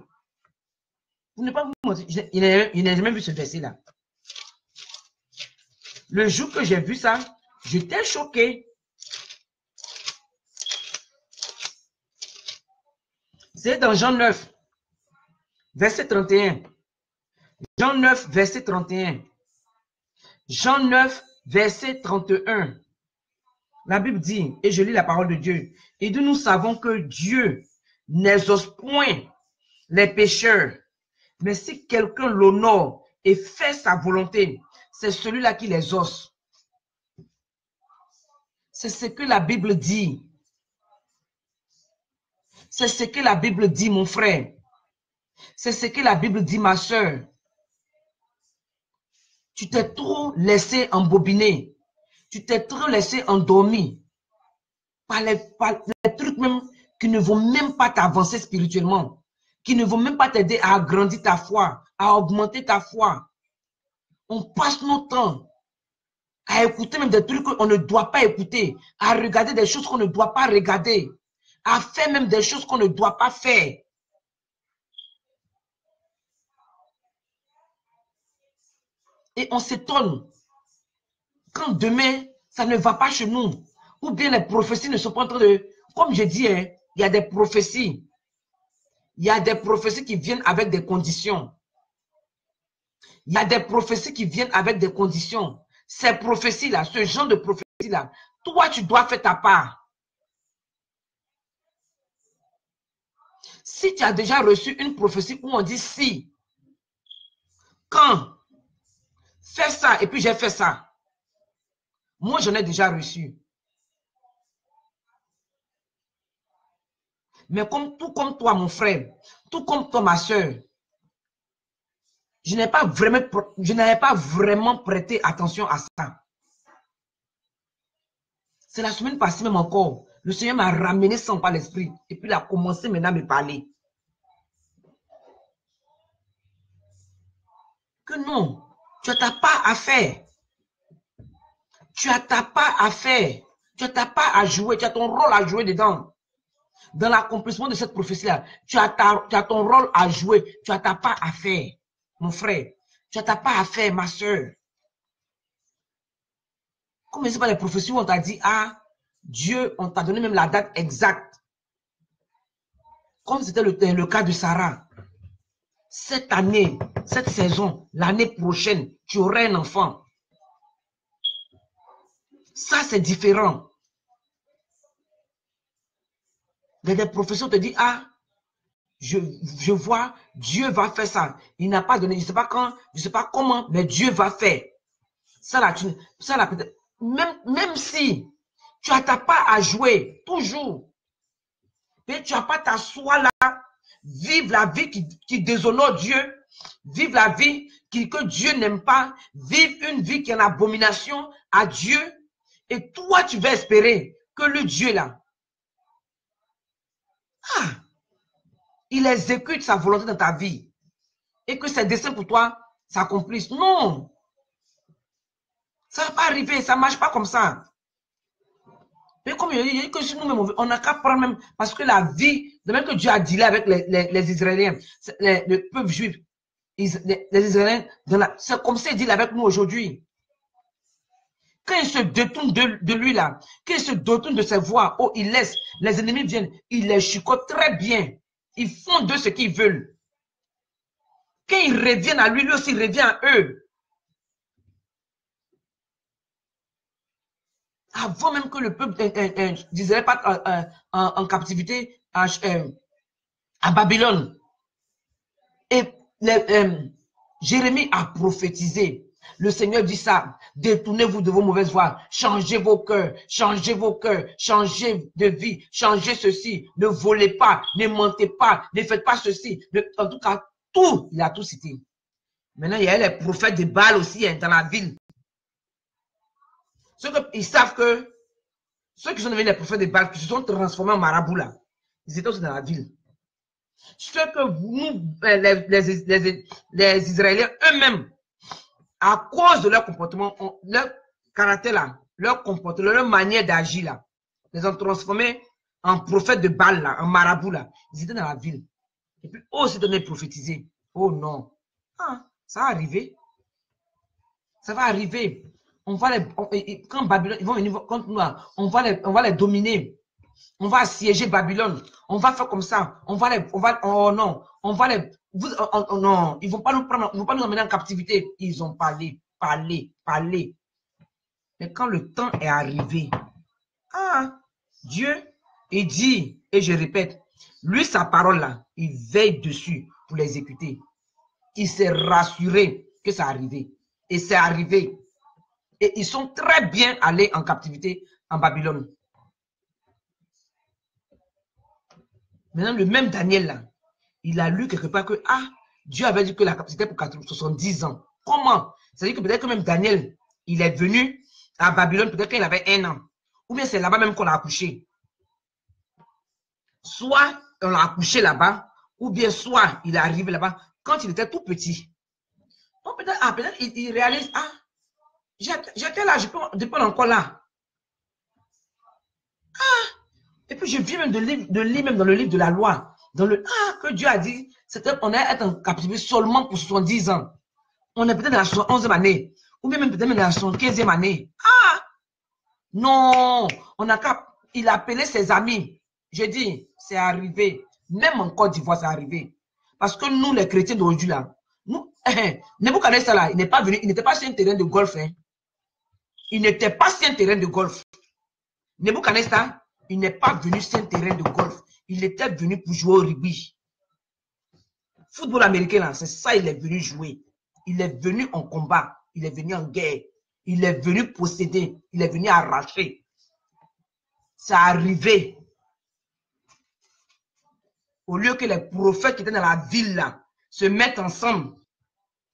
Vous ne pas vous mentir, il n'a jamais vu ce verset-là. Le jour que j'ai vu ça, j'étais choqué. C'est dans Jean 9, verset 31. Jean 9, verset 31. Jean 9, verset 31. La Bible dit, et je lis la parole de Dieu, et nous savons que Dieu n'exauce point les pécheurs, mais si quelqu'un l'honore et fait sa volonté, c'est celui-là qui l'exauce. C'est ce que la Bible dit. C'est ce que la Bible dit, mon frère. C'est ce que la Bible dit, ma soeur. Tu t'es trop laissé embobiner. Tu t'es trop laissé endormi par les trucs même qui ne vont même pas t'avancer spirituellement, qui ne vont même pas t'aider à agrandir ta foi, à augmenter ta foi. On passe notre temps à écouter même des trucs qu'on ne doit pas écouter, à regarder des choses qu'on ne doit pas regarder, à faire même des choses qu'on ne doit pas faire. Et on s'étonne quand demain, ça ne va pas chez nous. Ou bien les prophéties ne sont pas en train de... Comme je dis, hein, il y a des prophéties. Il y a des prophéties qui viennent avec des conditions. Il y a des prophéties qui viennent avec des conditions. Ces prophéties-là, ce genre de prophéties-là, toi, tu dois faire ta part. Si tu as déjà reçu une prophétie où on dit si, quand, fais ça et puis j'ai fait ça. Moi, j'en ai déjà reçu. Mais tout comme toi, mon frère, tout comme toi, ma soeur, je n'avais pas vraiment prêté attention à ça. C'est la semaine passée même encore. Le Seigneur m'a ramené sans par l'esprit. Et puis il a commencé maintenant à me parler. Que non, tu as ta part à faire. Tu as ta part à faire. Tu as ta part à jouer. Tu as ton rôle à jouer dedans. Dans l'accomplissement de cette prophétie-là, tu as ton rôle à jouer. Tu as ta part à faire, mon frère. Tu as ta part à faire, ma soeur. Comme c'est pas les prophéties où on t'a dit, ah, Dieu, on t'a donné même la date exacte. Comme c'était le cas de Sarah. Cette année, cette saison, l'année prochaine, tu aurais un enfant. Ça, c'est différent. Il y a des professeurs qui te disent, ah, je vois, Dieu va faire ça. Il n'a pas donné, je ne sais pas quand, je ne sais pas comment, mais Dieu va faire. Ça là, peut-être, même si tu as ta part à jouer, toujours, mais tu n'as pas t'asseoir là, vivre la vie qui déshonore Dieu, vivre la vie que Dieu n'aime pas, vivre une vie qui est en abomination à Dieu, et toi, tu vas espérer que le Dieu là, il exécute sa volonté dans ta vie et que ses desseins pour toi s'accomplissent. Non. Ça ne va pas arriver, ça ne marche pas comme ça. Mais comme il dit que si nous-mêmes, on n'a qu'à prendre même, parce que la vie, de même que Dieu a dealé avec les Israéliens, le peuple juif, les Israéliens, c'est comme ça qu'il deal avec nous aujourd'hui. Quand il se détourne de lui là, quand il se détourne de ses voies, oh, il laisse, les ennemis viennent, il les chicote très bien. Ils font de ce qu'ils veulent. Quand ils reviennent à lui, lui aussi revient à eux. Avant même que le peuple d'Israël parte en captivité à Babylone. Et Jérémie a prophétisé. Le Seigneur dit ça. Détournez-vous de vos mauvaises voies. Changez vos cœurs. Changez vos cœurs. Changez de vie. Changez ceci. Ne volez pas. Ne mentez pas. Ne faites pas ceci. En tout cas, tout. Il a tout cité. Maintenant, il y a les prophètes de Baal aussi dans la ville. Ils savent que ceux qui sont devenus les prophètes de Baal, qui se sont transformés en marabouts là, ils étaient aussi dans la ville. Ce que nous, les Israéliens eux-mêmes, à cause de leur comportement, leur caractère là, leur comportement, leur manière d'agir là, les ont transformés en prophètes de Baal là, en marabouts là. Ils étaient dans la ville. Et puis, eux aussi donné prophétiser. Oh non. Ah, ça va arriver. Ça va arriver. On va quand Babylone, ils vont venir contre nous, on va les dominer. On va assiéger Babylone. On va faire comme ça. Oh non. On va les, oh non. Ils vont pas nous prendre, ils vont pas nous emmener en captivité. Ils ont parlé. Mais quand le temps est arrivé, Dieu, il dit, et je répète, lui, sa parole là, il veille dessus pour l'exécuter. Il s'est rassuré que ça arrivait. Et c'est arrivé. Et ils sont très bien allés en captivité en Babylone. Maintenant, le même Daniel, là, il a lu quelque part que Dieu avait dit que la captivité pour 70 ans. Comment? C'est-à-dire que peut-être que même Daniel, il est venu à Babylone, peut-être qu'il avait 1 an. Ou bien c'est là-bas même qu'on l'a accouché. Soit on l'a accouché là-bas, ou bien soit il est arrivé là-bas quand il était tout petit. Donc peut-être il réalise, j'étais là, je peux encore là. Et puis je viens même de lire même dans le livre de la loi, que Dieu a dit, c'était qu'on allait être en captivité seulement pour 70 ans. On est peut-être dans la 71e année, ou même peut-être dans la 75e année. Non, il a appelé ses amis. Je dis, c'est arrivé. Même en Côte d'Ivoire, c'est arrivé. Parce que nous, les chrétiens d'aujourd'hui, là, Nebuchadnezzar, là, il n'est pas venu, il n'était pas sur un terrain de golf. Hein. Il n'était pas sur un terrain de golf. Nebuchadnezzar, il n'est pas venu sur un terrain de golf. Il était venu pour jouer au rugby. Football américain, c'est ça, il est venu jouer. Il est venu en combat. Il est venu en guerre. Il est venu posséder. Il est venu arracher. C'est arrivé. Au lieu que les prophètes qui étaient dans la ville là se mettent ensemble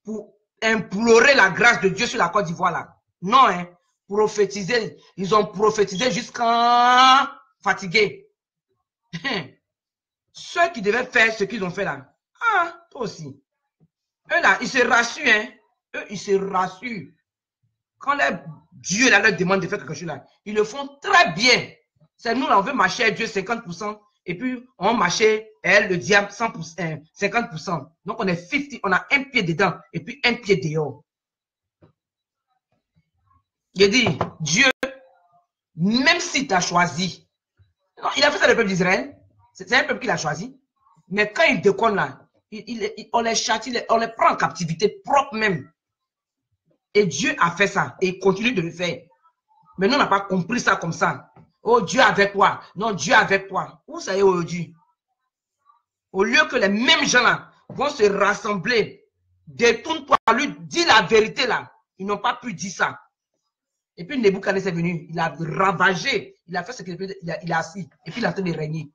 pour implorer la grâce de Dieu sur la Côte d'Ivoire là. Non, hein. Prophétiser. Ils ont prophétisé jusqu'à fatigué. Ceux qui devaient faire ce qu'ils ont fait là. Toi aussi. Eux là, ils se rassurent, hein. Eux, ils se rassurent. Quand Dieu là, leur demande de faire quelque chose là, ils le font très bien. C'est nous là, on veut marcher à Dieu 50%, et puis on marchait le diable 100%, 50%. Donc on est 50, on a un pied dedans, et puis un pied dehors. Il dit, Dieu, même si tu as choisi, non, il a fait ça le peuple d'Israël, c'est un peuple qu'il a choisi, mais quand il déconne là, on les châtie, on les prend en captivité propre même. Et Dieu a fait ça, et il continue de le faire. Mais nous, on n'a pas compris ça comme ça. Oh, Dieu avec toi. Non, Dieu avec toi. Où ça est aujourd'hui? Au lieu que les mêmes gens là vont se rassembler, détourne-toi, lui dis la vérité là. Ils n'ont pas pu dire ça. Et puis Nebuchadnezzar est venu, il a ravagé, il a fait ce qu'il peut, il a assis, et puis il a en train de régner.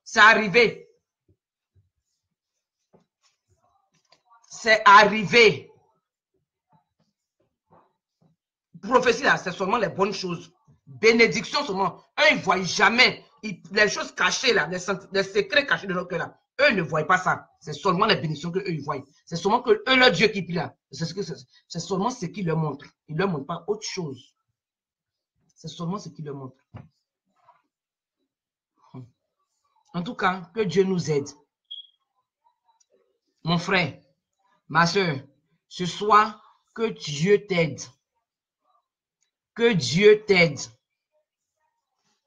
C'est arrivé. C'est arrivé. Prophétie là, c'est seulement les bonnes choses. Bénédiction seulement. Eux, ils ne voient jamais les choses cachées là, les secrets cachés de notre cœur là. Eux ne voient pas ça. C'est seulement les bénédictions qu'eux ils voient. C'est seulement que eux, leur Dieu qui prie là. C'est seulement ce qu'il leur montre. Il ne leur montre pas autre chose. C'est seulement ce qu'il leur montre. En tout cas, que Dieu nous aide. Mon frère, ma soeur, ce soir, que Dieu t'aide. Que Dieu t'aide.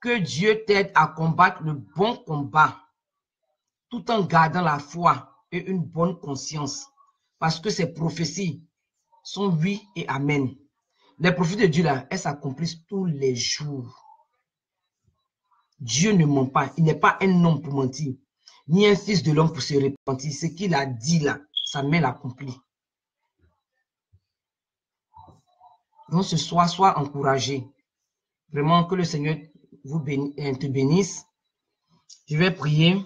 Que Dieu t'aide à combattre le bon combat, tout en gardant la foi et une bonne conscience. Parce que ces prophéties sont oui et amen. Les prophéties de Dieu, là, elles s'accomplissent tous les jours. Dieu ne ment pas. Il n'est pas un homme pour mentir, ni un fils de l'homme pour se repentir. Ce qu'il a dit là, sa main l'accomplit. Donc ce soir, sois encouragé. Vraiment que le Seigneur te bénisse. Je vais prier.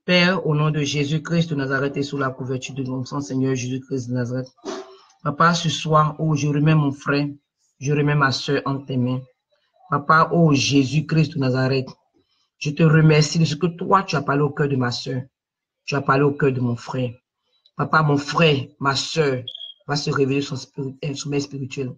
Père, au nom de Jésus-Christ de Nazareth et sous la couverture de mon sang, Seigneur Jésus-Christ de Nazareth. Papa, ce soir, oh, je remets mon frère, je remets ma soeur en tes mains. Papa, oh Jésus-Christ de Nazareth, je te remercie de ce que toi, tu as parlé au cœur de ma soeur. Tu as parlé au cœur de mon frère. Papa, mon frère, ma soeur, va se révéler son sommeil spirituel.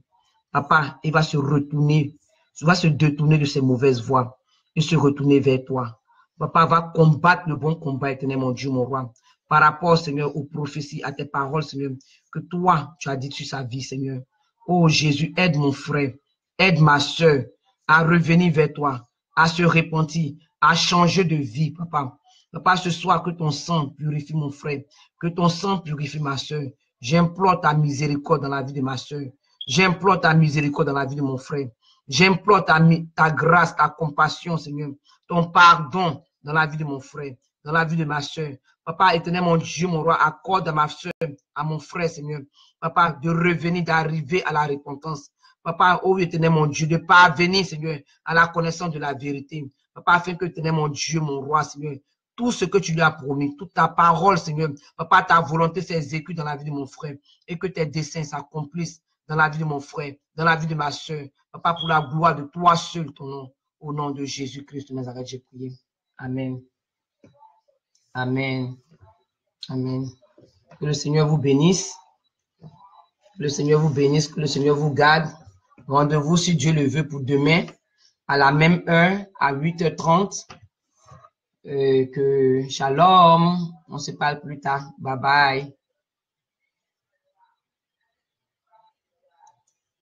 Papa, il va se retourner, va se détourner de ses mauvaises voies et se retourner vers toi. Papa va combattre le bon combat, éternel, mon Dieu, mon roi. Par rapport, Seigneur, aux prophéties, à tes paroles, Seigneur, que toi, tu as dit sur sa vie, Seigneur. Oh Jésus, aide mon frère, aide ma soeur à revenir vers toi, à se repentir, à changer de vie, papa. Papa, ce soir, que ton sang purifie mon frère, que ton sang purifie ma soeur. J'implore ta miséricorde dans la vie de ma soeur. J'implore ta miséricorde dans la vie de mon frère. J'implore ta grâce, ta compassion, Seigneur, ton pardon dans la vie de mon frère, dans la vie de ma soeur. Papa, éternel, mon Dieu, mon roi, accorde à ma soeur, à mon frère, Seigneur, papa, de revenir, d'arriver à la repentance. Papa, oh éternel, mon Dieu, de parvenir, Seigneur, à la connaissance de la vérité. Papa, afin que, éternel, mon Dieu, mon roi, Seigneur, tout ce que tu lui as promis, toute ta parole, Seigneur, papa, ta volonté s'exécute dans la vie de mon frère et que tes desseins s'accomplissent dans la vie de mon frère, dans la vie de ma soeur. Papa, pour la gloire de toi seul, ton nom, au nom de Jésus-Christ de Nazareth, j'ai prié. Amen. Amen. Amen. Que le Seigneur vous bénisse. Que le Seigneur vous bénisse, que le Seigneur vous garde. Rendez-vous, si Dieu le veut, pour demain, à la même heure, à 8h30. Que shalom. On se parle plus tard. Bye bye.